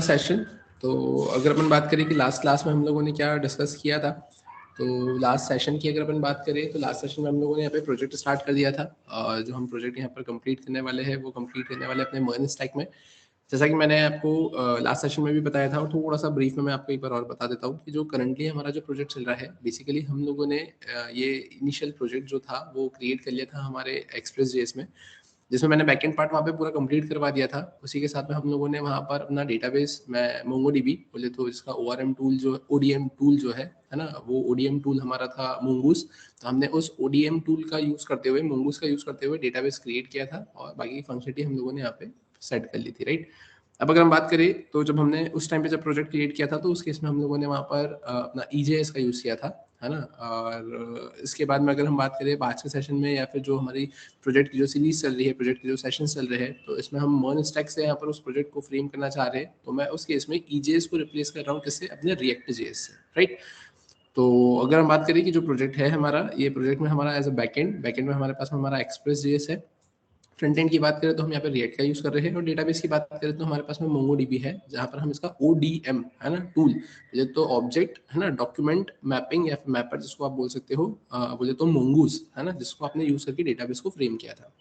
Session. तो अगर अपन बात करें कि लास्ट क्लास में हम लोगों ने क्या डिस्कस किया था, तो लास्ट सेशन की अगर अपन बात करें तो लास्ट सेशन में हम लोगों ने यहाँ पे प्रोजेक्ट स्टार्ट कर दिया था। और जो हम प्रोजेक्ट यहाँ पर कंप्लीट करने वाले हैं वो कंप्लीट करने वाले अपने मर्न स्टैक में। जैसा कि मैंने आपको लास्ट सेशन में भी बताया था, और थोड़ा सा ब्रीफ में मैं आपको एक बार और बता देता हूँ कि जो करंटली हमारा जो प्रोजेक्ट चल रहा है, बेसिकली हम लोगों ने ये इनिशियल प्रोजेक्ट जो था वो क्रिएट कर लिया था हमारे एक्सप्रेस जेएस में, जिसमें मैंने बैकएंड पार्ट वहाँ पे पूरा कंप्लीट करवा दिया था। उसी के साथ में हम लोगों ने वहाँ पर अपना डेटाबेस में मोंगोडीबी बोले तो इसका ओआरएम टूल जो ओडीएम टूल जो है ना, वो ओडीएम टूल हमारा था मोंगूस। तो हमने उस ओडीएम टूल का यूज करते हुए, मोंगूस का यूज करते हुए डेटाबेस क्रिएट किया था, और बाकी की फंक्शनलिटी हम लोगों ने यहाँ पे सेट कर ली थी, राइट। अब अगर हम बात करें तो जब हमने उस टाइम पे जब प्रोजेक्ट क्रिएट किया था, तो उस केस में हम लोगों ने वहाँ पर अपना ईजेएस का यूज किया था, है ना। और इसके बाद में अगर हम बात करें आज के सेशन में, या फिर जो हमारी प्रोजेक्ट की जो सीरीज चल रही है, प्रोजेक्ट के जो सेशन चल रहे हैं, तो इसमें हम मर्न स्टैक से यहाँ पर उस प्रोजेक्ट को फ्रेम करना चाह रहे हैं। तो मैं उस केस में ईजेएस को रिप्लेस कर रहा हूँ किससे, अपने रिएक्ट जेएस से, राइट। तो अगर हम बात करें कि जो प्रोजेक्ट है हमारा, ये प्रोजेक्ट में हमारा एज अ बैकएंड में हमारे पास में हमारा एक्सप्रेस जेएस है। फ्रंट एंड की बात करें तो हम यहाँ पे रिएक्ट का यूज कर रहे हैं, और डेटाबेस की बात करें तो हमारे पास में मोंगोडीबी है, जहाँ पर हम इसका ओडीएम है ना टूल, बोले तो ऑब्जेक्ट है ना, डॉक्यूमेंट मैपिंग या फिर मैपर जिसको आप बोल सकते हो, बोले तो मोंगूस है ना, जिसको आपने यूज करके डेटाबेस को फ्रेम किया था।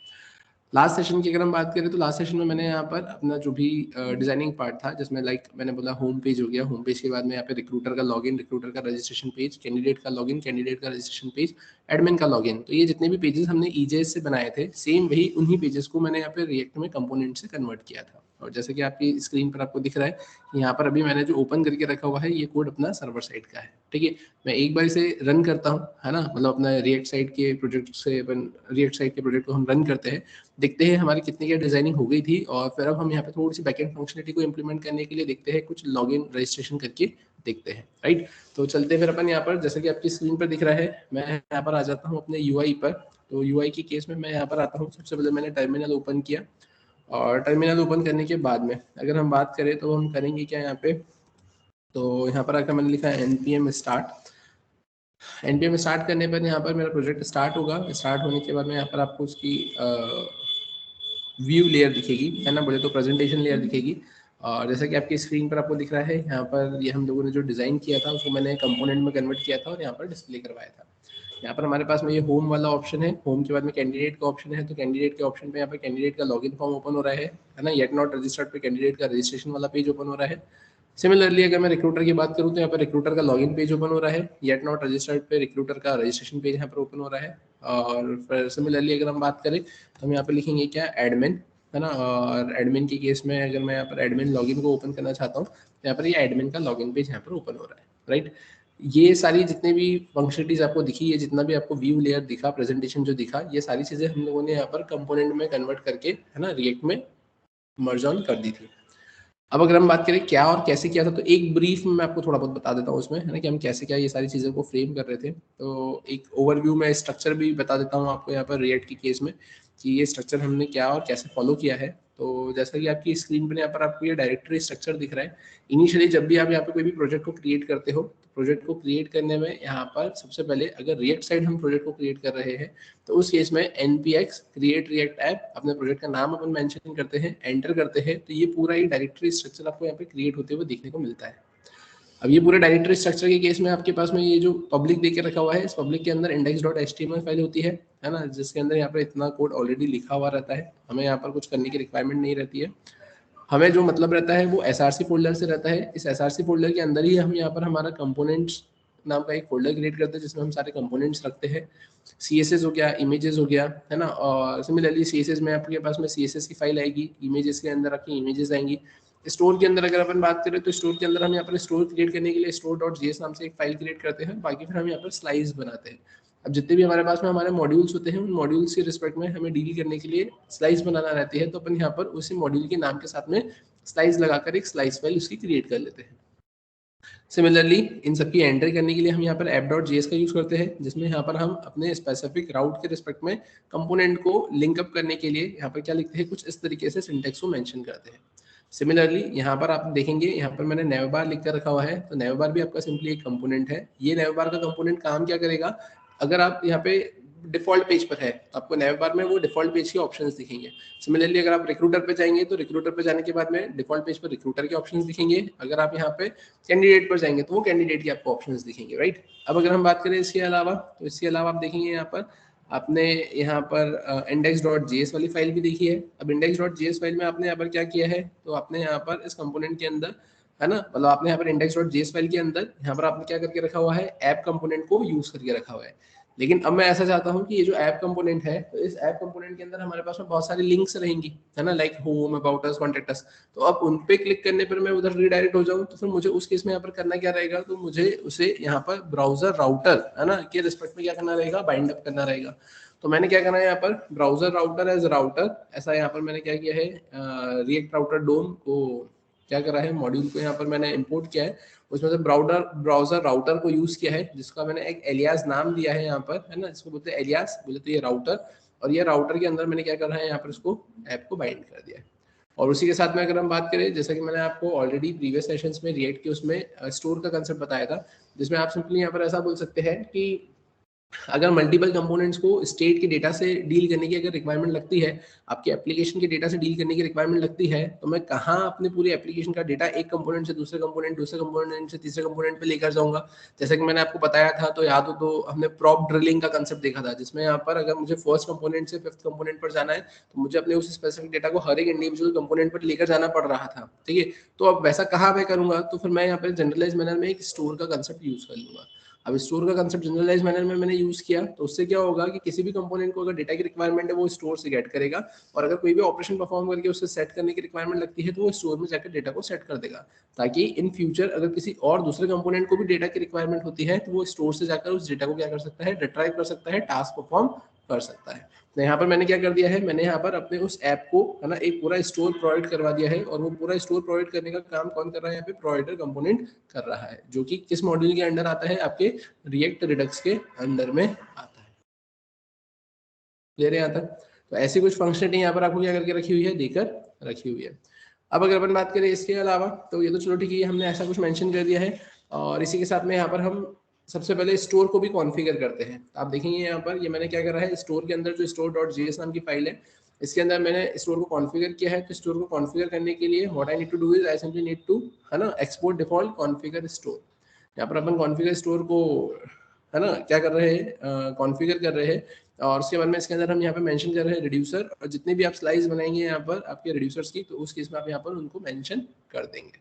लास्ट सेशन की अगर हम बात करें तो लास्ट सेशन में मैंने यहाँ पर अपना जो भी डिजाइनिंग पार्ट था, जिसमें लाइक मैंने बोला होम पेज हो गया, होम पेज के बाद में यहाँ पे रिक्रूटर का लॉगिन, रिक्रूटर का रजिस्ट्रेशन पेज, कैंडिडेट का लॉगिन, कैंडिडेट का रजिस्ट्रेशन पेज, एडमिन का लॉगिन। तो ये जितने भी पेजेस हमने ईजेएस से बनाए थे, सेम वही उन्हीं पेजेस को मैंने यहाँ पे रिएक्ट में कंपोनेंट से कन्वर्ट किया था। और जैसे कि आपकी स्क्रीन पर आपको दिख रहा है, यहाँ पर अभी मैंने जो ओपन करके रखा हुआ है, ये कोड अपना सर्वर साइड का है, ठीक है। मैं एक बार इसे रन करता हूँ, है ना, मतलब अपना रिएक्ट साइड के प्रोजेक्ट से अपन रिएक्ट साइड के प्रोजेक्ट को हम रन करते हैं, देखते हैं हमारी कितनी क्या डिजाइनिंग हो गई थी। और फिर अब हम यहाँ पे थोड़ी सी बैकएंड फंक्शनलिटी को इंप्लीमेंट करने के लिए देखते हैं, कुछ लॉगिन रजिस्ट्रेशन करके देखते हैं, राइट। तो चलते फिर अपन यहाँ पर, जैसे कि आपकी स्क्रीन पर दिख रहा है, मैं यहाँ पर आ जाता हूँ अपने यूआई पर। तो यूआई की केस में मैं यहाँ पर आता हूँ, सबसे पहले मैंने टर्मिनल ओपन किया, और टर्मिनल ओपन करने के बाद में अगर हम बात करें तो हम करेंगे क्या यहाँ पे, तो यहाँ पर आकर मैंने लिखा है npm स्टार्ट। npm स्टार्ट करने पर यहाँ पर मेरा प्रोजेक्ट स्टार्ट होगा। स्टार्ट होने के बाद में यहाँ पर आपको उसकी व्यू लेयर दिखेगी, है ना, बोले तो प्रेजेंटेशन लेयर दिखेगी। और जैसा कि आपकी स्क्रीन पर आपको दिख रहा है, यहाँ पर ये हम लोगों ने जो डिज़ाइन किया था उसको मैंने कंपोनेंट में कन्वर्ट किया था और यहाँ पर डिस्प्ले करवाया था। यहाँ पर हमारे पास में ये होम वाला ऑप्शन है, होम के बाद में कैंडिडेट का ऑप्शन है। तो कैंडिडेट के ऑप्शन पे यहाँ पर कैंडिडेट का लॉगिन फॉर्म ओपन हो रहा है ना, येट नॉट रजिस्टर्ड पे कैंडिडेट का रजिस्ट्रेशन वाला पेज ओपन हो रहा है। सिमिलरली अगर मैं रिक्रूटर की बात करूँ तो यहाँ पर रिक्रूटर का लॉगिन पेज ओपन हो रहा है, येट नॉट रजिस्टर्ड पे रिक्रूटर का रजिस्ट्रेशन पेज यहाँ पर ओपन हो रहा है। और फिर सिमिलरली अगर हम बात करें तो हम यहाँ पर लिखेंगे क्या, एडमिन, है ना। और एडमिन की केस में अगर मैं यहाँ पर एडमिन लॉगिन को ओपन करना चाहता हूँ, तो यहाँ पर ये एडमिन का लॉगिन पेज यहाँ पर ओपन हो रहा है, राइट। ये सारी जितने भी फंक्शनलिटीज आपको दिखी, ये जितना भी आपको व्यू लेयर दिखा, प्रेजेंटेशन जो दिखा, ये सारी चीजें हम लोगों ने यहाँ पर कंपोनेंट में कन्वर्ट करके, है ना, रिएक्ट में मर्ज ऑन कर दी थी। अब अगर हम बात करें क्या और कैसे किया था, तो एक ब्रीफ में मैं आपको थोड़ा बहुत बता देता हूँ उसमें, है ना, कि हम कैसे क्या ये सारी चीज़ों को फ्रेम कर रहे थे। तो एक ओवरव्यू में स्ट्रक्चर भी बता देता हूँ आपको यहाँ पर रिएक्ट की केस में, कि ये स्ट्रक्चर हमने क्या और कैसे फॉलो किया है। तो जैसा कि आपकी स्क्रीन पर यहाँ पर आपको ये डायरेक्टरी स्ट्रक्चर दिख रहा है। इनिशियली जब भी आप यहाँ पे कोई भी प्रोजेक्ट को क्रिएट करते हो, तो प्रोजेक्ट को क्रिएट करने में यहाँ पर सबसे पहले अगर रिएक्ट साइड हम प्रोजेक्ट को क्रिएट कर रहे हैं, तो उस केस में npx क्रिएट रिएक्ट ऐप, अपने प्रोजेक्ट का नाम अपन मेंशन करते हैं, एंटर करते हैं, तो ये पूरा ही डायरेक्टरी स्ट्रक्चर आपको यहाँ पे क्रिएट होते हुए देखने को मिलता है। अब ये पूरे डायरेक्टरी स्ट्रक्चर के केस में आपके पास में ये जो पब्लिक देके रखा हुआ है, इस पब्लिक के अंदर index.html फाइल होती है ना, जिसके अंदर यहाँ पर इतना कोड ऑलरेडी लिखा हुआ रहता है, हमें यहाँ पर कुछ करने की रिक्वायरमेंट नहीं रहती है। हमें जो मतलब रहता है वो एसआरसी फोल्डर से रहता है। इस एसआरसी फोल्डर के अंदर ही हम यहाँ पर हमारा कंपोनेंट्स नाम का एक फोल्डर क्रिएट करते हैं, जिसमें हम सारे कंपोनेंट्स रखते हैं। सीएसएस हो गया, इमेजेस हो गया, है ना। और सिमिलरली सीएसएस में आपके पास में सीएसएस की फाइल आएगी, इमेजेस के अंदर आपकी इमेजेस आएंगी। स्टोर के अंदर अगर अपन बात करें तो स्टोर के अंदर हम यहाँ पर स्टोर क्रिएट करने के लिए store.js नाम से एक फाइल क्रिएट करते हैं। बाकी फिर हम यहाँ पर स्लाइस बनाते हैं। अब जितने भी हमारे पास में हमारे मॉड्यूल्स होते हैं, उन मॉड्यूल्स के रिस्पेक्ट में हमें डील करने के लिए स्लाइस बनाना रहती है। तो अपन यहाँ पर उसी मॉड्यूल के नाम के साथ में स्लाइस लगाकर एक स्लाइस फाइल उसकी क्रिएट कर लेते हैं। सिमिलरली इन सबकी एंट्री करने के लिए हम यहाँ पर app.js का यूज करते हैं, जिसमें यहाँ पर हम अपने स्पेसिफिक राउट के रिस्पेक्ट में कंपोनेंट को लिंकअप करने के लिए यहाँ पर क्या लिखते हैं, कुछ इस तरीके से सिंटेक्स को मेंशन करते हैं। सिमिलरली यहाँ पर आप देखेंगे, यहाँ पर मैंने नेवबार लिख कर रखा हुआ है। तो नेवबार भी आपका सिंपली एक कंपोनेंट है। ये नेवबार का कंपोनेंट काम क्या करेगा, अगर आप यहाँ पे डिफॉल्ट पेज पर है, आपको नैव बार में वो डिफॉल्ट पेज के ऑप्शंस दिखेंगे। सिमिलरली अगर आप रिक्रूटर पे जाएंगे तो रिक्रूटर पे जाने के बाद में डिफॉल्ट पेज पर रिक्रूटर के ऑप्शंस दिखेंगे। अगर आप यहाँ पे कैंडिडेट पर जाएंगे तो वो कैंडिडेट के आपको ऑप्शंस दिखेंगे, राइट। अब अगर हम बात करें इसके अलावा, तो इसके अलावा आप देखेंगे यहाँ पर आपने यहाँ पर index.js वाली फाइल भी देखी है। अब index.js फाइल में आपने यहाँ पर क्या किया है, तो आपने यहाँ पर इस कंपोनेंट के अंदर, है ना, मतलब आपने यहाँ पर index.js फाइल के अंदर यहाँ पर आपने क्या करके रखा हुआ है, ऐप कंपोनेंट को यूज करके रखा हुआ है। लेकिन अब मैं ऐसा चाहता हूँ कि ये जो ऐप कंपोनेंट है, तो इस ऐप कंपोनेंट के अंदर हमारे पास में बहुत सारी लिंक्स रहेंगी, है ना, like home, about us, contact us. तो अब उन पे क्लिक करने पर मैं उधर रीडायरेक्ट हो जाऊँ, तो फिर मुझे उस केस में यहाँ पर करना क्या रहेगा, तो मुझे उसे यहाँ पर ब्राउजर राउटर, है ना, के रिस्पेक्ट में क्या करना रहेगा, बाइंड अप करना रहेगा। तो मैंने क्या करना है यहाँ पर, ब्राउजर राउटर एज राउटर, ऐसा यहाँ पर मैंने क्या किया है, रिएक्ट राउटर डोम को क्या करा है, मॉड्यूल को यहाँ पर मैंने इंपोर्ट किया है, उसमें से ब्राउजर राउटर को यूज किया है, जिसका मैंने एक एलियास नाम दिया है यहाँ पर, है ना, जिसको बोलते हैं एलियास, बोले तो ये राउटर, और ये राउटर के अंदर मैंने क्या कर रहा है, यहाँ पर इसको ऐप को बाइंड कर दिया है। और उसी के साथ में अगर हम बात करें, जैसा कि मैंने आपको ऑलरेडी प्रीवियस सेशंस में रिएक्ट के उसमें स्टोर का कंसेप्ट बताया था, जिसमें आप सिंपली यहाँ पर ऐसा बोल सकते हैं कि अगर मल्टीपल कंपोनेंट्स को स्टेट के डेटा से डील करने की अगर रिक्वायरमेंट लगती है, आपके एप्लीकेशन के डेटा से डील करने की रिक्वायरमेंट लगती है, तो मैं कहाँ अपने पूरे एप्लीकेशन का डेटा एक कंपोनेंट से दूसरे कंपोनेंट से तीसरे कंपोनेंट पे लेकर जाऊंगा। जैसे कि मैंने आपको बताया था, तो याद हो तो हमने प्रॉप ड्रिलिंग का कंसेप्ट देखा था, जिसमें यहाँ पर अगर मुझे फर्स्ट कंपोनेंट से फिफ्थ कंपोनेंट पर जाना है, तो मुझे अपने उस स्पेसिफिक डेटा को हर एक इंडिविजुअल कंपोनेंट पर लेकर जाना पड़ रहा था, ठीक है। तो अब वैसा कहाँ पे करूंगा, तो फिर मैं यहाँ पे जनरलाइज मैनर में एक स्टोर का कंसेप्ट यूज कर लूंगा। अब स्टोर का कंसेप्ट जनरलाइज मैनर में मैंने यूज किया, तो उससे क्या होगा कि किसी भी कंपोनेंट को अगर डेटा की रिक्वायरमेंट है, वो स्टोर से गेट करेगा, और अगर कोई भी ऑपरेशन परफॉर्म करके उससे सेट करने की रिक्वायरमेंट लगती है, तो वो स्टोर में जाकर डेटा को सेट कर देगा, ताकि इन फ्यूचर अगर किसी और दूसरे कंपोनेंट को भी डेटा की रिक्वायरमेंट होती है, तो वो स्टोर से जाकर उस डेटा को क्या कर सकता है, रिट्राइव कर सकता है, टास्क परफॉर्म कर सकता है। तो यहाँ पर मैंने क्या कर दिया है, मैंने यहाँ पर अपने उस ऐप को, है ना, एक पूरा स्टोर प्रोवाइड करवा दिया है, और वो पूरा स्टोर प्रोवाइड करने का काम कौन कर रहा है, यहाँ पे प्रोवाइडर कंपोनेंट कर रहा है, जो कि किस मॉड्यूल के अंडर आता है, आपके रिएक्ट रिडक्स के अंदर में आता है। क्लियर है यहाँ तक। तो ऐसी कुछ फंक्शनलिटी यहाँ पर आपको क्या करके रखी हुई है, देकर रखी हुई है। अब अगर अपन बात करें इसके अलावा, तो ये तो चलो ठीक है, हमने ऐसा कुछ मेंशन कर दिया है, और इसी के साथ में यहाँ पर हम सबसे पहले स्टोर को भी कॉन्फ़िगर करते हैं। आप देखेंगे यहाँ पर ये मैंने क्या करा है, स्टोर के अंदर जो store.js नाम की फाइल है, इसके अंदर मैंने स्टोर को कॉन्फ़िगर किया है। तो स्टोर को कॉन्फ़िगर करने के लिए what I need to do is I simply need to, है ना, एक्सपोर्ट डिफॉल्ट कॉन्फ़िगर स्टोर। यहाँ पर अपन कॉन्फ़िगर स्टोर को, है ना, क्या कर रहे हैं, कॉन्फ़िगर कर रहे हैं, और उसके बाद में इसके अंदर हम यहाँ पे मेंशन कर रहे हैं रिड्यूसर, और जितने भी आप स्लाइस बनाएंगे यहाँ पर आपके रिड्यूसर्स की, तो उस केस में आप यहाँ पर उनको मेंशन कर देंगे,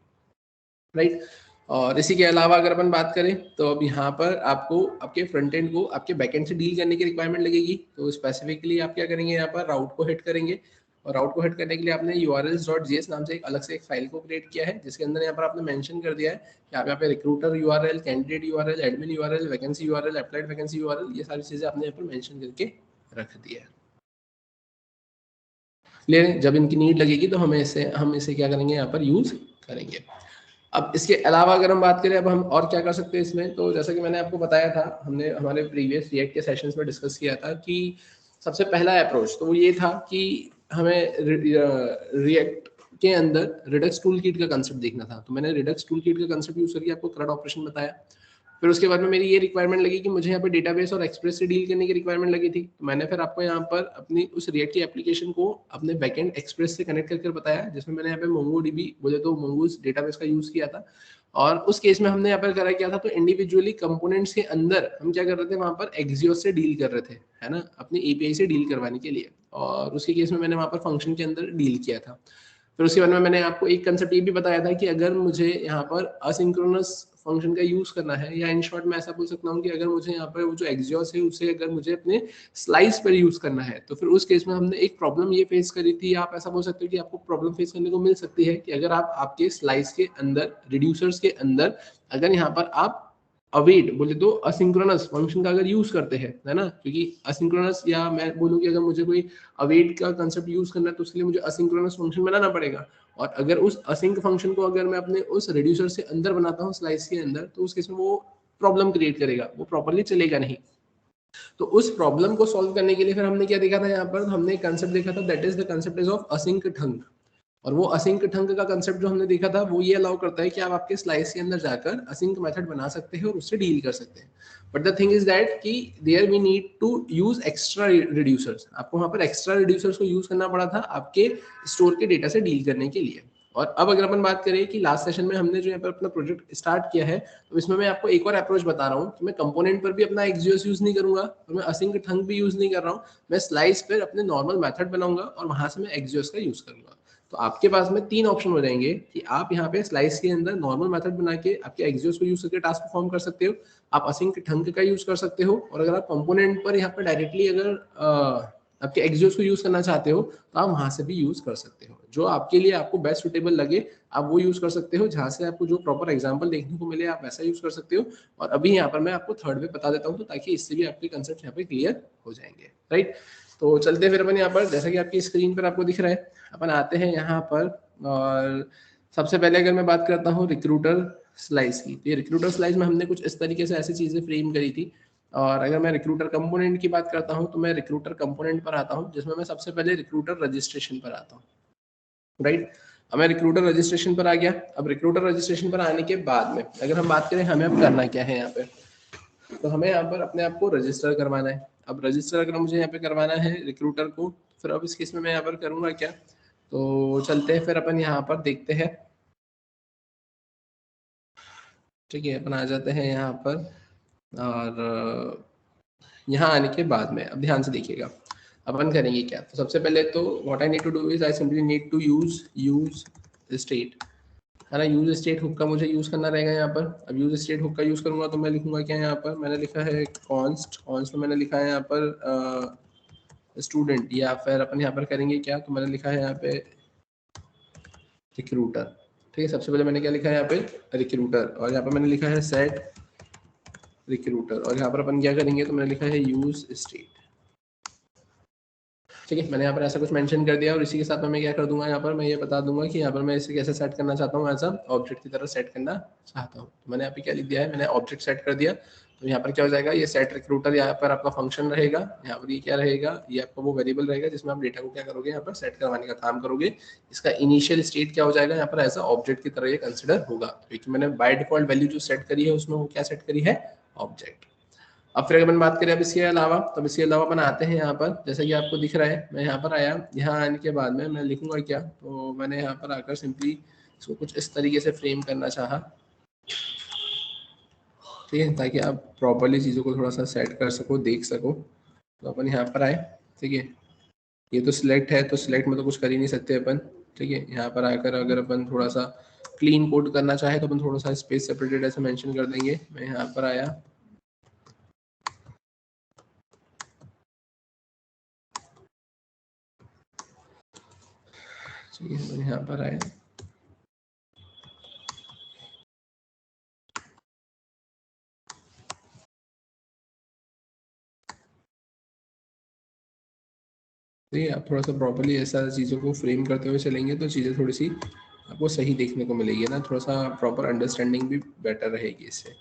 राइट। और इसी के अलावा अगर अपन बात करें, तो अब यहाँ पर आपको आपके फ्रंट एंड को आपके बैक एंड से डील करने की रिक्वायरमेंट लगेगी, तो स्पेसिफिकली आप क्या करेंगे, यहाँ पर राउट को हिट करेंगे, और राउट को हिट करने के लिए आपने urls.js नाम से एक अलग से एक फाइल को क्रिएट किया है, जिसके अंदर यहाँ पर आपने मेंशन कर दिया है कि आप यहाँ पे recruiter URL, candidate URL, admin URL, vacancy URL, applied vacancy URL, ये सारी चीजें आपने यहाँ पर मेंशन करके रख दिया है। क्लियर है। जब इनकी नीड लगेगी तो हम इसे क्या करेंगे, यहाँ पर यूज करेंगे। अब इसके अलावा अगर हम बात करें, अब हम और क्या कर सकते हैं इसमें, तो जैसा कि मैंने आपको बताया था, हमने हमारे प्रीवियस रिएक्ट के सेशंस में डिस्कस किया था कि सबसे पहला अप्रोच तो वो ये था कि हमें रिएक्ट के अंदर रिडक्स टूल किट का कंसेप्ट देखना था। तो मैंने रिडक्स टूल किट का कंसेप्ट यूज करके आपको करंट ऑपरेशन बताया। फिर उसके बाद में मेरी ये रिक्वायरमेंट लगी कि मुझे यहाँ पे डेटाबेस और एक्सप्रेस से डील करने की रिक्वायरमेंट लगी थी, तो मैंने फिर आपको यहाँ पर अपनी उस रिएक्ट की एप्लीकेशन को अपने बैकएंड एक्सप्रेस से कनेक्ट करके बताया, जिसमें मैंने यहाँ पे MongoDB बोले तो mongoose डेटाबेस का यूज किया था। और उस केस में हमने यहाँ पर करा क्या था, तो इंडिविजुअली कंपोनेंट्स के अंदर हम क्या कर रहे थे, वहां पर एक्सियोस से डील कर रहे थे, है ना, अपनी एपीआई से डील करवाने के लिए, और उसके केस में मैंने वहां पर फंक्शन के अंदर डील किया था। फिर उसके बाद में मैंने आपको एक कंसेप्ट ये भी बताया था कि अगर मुझे यहाँ पर असिंक्रोनस फंक्शन का यूज करना है, या इन शॉर्ट मैं ऐसा बोल सकता हूँ कि अगर मुझे यहाँ पर वो जो एक्सियोस है उसे अगर मुझे अपने स्लाइस पर यूज करना है, तो फिर उस केस में हमने एक प्रॉब्लम ये फेस करी थी, आप ऐसा बोल सकते हो कि आपको प्रॉब्लम फेस करने को मिल सकती है कि अगर आप आपके स्लाइस के अंदर, रिड्यूसर्स के अंदर, अगर यहाँ पर आप अवेट बोले तो असिंक्रोनस फंक्शन का अगर यूज करते हैं, है ना, क्योंकि असिंक्रोनस, या मैं बोलूँ कि अगर मुझे कोई अवेट का कंसेप्ट यूज करना है, तो उसके लिए मुझे असिंक्रोनस फंक्शन बनाना पड़ेगा, और अगर उस असिंक फंक्शन को अगर मैं अपने उस रिड्यूसर से अंदर बनाता हूँ स्लाइस के अंदर, तो उस केस में वो प्रॉब्लम क्रिएट करेगा, वो प्रॉपर्ली चलेगा नहीं। तो उस प्रॉब्लम को सॉल्व करने के लिए फिर हमने क्या देखा था, यहाँ पर हमने एक कंसेप्ट देखा था, that is the concept is of async thunk. और वो असिंक ठंग का कंसेप्ट जो हमने देखा था वो ये अलाउ करता है कि आप आपके स्लाइस के अंदर जाकर असिंक मेथड बना सकते हैं और उससे डील कर सकते हैं। But the thing is that कि there we need to use extra reducers, आपको वहां पर एक्स्ट्रा रिड्यूसर्स को यूज करना पड़ा था आपके स्टोर के डेटा से डील करने के लिए। और अब अगर अपन बात करें कि लास्ट सेशन में हमने जो यहाँ पर अपना प्रोजेक्ट स्टार्ट किया है, तो इसमें मैं आपको एक और अप्रोच बता रहा हूँ कि मैं कंपोनेंट पर भी अपना एक्सजीएस यूज नहीं करूंगा और मैं असिंक ठंग भी यूज नहीं कर रहा हूँ, मैं स्लाइस पर अपने नॉर्मल मेथड बनाऊंगा और वहां से मैं एक्सजीएस का यूज करूंगा। तो आपके पास में 3 ऑप्शन हो जाएंगे कि आप यहाँ पे स्लाइस के अंदर नॉर्मल मेथड बना के आपके एक्सजीएस को यूज करके टास्क परफॉर्म कर सकते हो, आप असिंक ठंग का यूज कर सकते हो, और अगर आप कंपोनेंट पर यहाँ पर डायरेक्टली अगर आपके एक्सजीएस को यूज करना चाहते हो तो आप वहां से भी यूज कर सकते हो। जो आपके लिए आपको बेस्ट सुटेबल लगे आप वो यूज कर सकते हो, जहां से आपको जो प्रॉपर एग्जांपल देखने को मिले आप वैसा यूज कर सकते हो। और अभी यहाँ पर मैं आपको थर्ड वे बता देता हूँ, तो ताकि इससे भी आपके कंसेप्ट यहाँ पे क्लियर हो जाएंगे, राइट। तो चलते फिर अपन यहाँ पर, जैसा कि आपकी स्क्रीन पर आपको दिख रहा है, अपन आते हैं यहाँ पर। और सबसे पहले अगर मैं बात करता हूँ रिक्रूटर स्लाइस की, तो ये रिक्रूटर स्लाइस में हमने कुछ इस तरीके से ऐसी चीजें फ्रेम करी थी। और अगर मैं रिक्रूटर कंपोनेंट की बात करता हूँ तो मैं रिक्रूटर कंपोनेंट पर आता हूँ, जिसमें मैं सबसे पहले रिक्रूटर रजिस्ट्रेशन पर आता हूँ, राइट। अब मैं रिक्रूटर रजिस्ट्रेशन पर आ गया। अब रिक्रूटर रजिस्ट्रेशन पर आने के बाद में अगर हम बात करें हमें अब करना क्या है यहाँ पे, तो हमें यहाँ पर अपने आप को रजिस्टर करवाना है। अब रजिस्टर अगर मुझे यहाँ पे करवाना है रिक्रूटर को, फिर अब इस केस में मैं यहाँ पर करूँगा क्या, तो चलते हैं फिर अपन यहाँ पर देखते हैं। ठीक है, अपन आ जाते हैं यहाँ पर। और यहाँ आने के बाद में अब ध्यान से देखिएगा अपन करेंगे क्या। तो सबसे पहले तो what I need to do is I simply need to use state, है ना। यूज स्टेट हुक का मुझे यूज करना रहेगा यहाँ पर। अब यूज स्टेट हुक का यूज करूंगा तो मैं लिखूंगा क्या, यहाँ पर मैंने लिखा है कॉन्स्ट में मैंने लिखा है यहाँ पर स्टूडेंट, या फिर अपन यहाँ पर करेंगे क्या, तो मैंने लिखा है यहाँ पे रिक्रूटर। ठीक है, सबसे पहले मैंने क्या लिखा है यहाँ पे रिक्रूटर, और यहाँ पर मैंने लिखा है सेट रिक्रूटर, और यहाँ पर अपन क्या करेंगे तो मैंने लिखा है यूज स्टेट। ठीक है, मैंने यहाँ पर ऐसा कुछ मेंशन कर दिया, और इसी के साथ में मैं क्या कर दूंगा यहाँ पर, मैं ये बता दूंगा कि यहाँ पर मैं इसे कैसे सेट करना चाहता हूँ, एज ऑब्जेक्ट की तरह सेट करना चाहता हूँ। तो मैंने यहाँ पे क्या लिख दिया है, मैंने ऑब्जेक्ट सेट कर दिया। तो यहाँ पर क्या हो जाएगा, ये सेट रिक्रूटर यहाँ पर आपका फंक्शन रहेगा। यहाँ पर ये क्या रहेगा, ये आपका वो वेरिएबल रहेगा जिसमें आप डेटा को क्या करोगे, यहाँ पर सेट करवाने का काम करोगे। इसका इनिशियल स्टेट क्या हो जाएगा, यहाँ पर एज ऑब्जेक्ट की तरह ये कंसिडर होगा, क्योंकि मैंने बाय डिफॉल्ट वैल्यू जो सेट करी है उसमें वो क्या सेट करी है, ऑब्जेक्ट। अब फिर अपन बात करें अब इसके अलावा, तब इसके अलावा अपन आते हैं यहाँ पर, जैसा कि आपको दिख रहा है मैं यहाँ पर आया। यहाँ आने के बाद में मैं लिखूंगा क्या, तो मैंने यहाँ पर आकर सिंपली इसको कुछ इस तरीके से फ्रेम करना चाहा। ठीक है, ताकि आप प्रॉपरली चीज़ों को थोड़ा सा सेट कर सको, देख सको। तो अपन यहाँ पर आए, ठीक है। ये तो सिलेक्ट है, तो सिलेक्ट में तो कुछ कर ही नहीं सकते अपन। ठीक है, यहाँ पर आकर अगर अपन थोड़ा सा क्लीन कोड करना चाहे तो अपन थोड़ा सा स्पेस सेपरेटेड ऐसे मेंशन कर देंगे। मैं यहाँ पर आया, ठीक है, मैं यहाँ पर आया। ठीक है, आप थोड़ा सा प्रॉपर्ली ऐसा चीज़ों को फ्रेम करते हुए चलेंगे तो चीज़ें थोड़ी सी आपको सही देखने को मिलेगी ना, थोड़ा सा प्रॉपर अंडरस्टैंडिंग भी बेटर रहेगी इससे।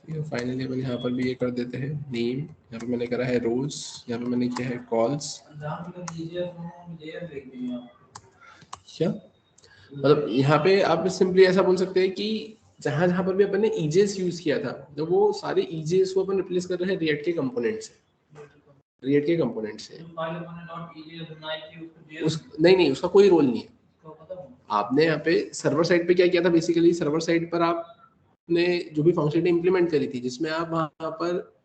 ठीक है, फाइनली अपन यहाँ पर भी ये कर देते हैं नेम, यहाँ पे मैंने करा है रोज, यहाँ पे मैंने किया है कॉल्स। क्या मतलब यहाँ पे आप सिंपली ऐसा बोल सकते हैं कि जहां जहां पर भी अपन ने ईजेस यूज किया था, तो वो सारे ईजेस को अपन रिप्लेस कर रहे हैं रिएक्ट के कंपोनेंट से, रिएक्ट के कंपोनेंट से। नहीं नहीं, उसका कोई रोल नहीं है। आपने यहाँ पे सर्वर साइड पे क्या किया था, बेसिकली सर्वर साइड पर आपने जो भी फंक्शनलिटी इंप्लीमेंट करी थी, जिसमें आप वहां पर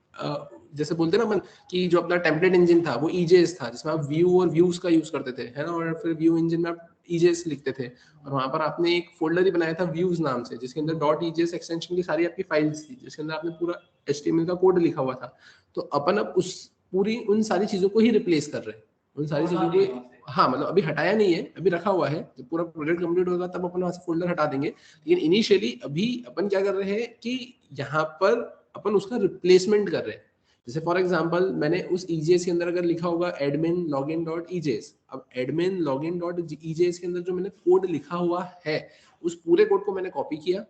जैसे बोलते ना अपन कि जो अपना टेम्पलेट इंजन था वो ईजेस था, जिसमें आप व्यू और व्यूज का यूज करते थे, है ना। और फिर व्यू इंजन में आप ईजेस लिखते थे, और वहां पर आपने एक फोल्डर ही बनाया था व्यूज नाम से, जिसके अंदर डॉट ईजेस एक्सटेंशन की सारी आपकी फाइल्स थी, जिसके अंदर आपने पूरा HTML का कोड लिखा हुआ था। तो अपन अब उस पूरी उन सारी चीजों को ही रिप्लेस कर रहे हैं, उन सारी चीजों को। हाँ, मतलब अभी हटाया नहीं है, अभी रखा हुआ है। जब पूरा प्रोजेक्ट कंप्लीट होगा तब अपन वहां से फोल्डर हटा देंगे, लेकिन इनिशियली अभी अपन क्या कर रहे हैं कि यहाँ पर अपन उसका रिप्लेसमेंट कर रहे हैं। जैसे फॉर एग्जांपल मैंने उस ईजेएस के अंदर अगर लिखा होगा एडमिन लॉगिन डॉट ईजेएस, अब एडमिन लॉगिन डॉट ईजेएस के अंदर जो मैंने कोड लिखा हुआ है उस पूरे कोड को मैंने कॉपी किया,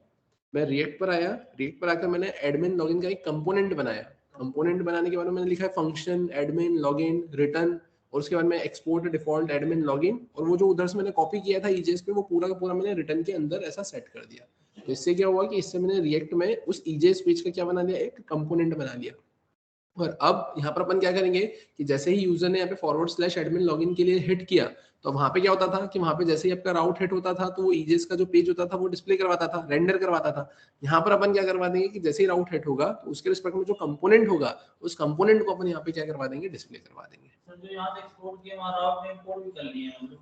मैं रिएक्ट पर आया, रिएक्ट पर आकर मैंने एडमिन लॉगिन का एक कंपोनेंट बनाया, कंपोनेंट बनाने के बाद में मैंने लिखा है फंक्शन, एडमिन, लॉगिन, रिटर्न, और उसके बाद में एक्सपोर्ट, डिफॉल्ट, एडमिन, लॉगिन, और वो जो उधर से मैंने कॉपी किया था ईजेस पे वो पूरा का पूरा मैंने रिटर्न के अंदर ऐसा सेट कर दिया। तो इससे क्या हुआ कि इससे मैंने रिएक्ट में उस ईजेस पेज का क्या बना दिया, एक कंपोनेंट बना दिया। और अब यहाँ पर अपन क्या करेंगे कि जैसे ही यूजर ने यहाँ पे फॉरवर्ड स्लैश एडमिन लॉगिन के लिए हिट किया, तो वहां पे क्या होता था कि वहां पे जैसे ही आपका राउट हिट होता था तो वो ईजेस का जो पेज होता था वो डिस्प्ले करवाता था, रेंडर करवाता था। यहाँ पर अपन क्या करवा देंगे कि जैसे ही राउट हिट होगा तो उसके रिस्पेक्ट में जो कंपोनेंट होगा उस कंपोनेंट को अपन यहाँ पे क्या करवा देंगे, डिस्प्ले करवा देंगे। जो यहाँ से एक्सपोर्ट किया वहाँ राउट में इंपोर्ट भी कर लिए हैं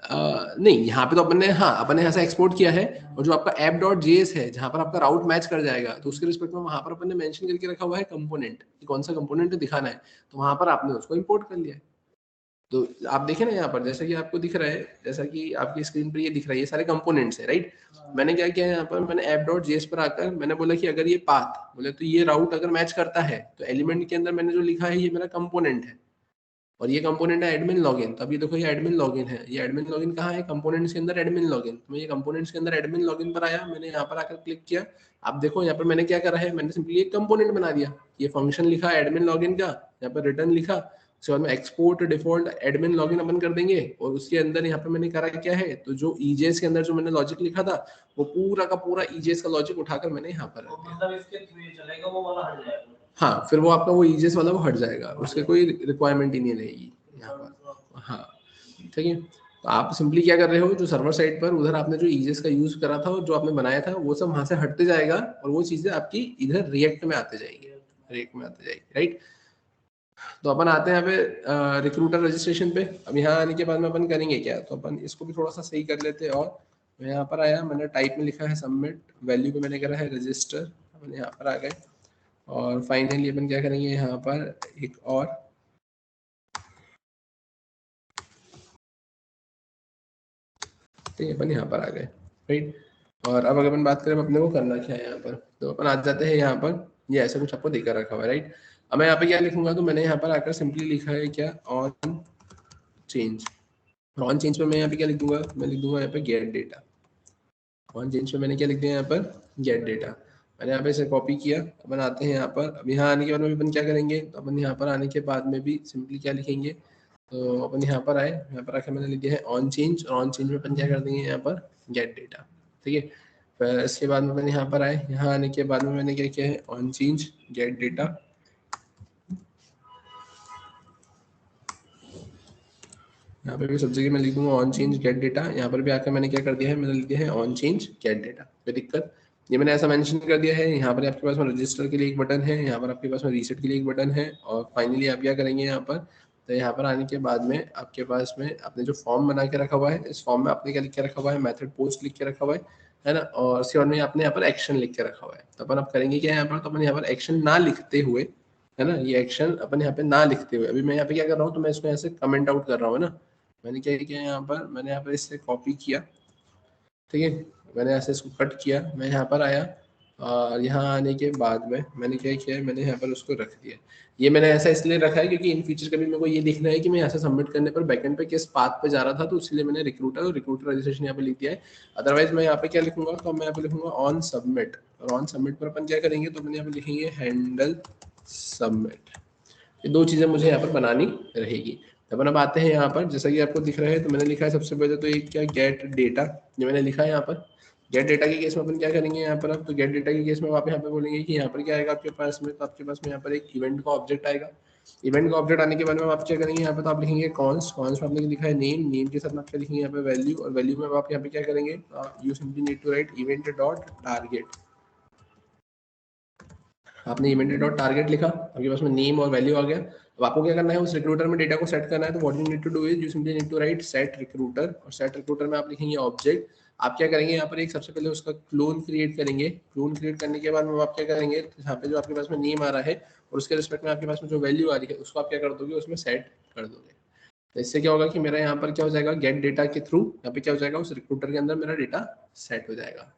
नहीं, यहाँ पे तो अपन ने, हाँ, अपन ने यहाँ से एक्सपोर्ट किया है, और जो आपका app.js है जहाँ पर आपका राउट मैच कर जाएगा तो उसके रिस्पेक्ट में वहां पर अपन ने मेंशन करके रखा हुआ है कंपोनेंट कि कौन सा कंपोनेंट दिखाना है, तो वहां पर आपने उसको इंपोर्ट कर लिया है। तो आप देखें ना यहाँ पर जैसा कि आपको दिख रहा है, जैसा कि आपकी स्क्रीन पर ये दिख रहा है, ये सारे कंपोनेंट्स है, राइट। मैंने क्या किया है यहाँ पर, मैंने app.js पर आकर मैंने बोला कि अगर ये पाथ बोले तो ये राउट अगर मैच करता है तो एलिमेंट के अंदर मैंने जो लिखा है ये मेरा कंपोनेंट है, और ये कंपोनेंट है एडमिन लॉगिन। तो अभी देखो ये एडमिन लॉगिन है, ये एडमिन लॉगिन कहाँ है, कंपोनेंट्स के अंदर एडमिन लॉगिन। तो मैं ये कंपोनेंट्स के अंदर एडमिन लॉगिन पर आया, मैंने यहाँ पर आकर क्लिक किया। आप देखो यहाँ पर मैंने क्या करा है, मैंने सिंपली एक कंपोनेंट बना दिया। ये फंक्शन लिखा एडमिन लॉगिन का, यहाँ पर रिटर्न लिखा, उसके बाद में एक्सपोर्ट, डिफॉल्ट, एडमिन लॉगिन अपन कर देंगे, और उसके अंदर यहाँ पे मैंने करा क्या है, तो जो ईजेस के अंदर जो मैंने लॉजिक लिखा था वो पूरा का पूरा ईजेस का लॉजिक उठाकर मैंने यहाँ पर रख दिया। मतलब इसके थ्रू ये चलेगा, वो वाला हट जाएगा। हाँ, फिर वो आपका वो ईजेस वाला वो हट जाएगा, उसके कोई रिक्वायरमेंट ही नहीं रहेगी यहाँ पर। हाँ, ठीक है। तो आप सिंपली क्या कर रहे हो, जो सर्वर साइड पर उधर आपने जो ईजेस का यूज करा था और जो आपने बनाया था वो सब वहां से हटते जाएगा, और वो चीजें आपकी इधर रिएक्ट में आते जाएगी, रिएक्ट में आते जाएगी, राइट। तो अपन आते हैं यहाँ पे रिक्रूटर रजिस्ट्रेशन पे। अब यहाँ आने के बाद में अपन करेंगे क्या, तो अपन इसको भी थोड़ा सा सही कर लेते हैं। और मैं यहाँ पर आया, मैंने टाइप में लिखा है सबमिट, वैल्यू पे मैंने करा है रजिस्टर, अपन यहाँ पर आ गए, और फाइनली अपन क्या करेंगे यहाँ पर एक और, ठीक है, अपन यहाँ पर आ गए, राइट। और अब अगर अपन बात करें अपने को करना क्या है यहाँ पर, तो अपन आ जाते हैं यहाँ पर, ये ऐसा कुछ आपको देकर रखा हुआ है, राइट। अब मैं यहाँ पे क्या लिखूंगा, तो मैंने यहाँ पर आकर सिंपली लिखा है क्या, ऑन चेंज। ऑन चेंज पे मैं यहाँ पे क्या लिख दूंगा, मैं लिख दूंगा यहाँ पे गेट डेटा। ऑन चेंज पे मैंने क्या लिख दिया यहाँ पर, गेट डेटा। मैंने यहाँ पे इसे कॉपी किया। अपन आते हैं यहाँ पर, अब यहाँ आने के बाद में अपन क्या करेंगे, तो अपन यहाँ पर आने के बाद में भी सिंपली क्या लिखेंगे, तो अपन यहाँ पर आए, यहाँ पर आकर मैंने लिख दिया है ऑन चेंज, और ऑन चेंज में अपन क्या कर देंगे यहाँ पर गेट डेटा, ठीक है। फिर इसके बाद में मैंने यहाँ पर आए, यहाँ आने के बाद में मैंने क्या किया है, ऑन चेंज गेट डेटा, यहाँ पे भी सब जगह मैं लिख दूंगा ऑन चेंज गेट डेटा। यहाँ पर भी आकर मैंने क्या कर दिया है, मैंने लिख दिया है ऑन चेंज गेट डेटा, कोई दिक्कत, ये मैंने ऐसा मेंशन कर दिया है। यहाँ पर आपके पास में रजिस्टर के लिए एक बटन है, यहाँ पर आपके पास में रीसेट के लिए एक बटन है, और फाइनली आप क्या करेंगे यहाँ पर, तो यहाँ पर आने के बाद में आपके पास में आपने जो फॉर्म बना के रखा हुआ है, इस फॉर्म में आपने क्या लिख के रखा हुआ है, मेथड पोस्ट लिख के रखा हुआ है ना, और उसके बाद में आपने यहाँ पर एक्शन लिख के रखा हुआ है। तो अपन आप करेंगे क्या यहाँ पर, तो अपन यहाँ पर एक्शन ना लिखते हुए, है ना, ये एक्शन अपन यहाँ पे ना लिखते हुए, अभी मैं यहाँ पे क्या कर रहा हूँ, तो मैं इसको यहाँ से कमेंट आउट कर रहा हूँ ना, मैंने क्या किया यहाँ पर, मैंने यहाँ पर इससे कॉपी किया, ठीक है, मैंने ऐसे इसको कट किया, मैं यहाँ पर आया, और यहाँ आने के बाद में मैंने क्या किया, मैंने यहाँ पर उसको रख दिया। ये मैंने ऐसा इसलिए रखा है क्योंकि इन फ्यूचर कभी मेरे को ये देखना है कि मैं यहाँ से सबमिट करने पर बैकएंड पे किस पाथ पे जा रहा था, तो इसलिए मैंने रिक्रूटर और रिक्रूटर रजिस्ट्रेशन यहाँ पे लिख दिया है। अदरवाइज मैं यहाँ पे क्या लिखूंगा, तो मैं यहाँ पे लिखूंगा ऑन सबमिट, और ऑन सबमिट पर अपन क्या करेंगे, तो अपन यहाँ पे लिखेंगे हैंडल सबमिट। ये दो चीजें मुझे यहाँ पर बनानी रहेगी। अपन अब आते हैं यहाँ पर, जैसा कि आपको दिख रहा है, तो मैंने लिखा है सबसे पहले तो एक क्या, गेट डेटा, ये मैंने लिखा है यहाँ पर। गेट डेटा के केस में अपन क्या करेंगे यहाँ पर, अब तो गेट डेटा के केस में आप यहाँ पे बोलेंगे कि यहाँ पर क्या आएगा आपके पास में, तो आपके पास में यहाँ पर एक इवेंट का ऑब्जेक्ट आएगा। इवेंट का ऑब्जेक्ट आने के बाद में आप क्या करेंगे यहाँ पे, तो आप लिखेंगे कॉन्स, कॉन्स में आपने लिखा है नेम, नेम के साथ में आप क्या लिखेंगे यहाँ पे वैल्यू, और वैल्यू में आप यहाँ पे क्या करेंगे, you simply need to write event dot target. आपने इवेंट डॉट टारगेट लिखा, आपके पास में नेम और वैल्यू आ गया। अब आपको क्या करना है, उस रिक्रूटर में डेटा को सेट करना है, तो what you need to do is you simply need to write set recruiter, और सेट रिक्रूटर में आप लिखेंगे ऑब्जेक्ट। आप क्या करेंगे यहाँ पर, एक सबसे पहले उसका क्लोन क्रिएट करेंगे। क्लोन क्रिएट करने के बाद में आप क्या करेंगे, यहाँ पे जो आपके पास में नेम आ रहा है और उसके रिस्पेक्ट में आपके पास में जो वैल्यू आ रही है उसको आप क्या कर दोगे, उसमें सेट कर दोगे। तो इससे क्या होगा कि मेरा यहाँ पर क्या हो जाएगा, गेट डेटा के थ्रू यहाँ पे क्या हो जाएगा, उस रिक्रूटर के अंदर मेरा डेटा सेट हो जाएगा।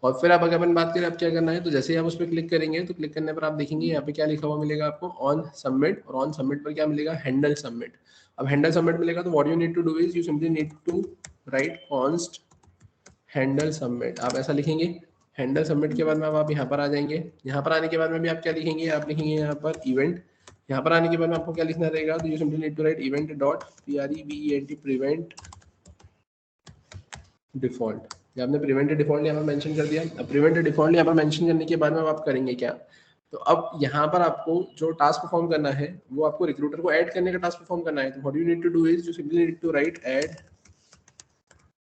और फिर आप अगर अपन बात करें अब क्या करना है, तो जैसे ही आप उस पर क्लिक करेंगे, तो क्लिक करने पर आप देखेंगे यहाँ पे क्या लिखा हुआ मिलेगा आपको, ऑन सबमिट, और ऑन सबमिट पर क्या मिलेगा, हैंडल सबमिट। अब हैंडल सबमिट मिलेगा, तो what you need to do is you simply need to write const handle submit. आप ऐसा लिखेंगे हैंडल सबमिट के बाद में अब आप यहाँ पर आ जाएंगे। यहाँ पर आने के बाद में भी आप क्या लिखेंगे, आप लिखेंगे यहाँ पर इवेंट। यहाँ पर आने के बाद में आपको क्या लिखना रहेगा, तो you simply need to write event dot prevent default. आपने प्रिवेंट डिफॉल्ट यहाँ पर मेंशन कर दिया। अब प्रिवेंट डिफॉल्ट यहाँ पर मेंशन करने के बाद में आप करेंगे क्या, तो अब यहाँ पर आपको जो टास्क परफॉर्म करना है वो आपको रिक्रूटर को ऐड करने का टास्क परफॉर्म करना है। तो what you need to do is you simply need to write add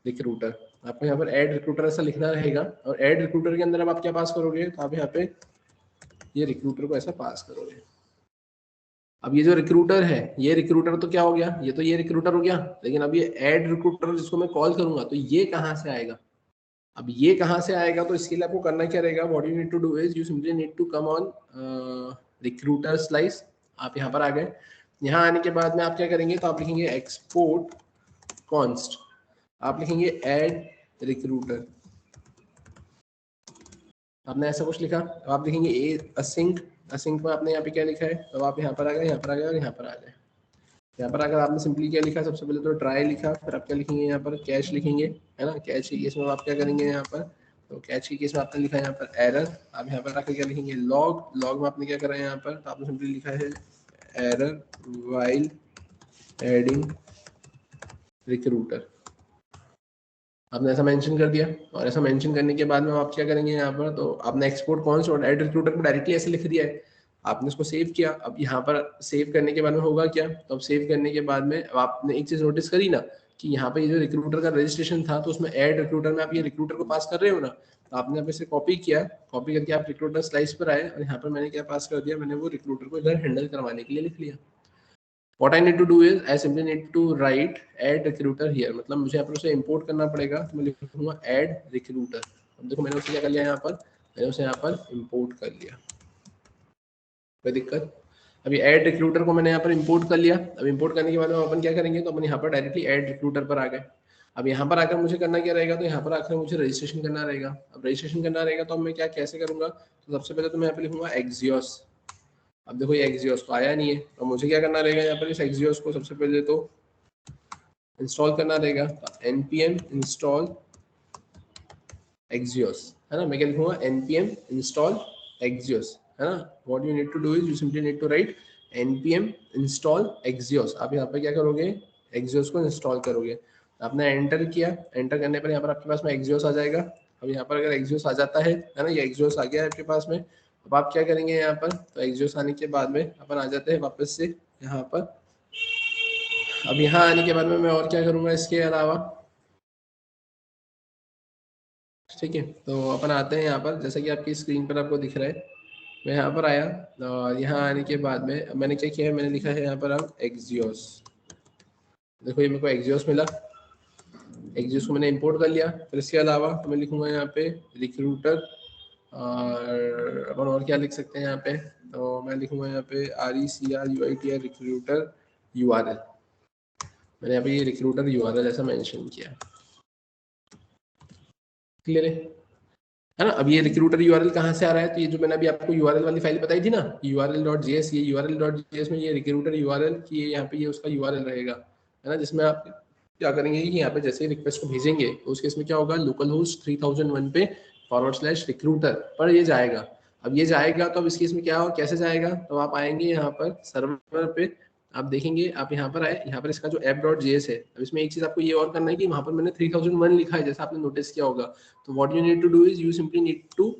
recruiter. आपको यहाँ पर ऐड रिक्रूटर ऐसा लिखना रहेगा, और ऐड रिक्रूटर के अंदर अब आप क्या पास करोगे, तो आप यहाँ पे ये रिक्रूटर को ऐसा पास करोगे। अब ये जो रिक्रूटर है, ये रिक्रूटर तो क्या हो गया, ये तो ये रिक्रूटर हो गया, लेकिन अब ये ऐड रिक्रूटर जिसको मैं कॉल करूंगा तो ये कहाँ से आएगा। अब ये कहाँ से आएगा, तो इसके लिए आपको करना क्या रहेगा, what you need to do is you simply need to come on recruiter slice. आप यहाँ पर आ गए। यहाँ आने के बाद में आप क्या करेंगे, तो आप लिखेंगे एक्सपोर्ट कॉन्स्ट, आप लिखेंगे ऐड रिक्रूटर। आपने ऐसा कुछ लिखा, तो आप लिखेंगे ए असिंक। असिंक में आपने यहाँ पे क्या लिखा है, तो आप यहाँ पर आ गए, यहाँ पर आ गए और यहाँ पर आ गए। यहाँ पर अगर आपने सिंपली क्या लिखा, सबसे पहले तो ट्राई लिखा, फिर आप क्या लिखेंगे यहाँ पर कैच लिखेंगे, है ना। कैच के केस में आप क्या करेंगे यहाँ पर, तो कैच के केस में आपने लिखा है यहाँ पर एरर। आप यहाँ पर आकर क्या लिखेंगे लॉग। लॉग में आपने क्या करा है यहाँ पर, तो आपने सिंपली लिखा है एरर वाइल एडिंग रिक्रूटर। आपने ऐसा मेंशन कर दिया, और ऐसा मेंशन करने के बाद में आप क्या करेंगे यहाँ पर, तो आपने एक्सपोर्ट कॉन्स्ट और ऐड रिक्रूटर को डायरेक्टली ऐसे लिख दिया है। आपने उसको सेव किया। अब यहाँ पर सेव करने के बाद में होगा क्या, तो अब सेव करने के बाद में अब आपने एक चीज नोटिस करी ना, कि यहाँ पे ये जो रिक्रूटर का रजिस्ट्रेशन था, तो उसमें ऐड रिक्रूटर में आप ये रिक्रूटर को पास कर रहे हो ना, तो आपने अब इसे कॉपी किया। कॉपी करके आप रिक्रूटर स्लाइस पर आए, और यहाँ पर मैंने क्या पास कर दिया, मैंने वो रिक्रूटर को इधर हैंडल करवाने के लिए लिख लिया। What I need to do is I simply need to write add recruiter here। मतलब मुझे यहाँ पर उसे import करना पड़ेगा, तो मैं लिखूंगा add recruiter। अब देखो मैंने उसे क्या कर लिया, यहाँ पर मैंने उसे यहाँ पर import कर लिया। कोई दिक्कत। अभी add recruiter को मैंने यहाँ पर import कर लिया। अब import करने के बाद अपन क्या करेंगे, तो अपन यहाँ पर डायरेक्टली add recruiter पर आ गए। अब यहाँ पर आकर मुझे करना क्या रहेगा, तो यहाँ पर आकर मुझे रजिस्ट्रेशन करना रहेगा। अब रजिस्ट्रेशन करना रहेगा तो मैं क्या कैसे करूंगा, तो सबसे पहले तो मैं यहाँ पे लिखूंगा Axios। अब देखो ये एक्सियोस तो आया नहीं है, तो मुझे क्या करना रहेगा, यहाँ पर इस एक्सियोस को सबसे पहले तो इंस्टॉल करना रहेगा। npm इंस्टॉल एक्सियोस, है ना। मैं क्या लिखूंगा npm इंस्टॉल एक्सियोस, है ना। What you need to do is you simply need to write npm install axios. आप यहाँ पर क्या करोगे, एक्सियोस को इंस्टॉल करोगे। आपने एंटर किया, एंटर करने पर यहाँ पर आपके पास में एक्सियोस आ जाएगा। अब यहाँ पर अगर एक्सियोस आ जाता है ना, ये एक्सियोस आ गया है आपके पास में। अब आप क्या करेंगे यहाँ पर, तो एक्सियोस आने के बाद में अपन आ जाते हैं वापस से यहाँ पर। अब यहाँ आने के बाद में मैं और क्या करूँगा इसके अलावा, ठीक है। तो अपन आते हैं यहाँ पर, जैसा कि आपकी स्क्रीन पर आपको दिख रहा है। मैं यहाँ पर आया, और यहाँ आने के बाद में मैंने क्या किया है, मैंने लिखा है यहाँ पर अब एक्सियोस। देखो ये मेरे को एक्सियोस मिला। एक्सियोस को मैंने इंपोर्ट कर लिया। फिर इसके अलावा तो मैं लिखूंगा यहाँ पे रिक्रूटर, और अपन और क्या लिख सकते हैं यहाँ पे, तो मैं लिखूंगा यहाँ पे RECRUITR रिक्रूटर URL। मैंने यहाँ पे ये रिक्रूटर URL ऐसा मेंशन किया। क्लियर है ना। अब ये रिक्रूटर URL कहाँ से आ रहा है, तो ये जो मैंने अभी आपको URL वाली फाइल बताई थी ना, url.js, ये url.js में ये रिक्रूटर URL की यहाँ पे ये उसका URL रहेगा, है ना। जिसमें आप क्या करेंगे कि यहाँ पे जैसे ही रिक्वेस्ट को भेजेंगे, तो उसके इसमें क्या होगा, लोकल होस्ट 3001 पे /रिक्रूटर पर ये जाएगा। अब ये जाएगा तो अब इस केस में क्या हो, कैसे जाएगा, तो आप आएंगे यहाँ पर सर्वर पे, आप देखेंगे, आप यहाँ पर आए, यहाँ पर इसका जो app.js है, अब इसमें एक चीज आपको ये और करना है कि वहां पर मैंने 3001 लिखा है, जैसा आपने नोटिस किया होगा। तो what you need to do is you simply need to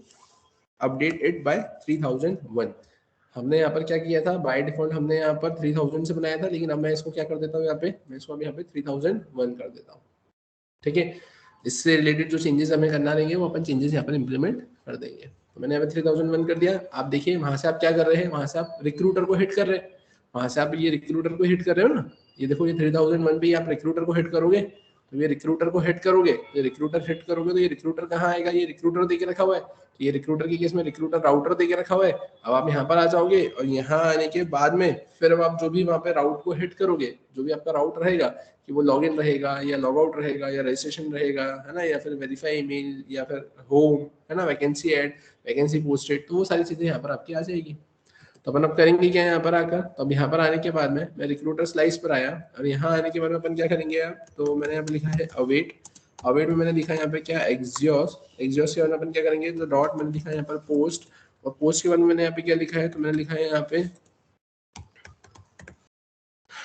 update it by 3001। हमने यहाँ पर क्या किया था, बाय डिफॉल्ट हमने यहाँ पर 3000 से बनाया था, लेकिन अब मैं इसको क्या कर देता हूँ, यहाँ पे मैं इसको अब यहाँ पे 3001 कर देता हूँ। ठीक है। इससे रिलेटेड जो चेंजेस हमें करना रहेंगे वो अपन चेंजेस यहाँ पर इंप्लीमेंट कर देंगे। तो मैंने यहाँ पे 3001 कर दिया। आप देखिए वहां से आप क्या कर रहे हैं, वहां से आप रिक्रूटर को हिट कर रहे हैं, वहां से आप ये रिक्रूटर को हिट कर रहे हो ना। ये देखो ये 3001 पे आप रिक्रूटर को हिट करोगे, तो ये रिक्रूटर को हिट करोगे, ये रिक्रूटर हिट करोगे, तो ये रिक्रूटर कहाँ आएगा, ये रिक्रूटर देके रखा हुआ है। तो ये रिक्रूटर के केस में रिक्रूटर राउटर देके रखा हुआ है। अब आप यहाँ पर आ जाओगे, और यहाँ आने के बाद में फिर अब आप जो भी वहाँ पे राउट को हिट करोगे, जो भी आपका राउट रहेगा, कि वो लॉगिन रहेगा या लॉग आउट रहेगा या रजिस्ट्रेशन रहेगा, है ना, या फिर वेरीफाई ईमेल या फिर होम, है ना, वैकेंसी ऐड, वैकेंसी पोस्टेड, तो वो सारी चीजें यहाँ पर आपकी आ जाएगी। तो अपन अब करेंगे क्या यहाँ पर आकर, तो अब यहाँ पर आने के बाद में मैं रिक्रूटर स्लाइस पर आया, और यहाँ आने के बाद में अपन क्या करेंगे आप, तो मैंने यहाँ पे लिखा है अवेट। अवेट में मैंने लिखा यहाँ पे क्या एक्सियोस, एक्सियोस के बाद अपन क्या करेंगे तो डॉट मैंने लिखा यहाँ पर पोस्ट, और पोस्ट के बाद मैंने यहाँ पे क्या लिखा है तो मैंने लिखा है यहाँ पे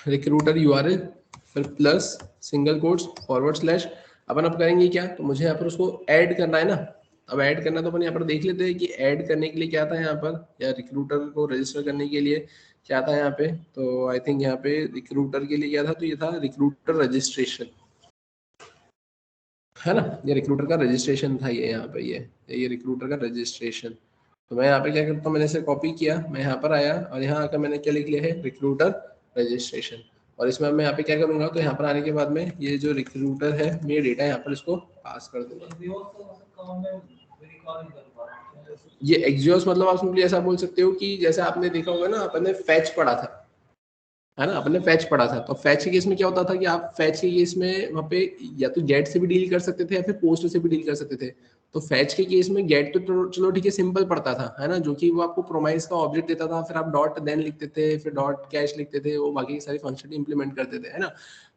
रिक्रूटर यूआरएल, फिर plus single quotes forward slash. अपन अब करेंगे क्या तो मुझे यहाँ पर उसको ऐड करना है ना, अब ऐड करना तो अपन यहाँ पर देख लेते हैं कि ऐड करने के लिए क्या था यहाँ पर, या रिक्रूटर को रजिस्टर करने के लिए क्या था यहाँ पे, तो आई थिंक यहाँ पे रिक्रूटर के लिए क्या था, तो ये था रिक्रूटर रजिस्ट्रेशन, है ना, ये रिक्रूटर का रजिस्ट्रेशन था ये यहाँ पे, ये रिक्रूटर का रजिस्ट्रेशन। तो मैं यहाँ पे क्या करता हूँ, मैंने इसे कॉपी किया, मैं यहाँ पर आया और यहाँ आकर मैंने क्या लिख लिया है रिक्रूटर रजिस्ट्रेशन, और इसमें मैं यहाँ पे क्या करूंगा तो यहाँ पर आने के बाद में ये जो रिक्रूटर है मेरे डेटा यहाँ पर इसको पास कर दूंगा। ये एक्सियोस मतलब आप सिंपली ऐसा बोल सकते हो कि जैसे आपने देखा होगा ना, अपन ने फैच पढ़ा था, है ना, अपन ने फैच पढ़ा था, तो फैच के केस में क्या होता था कि आप फैच के केस में वहाँ पे या तो गेट से भी डील कर सकते थे या फिर पोस्ट से भी डील कर सकते थे। तो फैच के केस में गेट तो चलो ठीक है सिंपल पड़ता था, है ना, जो कि वो आपको प्रोमाइस का ऑब्जेक्ट देता था, फिर आप डॉट देन लिखते थे, फिर डॉट कैश लिखते थे, वो बाकी सारी फंक्शन इंप्लीमेंट करते थे, है ना।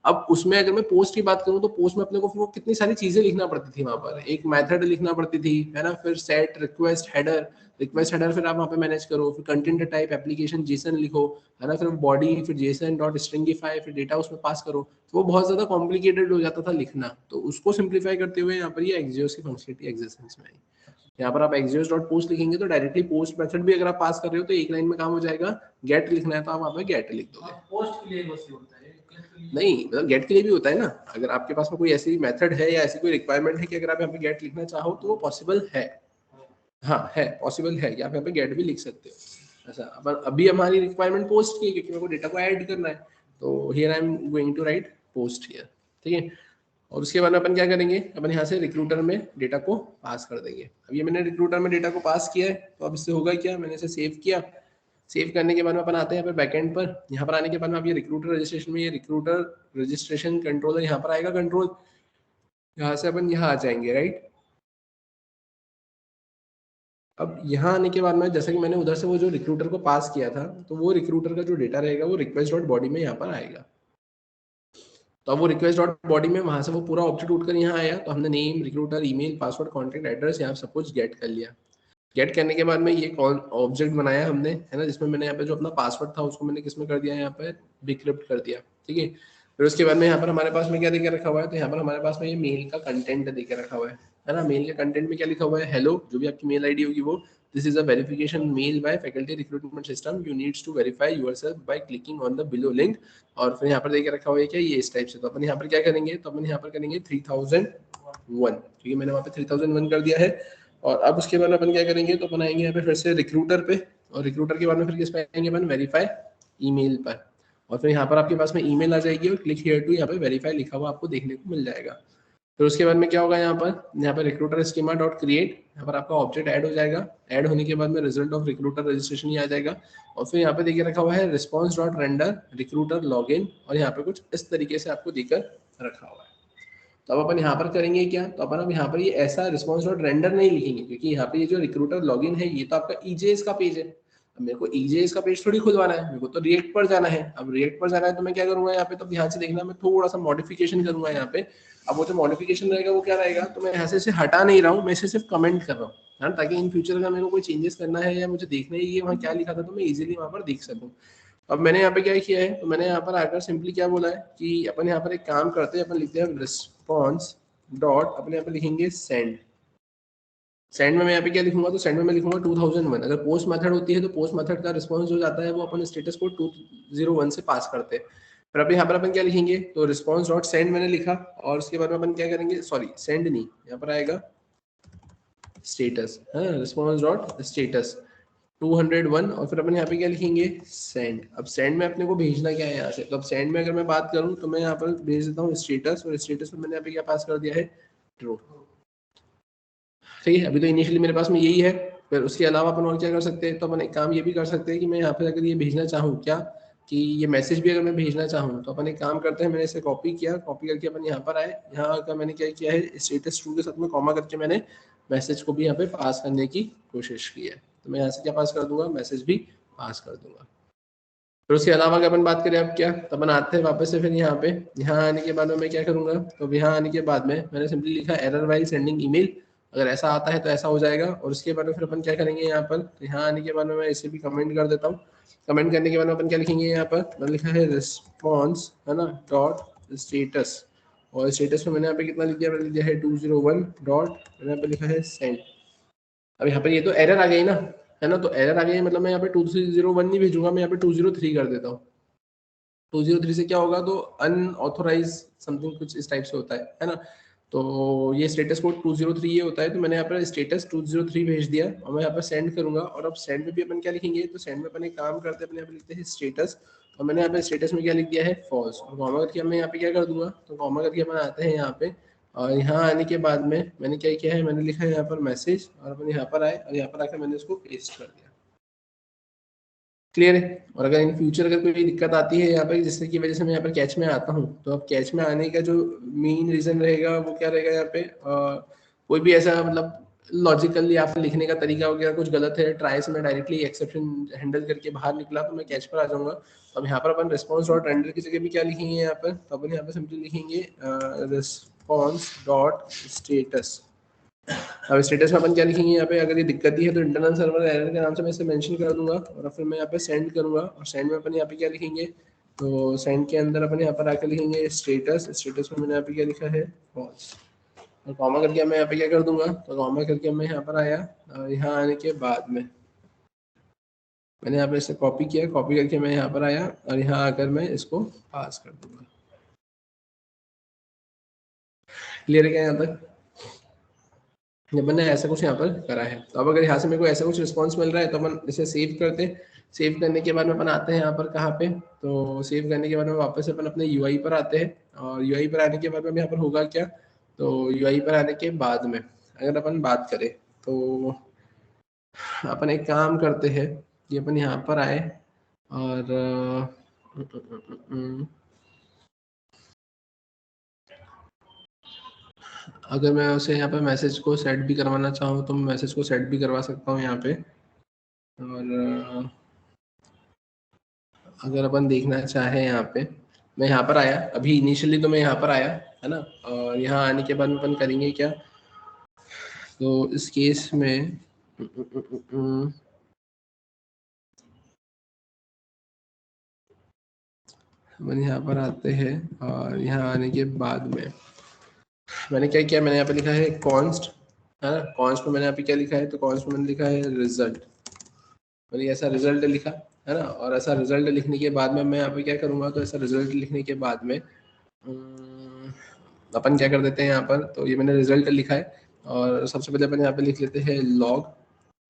अब उसमें अगर मैं पोस्ट की बात करूं तो पोस्ट में अपने को फिर वो कितनी सारी चीजें लिखना पड़ती थी, वहां पर एक मेथड लिखना पड़ती थी, है ना, फिर set request header, request header फिर आप वहाँ पे मैनेज करो, फिर कंटेंट टाइप एप्लीकेशन जेसन लिखो, है ना, फिर बॉडी, फिर जेसन डॉट स्ट्रिंगिफाई, फिर डेटा उसमें पास करो, तो वो बहुत ज्यादा कॉम्प्लिकेटेड हो जाता था लिखना। तो उसको सिंप्लीफाई करते हुए यहाँ पर ये एक्सियोस की फंक्शनलिटी एग्जिस्टेंस में आई। यहाँ पर आप एक्सियोस डॉट पोस्ट लिखेंगे तो डायरेक्टली पोस्ट मेथड भी अगर आप पास कर रहे हो तो एक लाइन में काम हो जाएगा, गेट लिखना है तो आप वहाँ पे गेट लिख दोगे। पोस्ट के लिए बस ये होता है, नहीं मतलब गेट के लिए भी होता है ना, अगर आपके पास में कोई ऐसी मेथड है या ऐसी कोई रिक्वायरमेंट है कि अगर आप यहाँ पे गेट लिखना चाहो तो वो पॉसिबल है, हाँ है पॉसिबल है कि आप यहाँ पे गेट भी लिख सकते हो। ऐसा अपन अभी हमारी रिक्वायरमेंट पोस्ट की है क्योंकि मेरे को डेटा को ऐड करना है, तो here I am going to write post here, ठीक है। और उसके बाद अपन क्या करेंगे, अपन यहाँ से रिक्रूटर में डेटा को पास कर देंगे। अब ये मैंने रिक्रूटर में डेटा को पास किया है, तो अब इससे होगा क्या, मैंने इसे सेव किया, सेव करने के बाद में अपन आते हैं यहाँ पर बैकएंड पर, यहाँ पर आने के बाद में आप ये रिक्रूटर रजिस्ट्रेशन में ये रिक्रूटर रजिस्ट्रेशन कंट्रोलर यहाँ पर आएगा कंट्रोल, यहाँ से अपन यहाँ आ जाएंगे राइट। अब यहाँ आने के बाद में जैसा कि मैंने उधर से वो जो रिक्रूटर को पास किया था, तो वो रिक्रूटर का जो डेटा रहेगा वो रिक्वेस्ट डॉट बॉडी में यहाँ पर आएगा। तो अब वो रिक्वेस्ट डॉट बॉडी में वहां से वो पूरा ऑब्जेक्ट उठकर यहाँ आया, तो हमने name, recruiter, email, password, contact address यहाँ सब कुछ गेट कर लिया। गेट करने के बाद में ये कॉल ऑब्जेक्ट बनाया हमने, है ना, जिसमें मैंने यहाँ पे जो अपना पासवर्ड था उसको मैंने किसमें कर दिया, यहाँ पे डिक्रिप्ट कर दिया, ठीक है। फिर उसके बाद में यहाँ पर हमारे पास में क्या देके रखा हुआ है, तो यहाँ पर हमारे पास में ये मेल का कंटेंट देके रखा हुआ है ना। मेल के कंटेंट में क्या लिखा हुआ है, हेलो, जो भी आपकी मेल आईडी होगी वो, this is a verification mail by faculty recruitment system, you needs to verify yourself by clicking on the below link. और फिर यहाँ पर देके रखा हुआ है क्या, ये इस टाइप से। तो अपन यहाँ पर क्या करेंगे, तो अपन यहाँ पर करेंगे 3001, क्योंकि मैंने वहाँ पे 3001 कर दिया है। और अब उसके बाद अपन क्या करेंगे, तो अपन आएंगे यहाँ पे फिर से रिक्रूटर पे, और रिक्रूटर के बाद में फिर किस पे आएंगे अपन, वेरीफाई ईमेल पर। और फिर यहाँ पर आपके पास में ईमेल आ जाएगी और क्लिक हियर टू यहाँ पे वेरीफाई लिखा हुआ आपको देखने को मिल जाएगा। फिर उसके बाद में क्या होगा, यहाँ पर रिक्रूटर स्कीमा डॉट क्रिएट, यहाँ पर आपका ऑब्जेक्ट ऐड हो जाएगा। ऐड होने के बाद में रिजल्ट ऑफ रिक्रूटर रजिस्ट्रेशन ही आ जाएगा। और फिर यहाँ पे देखिए रखा हुआ है response dot render recruiter log in, और यहाँ पे कुछ इस तरीके से आपको देकर रखा हुआ है। तो अब अपन यहाँ पर करेंगे क्या, तो अपन अब यहाँ पर ये ऐसा रिस्पॉन्स डॉट रेंडर नहीं लिखेंगे, क्योंकि यहाँ पे ये जो रिक्रूटर लॉगिन है ये तो आपका ईजेएस का पेज है। अब मेरे को ईजेएस का पेज थोड़ी खुलवाना है, मेरे को तो रिएक्ट पर जाना है। अब रिएक्ट पर जाना है तो मैं क्या करूंगा, यहाँ पे तो ध्यान से देखना, मैं थोड़ा सा मॉडिफिकेशन करूंगा यहाँ पे। अब वो जो मॉडिफिकेशन रहेगा वो क्या रहेगा, तो मैं यहाँ से इसे हटा नहीं रहा हूँ, मैं इसे सिर्फ कमेंट कर रहा हूँ, है ना, ताकि इन फ्यूचर अगर मेरे को कोई चेंजेस करना है या मुझे देखना है ये वहाँ क्या लिखा था तो मैं इजीली वहाँ पर देख सकूँ। अब मैंने यहाँ पे क्या किया है, तो मैंने यहाँ पर आकर सिंपली क्या बोला है कि अपन यहाँ पर एक काम करते हैं, अपन लिखते हैं रिस्पॉन्स डॉट, अपने यहाँ पे लिखेंगे सेंड। सेंड में मैं यहाँ पे क्या लिखूंगा, तो सेंड में मैं लिखूंगा 2001। अगर पोस्ट मेथड होती है तो पोस्ट मेथड का रिस्पॉन्स जो जाता है वो अपन स्टेटस को 201 से पास करते हैं। फिर अब यहाँ पर अपन क्या लिखेंगे, तो रिस्पॉन्स डॉट सेंड मैंने लिखा, और उसके बाद में अपन क्या करेंगे, सॉरी सेंड नहीं, यहाँ पर आएगा स्टेटस, है रिस्पॉन्स डॉट स्टेटस 201, और फिर अपन यहाँ पे क्या लिखेंगे, सेंड। अब सेंड में अपने को भेजना क्या है यहाँ से, तो अब सेंड में अगर मैं बात करूँ तो मैं यहाँ पर भेज देता हूँ स्टेटस, और स्टेटस में मैंने यहाँ पे क्या पास कर दिया है, ट्रू, ठीक है। अभी तो इनिशियली मेरे पास में यही है। फिर उसके अलावा अपन और क्या कर सकते हैं, तो अपन एक काम ये भी कर सकते हैं कि मैं यहाँ पे अगर ये भेजना चाहूँ क्या, कि ये मैसेज भी अगर मैं भेजना चाहूँ तो अपन एक काम करते हैं, मैंने इसे कॉपी किया, कॉपी करके अपन यहाँ पर आए, यहाँ आकर मैंने क्या किया है, स्टेटस ट्रू के साथ में कॉमा करके मैंने मैसेज को भी यहाँ पे पास करने की कोशिश की है। तो मैं यहाँ से क्या पास कर दूंगा, मैसेज भी पास कर दूंगा। फिर उसके अलावा अगर अपन बात करें अब क्या, तो अपन आते हैं वापस से फिर यहाँ पे, यहाँ आने के बाद में मैं क्या करूँगा, तो यहाँ आने के बाद में मैंने सिंपली लिखा एरर वाइल सेंडिंग ईमेल, अगर ऐसा आता है तो ऐसा हो जाएगा। और उसके बाद में फिर अपन क्या करेंगे यहाँ पर, तो यहाँ आने के बाद में मैं इसे भी कमेंट कर देता हूँ। कमेंट करने के बाद में अपन क्या लिखेंगे यहाँ पर, मैंने लिखा है रिस्पॉन्स, है ना, डॉट स्टेटस, और स्टेटस में मैंने यहाँ पे कितना लिख दिया, मैंने लिख दिया है 201 डॉट, मैंने यहाँ पे लिखा है सेंड। अब यहाँ पर ये तो एरर आ गई ना, है ना, तो एरर आ गई मतलब मैं यहाँ पे 2301 नहीं भेजूंगा, मैं यहाँ पे 203 कर देता हूँ। 203 से क्या होगा, तो अनऑथोराइज समथिंग कुछ इस टाइप से होता है ना। तो ये स्टेटस कोड 203 ये होता है, तो मैंने यहाँ पर स्टेटस 203 भेज दिया और मैं यहाँ पर सेंड करूंगा। और अब सेंड में भी अपन क्या लिखेंगे, तो सेंड में अपन एक काम करते हैं, अपन यहाँ पे लिखते हैं स्टेटस, और मैंने यहाँ पे स्टेटस में क्या लिख दिया है फॉल्स, और कॉमा करके मैं यहाँ पे क्या कर दूंगा, तो कॉमा करके अपन आते हैं यहाँ पे, और यहाँ आने के बाद में मैंने क्या किया है, मैंने लिखा है यहाँ पर मैसेज, और अपन यहाँ पर आए और यहाँ पर आकर मैंने इसको पेस्ट कर दिया। क्लियर है। और अगर इन फ्यूचर अगर कोई दिक्कत आती है यहाँ पर जिससे की वजह से मैं यहाँ पर कैच में आता हूँ, तो अब कैच में आने का जो मेन रीजन रहेगा वो क्या रहेगा, यहाँ पे कोई भी ऐसा मतलब लॉजिकल या फिर लिखने का तरीका वगैरह कुछ गलत है, ट्राई से मैं डायरेक्टली एक्सेप्शन हैंडल करके बाहर निकला तो मैं कैच पर आ जाऊंगा। अब यहाँ पर अपन रिस्पॉन्स डॉट रेंडर की जगह भी क्या लिखेंगे यहाँ पर, तो अपन यहाँ पर सिंपली लिखेंगे रिस्पॉन्स डॉट स्टेटस। अब स्टेटस में अपन क्या लिखेंगे यहाँ पे, अगर ये दिक्कत ही है तो इंटरनल सर्वर एरर के नाम से मैं इसे मेंशन कर दूंगा, और फिर मैं यहाँ पे सेंड करूंगा, और सेंड में अपन यहाँ पे क्या लिखेंगे, तो सेंड के अंदर अपन यहाँ पर आकर लिखेंगे स्टेटस, स्टेटस में मैंने यहाँ पे क्या लिखा है फॉल्स, और कॉमा करके मैं यहाँ पे क्या कर दूंगा, तो कॉमा करके मैं यहाँ पर आया, और यहाँ आने के बाद में मैंने यहाँ पे इसे कॉपी किया, कॉपी करके मैं यहाँ पर आया और यहाँ आकर मैं इसको पास कर दूंगा। क्लियर है क्या यहाँ तक? जब मैंने ऐसा कुछ यहाँ पर करा है, तो अब अगर यहाँ से मेरे को ऐसा कुछ रिस्पांस मिल रहा है तो अपन इसे सेव करते हैं। सेव करने के बाद में अपन आते हैं यहाँ पर कहाँ पे, तो सेव करने के बाद में वापस अपन अपने यूआई पर आते हैं, और यूआई पर आने के बाद में यहाँ पर होगा क्या, तो यूआई पर आने के बाद में अगर अपन बात करें तो अपन एक काम करते हैं कि अपन यहाँ पर आए और अगर मैं उसे यहाँ पे मैसेज को सेट भी करवाना चाहूँ तो मैं मैसेज को सेट भी करवा सकता हूँ यहाँ पे। और अगर अपन देखना चाहे यहाँ पे, मैं यहाँ पर आया, अभी इनिशियली तो मैं यहाँ पर आया, है ना, और यहाँ आने के बाद में अपन करेंगे क्या, तो इस केस में अपन यहाँ पर आते हैं, और यहाँ आने के बाद में मैंने क्या किया, मैंने यहाँ पे लिखा है कॉन्स्ट, है ना, कॉन्स्ट में मैंने यहाँ पे क्या लिखा है, तो कॉन्स्ट में मैंने लिखा है रिजल्ट, मैंने ऐसा रिजल्ट लिखा, है ना, और ऐसा रिजल्ट लिखने के बाद में मैं यहाँ पे क्या करूँगा, तो ऐसा रिजल्ट लिखने के बाद में अपन क्या कर देते हैं यहाँ पर, तो ये मैंने रिजल्ट लिखा है, और सबसे पहले अपन यहाँ पे लिख लेते हैं लॉग,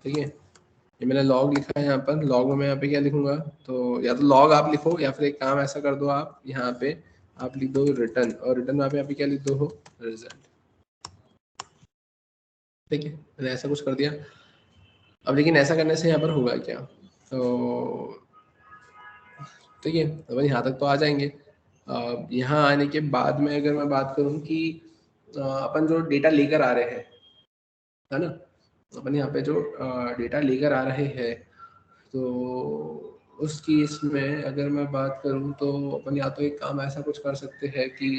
ठीक है, ये मैंने लॉग लिखा है यहाँ पर। लॉग में मैं यहाँ पे क्या लिखूंगा, तो या तो लॉग आप लिखो, या फिर एक काम ऐसा कर दो, आप यहाँ पे आप लिख दो रिटर्न, और रिटर्न में आप यहाँ पे क्या लिख दो हो, रिजल्ट, ठीक है, मैंने ऐसा कुछ कर दिया। अब लेकिन ऐसा करने से यहाँ पर होगा क्या, तो ठीक है, अपन यहाँ तक तो आ जाएंगे। यहाँ आने के बाद में अगर मैं बात करूँ कि अपन जो डेटा लेकर आ रहे हैं, है ना, अपन यहाँ पे जो डेटा लेकर आ रहे हैं, तो उस केस में अगर मैं बात करूँ तो अपन या तो एक काम ऐसा कुछ कर सकते हैं कि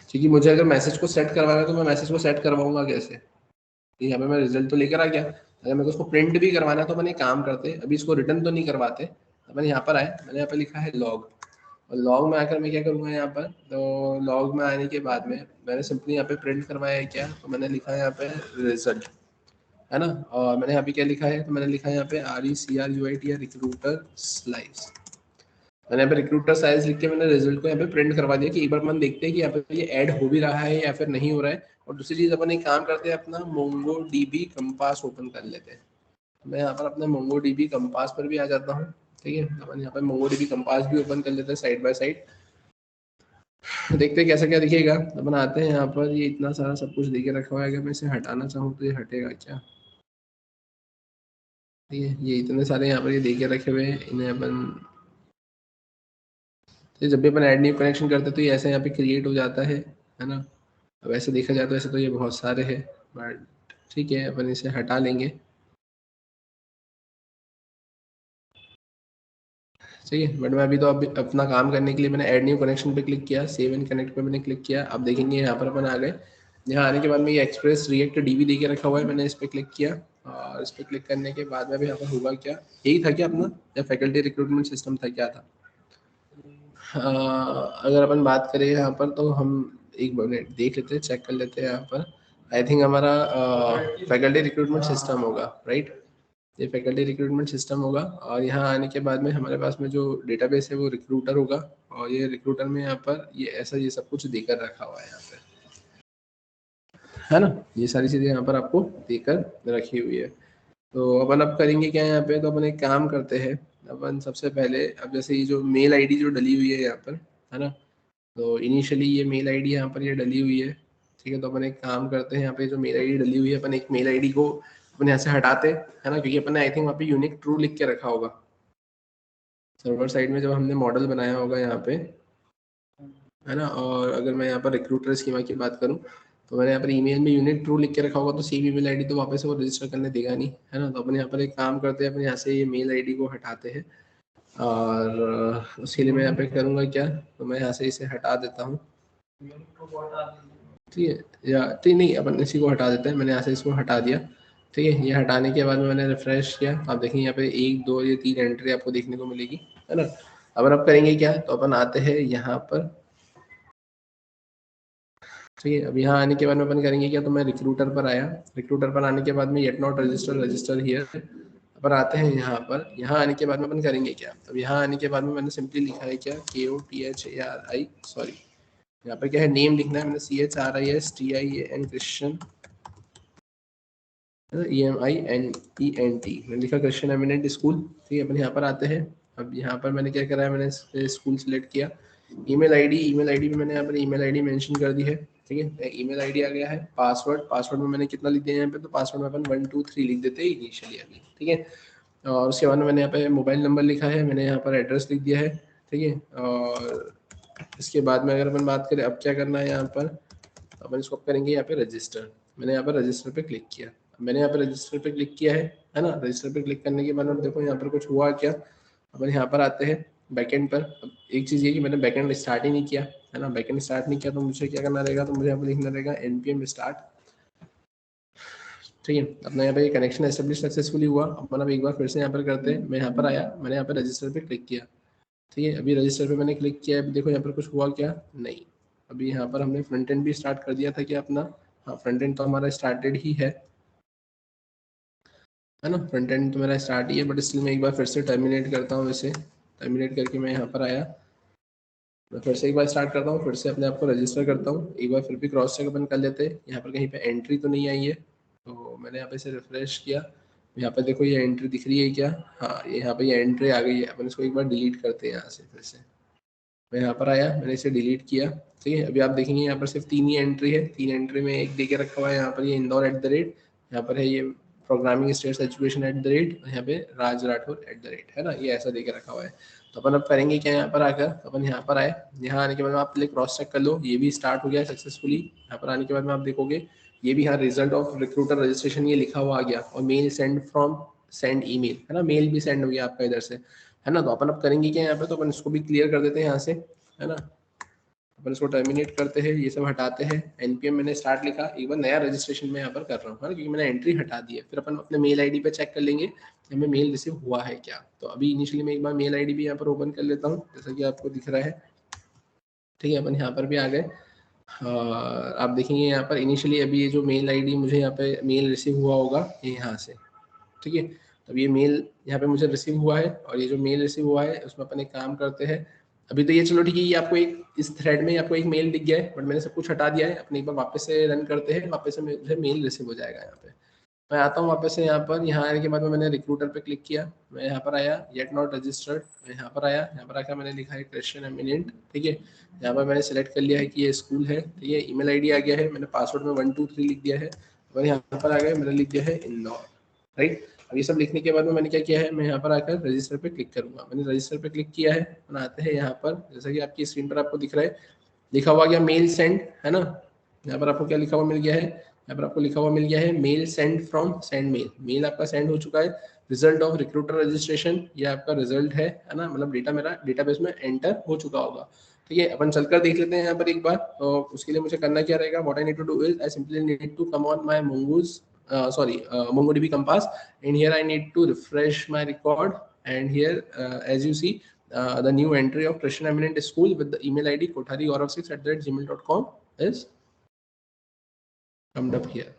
क्योंकि मुझे अगर मैसेज को सेट करवाना है तो मैं मैसेज को सेट करवाऊंगा कैसे, यहाँ पे मैं रिजल्ट तो लेकर आ गया, अगर मेरे को उसको प्रिंट भी करवाना है तो अपन एक काम करते, अभी इसको रिटर्न तो नहीं करवाते, अपन यहाँ पर आए, मैंने यहाँ पे लिखा है लॉग, और लॉग में आकर मैं क्या करूँगा यहाँ पर, तो लॉग में आने के बाद में मैंने सिंपली यहाँ पे प्रिंट करवाया है क्या, तो मैंने लिखा है यहाँ पे रिजल्ट, है ना, और मैंने यहाँ पे क्या लिखा है, तो मैंने लिखा है यहाँ पे RECRUIT या रिक्रूटर स्लाइस, मैंने यहाँ पे रिक्रूटर साइज लिख के मैंने रिजल्ट को यहाँ पे प्रिंट करवा दिया कि एक बार अपन देखते हैं कि यहाँ पे ये ऐड हो भी रहा है या फिर नहीं हो रहा है। और दूसरी चीज अपन एक काम करते हैं, अपना MongoDB कंपास ओपन कर लेते हैं, मैं यहाँ पर अपने MongoDB कंपास पर भी आ जाता हूँ, ठीक है, अपन यहाँ पे MongoDB कंपास भी ओपन कर लेते हैं साइड बाय साइड, देखते हैं कैसा क्या दिखेगा। अपन आते हैं यहाँ पर, ये इतना सारा सब कुछ देके रखा हुआ है, अगर मैं इसे हटाना चाहूँ तो ये हटेगा क्या, ठीक है, ये इतने सारे यहाँ पर ये देके रखे हुए हैं, इन्हें अपन तो जब भी अपन ऐड न्यू कनेक्शन करते हैं तो ये ऐसे यहाँ पे क्रिएट हो जाता है ना। अब ऐसे देखा जाए तो ऐसे तो ये बहुत सारे हैं, बट ठीक है, अपन इसे हटा लेंगे। सही है, बट मैं अभी तो अभी अपना काम करने के लिए मैंने ऐड न्यू कनेक्शन पे क्लिक किया, सेव एंड कनेक्ट पे मैंने क्लिक किया। अब देखेंगे यहाँ पर अपन आ गए। यहाँ आने के बाद में ये एक्सप्रेस रिएक्ट डीबी दे के रखा हुआ है, मैंने इस पर क्लिक किया और इस पर क्लिक करने के बाद में भी यहाँ पर होगा क्या, यही था क्या अपना, या फैकल्टी रिक्रूटमेंट सिस्टम था, क्या था? अगर अपन बात करें यहाँ पर तो हम एक मिनट देख लेते हैं, चेक कर लेते हैं यहाँ पर। आई थिंक हमारा फैकल्टी रिक्रूटमेंट सिस्टम होगा, राइट? ये फैकल्टी रिक्रूटमेंट सिस्टम होगा और यहाँ आने के बाद में हमारे पास में जो डेटाबेस है वो रिक्रूटर होगा और ये रिक्रूटर में यहाँ पर ये ऐसा ये सब कुछ देकर रखा हुआ है यहाँ पे, है ना? ये सारी चीज़ें यहाँ पर आपको देकर रखी हुई है। तो अपन अब करेंगे क्या यहाँ पे, तो अपन एक काम करते हैं। अपन सबसे पहले अब जैसे ये जो मेल आईडी जो डली हुई है यहाँ पर, है ना? तो इनिशियली ये मेल आईडी यहाँ पर ये डली हुई है, ठीक है? तो अपन एक काम करते हैं, यहाँ पे जो मेल आईडी डली हुई है अपन एक मेल आईडी को अपन यहाँ से हटाते हैं, है ना? क्योंकि अपन ने आई थिंक वहाँ पे यूनिक ट्रू लिख के रखा होगा सर्वर साइड में जब हमने मॉडल बनाया होगा यहाँ पे, है ना? और अगर मैं यहाँ पर रिक्रूटर स्कीमा की बात करूँ तो मैंने यहाँ पर ईमेल में यूनिक ट्रू लिख के रखा होगा, तो सेम ईमेल आईडी तो वापस से वो रजिस्टर करने देगा नहीं, है ना? तो अपन यहाँ पर एक काम करते हैं, अपन यहाँ से ये मेल आईडी को हटाते हैं और उसके लिए मैं यहाँ पे करूँगा क्या, तो मैं यहाँ से इसे हटा देता हूँ, ठीक है? या ठीक नहीं, अपन इसी को हटा देते हैं। मैंने यहाँ से इसको हटा दिया, ठीक है? ये हटाने के बाद में मैंने रिफ्रेश किया, आप देखेंगे यहाँ पे 1 2 ये 3 एंट्री आपको देखने को मिलेगी, है ना? अब करेंगे क्या, तो अपन आते हैं यहाँ पर, ठीक है? अब यहाँ आने के बाद में अपन करेंगे क्या, तो मैं रिक्रूटर पर आया, रिक्रूटर पर आने के बाद में येट नॉट रजिस्टर हियर अपन आते हैं यहाँ पर। यहाँ आने के बाद में अपन करेंगे क्या, अब यहाँ आने के बाद में मैंने सिंपली लिखा है क्या, KOTHARI, सॉरी यहाँ पर क्या है, नेम लिखना है, मैंने CHRISTIAN क्रिश्चियन, EMINENT मैंने लिखा, क्रिश्चियन एमिनेंट स्कूल, ठीक है? अपन यहाँ पर आते हैं। अब यहाँ पर मैंने क्या करा है, मैंने स्कूल सेलेक्ट किया। ईमेल आईडी भी मैंने यहाँ पर ईमेल आईडी मेंशन कर दी है, ठीक है? ईमेल आईडी आ गया है। पासवर्ड में मैंने कितना लिख दिया यहाँ पे, तो पासवर्ड में अपन 1 2 3 लिख देते हैं इनिशियली अभी, ठीक है? और उसके बाद में मैंने यहाँ पे मोबाइल नंबर लिखा है, मैंने यहाँ पर एड्रेस लिख दिया है, ठीक है? और इसके बाद में अगर अपन बात करें अब क्या करना है यहाँ पर, अपन इसको करेंगे यहाँ पे रजिस्टर। मैंने यहाँ पर रजिस्टर पे क्लिक किया, मैंने यहाँ पर रजिस्टर पे क्लिक किया है ना? रजिस्टर पे क्लिक करने के बाद में देखो यहाँ पर कुछ हुआ क्या, अपन यहाँ पर आते हैं बैकएंड पर। अब एक चीज़ ये कि मैंने बैकएंड स्टार्ट ही नहीं किया, है ना? बैकएंड स्टार्ट नहीं किया तो मुझे क्या करना रहेगा, तो मुझे यहाँ पर लिखना रहेगा npm start, ठीक है? अपना यहाँ पे कनेक्शन एस्टेब्लिश सक्सेसफुली हुआ। अपन अब एक बार फिर से यहाँ पर करते हैं, मैं यहाँ पर आया, मैंने यहाँ पर रजिस्टर पे क्लिक किया, ठीक है? अभी रजिस्टर पे मैंने क्लिक किया, अभी देखो यहाँ पर कुछ हुआ क्या, नहीं। अभी यहाँ पर हमने फ्रंट एंड भी स्टार्ट कर दिया था क्या अपना, हाँ फ्रंट एंड तो हमारा स्टार्टेड ही है ना? फ्रंट एंड तो मेरा स्टार्ट ही है, बट स्टिल मैं एक बार फिर से टर्मिनेट करता हूँ, इसे टर्मिनेट करके मैं यहाँ पर आया, मैं फिर से एक बार स्टार्ट करता हूँ, फिर से अपने आप को रजिस्टर करता हूँ, एक बार फिर भी क्रॉस चेक अपन कर लेते हैं। यहाँ पर कहीं पे एंट्री तो नहीं आई है, तो मैंने यहाँ पे इसे रिफ्रेश किया, यहाँ पे देखो ये एंट्री दिख रही है क्या, हाँ ये यहाँ पे ये एंट्री आ गई है। अपन इसको एक बार डिलीट करते हैं यहाँ से, फिर से मैं यहाँ पर आया, मैंने इसे डिलीट किया, ठीक है? अभी आप देखेंगे यहाँ पर सिर्फ 3 ही एंट्री है, 3 एंट्री में एक दे के रखा हुआ है यहाँ पर, ये इंदौर @ यहाँ पर है ये प्रोग्रामिंग स्टेट्स एजुकेशन @ यहाँ पे राज राठौर @ है ना? ये ऐसा दे के रखा हुआ है। तो अपन अब करेंगे क्या यहाँ पर आकर, अपन यहाँ पर आए, यहाँ आने के बाद आप पहले क्रॉस चेक कर लो, ये भी स्टार्ट हो गया सक्सेसफुली। यहाँ पर आने के बाद में आप देखोगे ये भी यहाँ रिजल्ट ऑफ रिक्रूटर रजिस्ट्रेशन ये लिखा हुआ आ गया, और mail send from send email, है ना? मेल भी सेंड हो गया आपका इधर से, है ना? तो अपन अब करेंगे क्या यहाँ पे, तो अपन इसको भी क्लियर कर देते हैं यहाँ से, है ना? अपन इसको टर्मिनेट करते हैं, ये सब हटाते हैं। npm मैंने स्टार्ट लिखा, एक बार नया रजिस्ट्रेशन में यहाँ पर कर रहा हूँ, है ना? क्योंकि मैंने एंट्री हटा दी है। फिर अपन अपने मेल आईडी पे चेक कर लेंगे हमें मेल रिसीव हुआ है क्या। तो अभी इनिशियली मैं एक बार मेल आईडी भी यहाँ पर ओपन कर लेता हूँ, जैसा कि आपको दिख रहा है, ठीक है? अपन यहाँ पर भी आ गए, आप देखेंगे यहाँ पर इनिशियली अभी ये जो मेल आईडी मुझे यहाँ पे मेल रिसीव हुआ होगा ये यहाँ से, ठीक है? तब ये मेल यहाँ पे मुझे रिसीव हुआ है, और ये जो मेल रिसीव हुआ है उसमें अपन एक काम करते हैं। अभी तो ये चलो ठीक है, ये आपको एक इस थ्रेड में आपको एक मेल दिख गया है, बट मैंने सब कुछ हटा दिया है। अपने एक बार वापस से रन करते हैं, वापस से मुझे मेल रिसीव हो जाएगा। यहाँ पे मैं आता हूँ वापस से यहाँ पर, यहाँ आने के बाद में मैंने रिक्रूटर पे क्लिक किया, मैं यहाँ पर आया, येट नॉट रजिस्टर्ड, मैं यहाँ पर आया, यहाँ पर आकर मैंने लिखा है क्रिश्चियन एमिनेंट, ठीक है? यहाँ पर मैंने सेलेक्ट कर लिया है कि ये स्कूल है, ठीक है? ईमेल आईडी आ गया है, मैंने पासवर्ड में 1 2 3 लिख दिया है, और यहाँ पर आ गया मैंने लिख दिया है इंदौर, राइट? अब ये सब लिखने के बाद में मैंने क्या किया है, मैं यहाँ पर आकर रजिस्टर पे क्लिक करूंगा। मैंने रजिस्टर पे क्लिक किया है, अपन आते हैं यहाँ पर, जैसा कि आपकी स्क्रीन पर आपको दिख रहा है, लिखा हुआ गया मेल सेंड, है ना? यहाँ पर आपको क्या लिखा हुआ मिल गया है, यहाँ पर आपको लिखा हुआ मिल गया है mail send from send mail, mail आपका सेंड हो चुका है। रिजल्ट ऑफ रिक्रूटर रजिस्ट्रेशन, ये आपका रिजल्ट है ना, मतलब डेटा मेरा डेटाबेस में एंटर हो चुका होगा। ठीक है, अपन चलकर देख लेते हैं यहाँ पर एक बार। तो उसके लिए मुझे करना क्या रहेगा, what I need to do is I simply need to come on my mongoose MongoDB Compass, and here I need to refresh my record, and here as you see the new entry of Christian Eminent School with the email ID kotharigaurav6@gmail.com is come up here।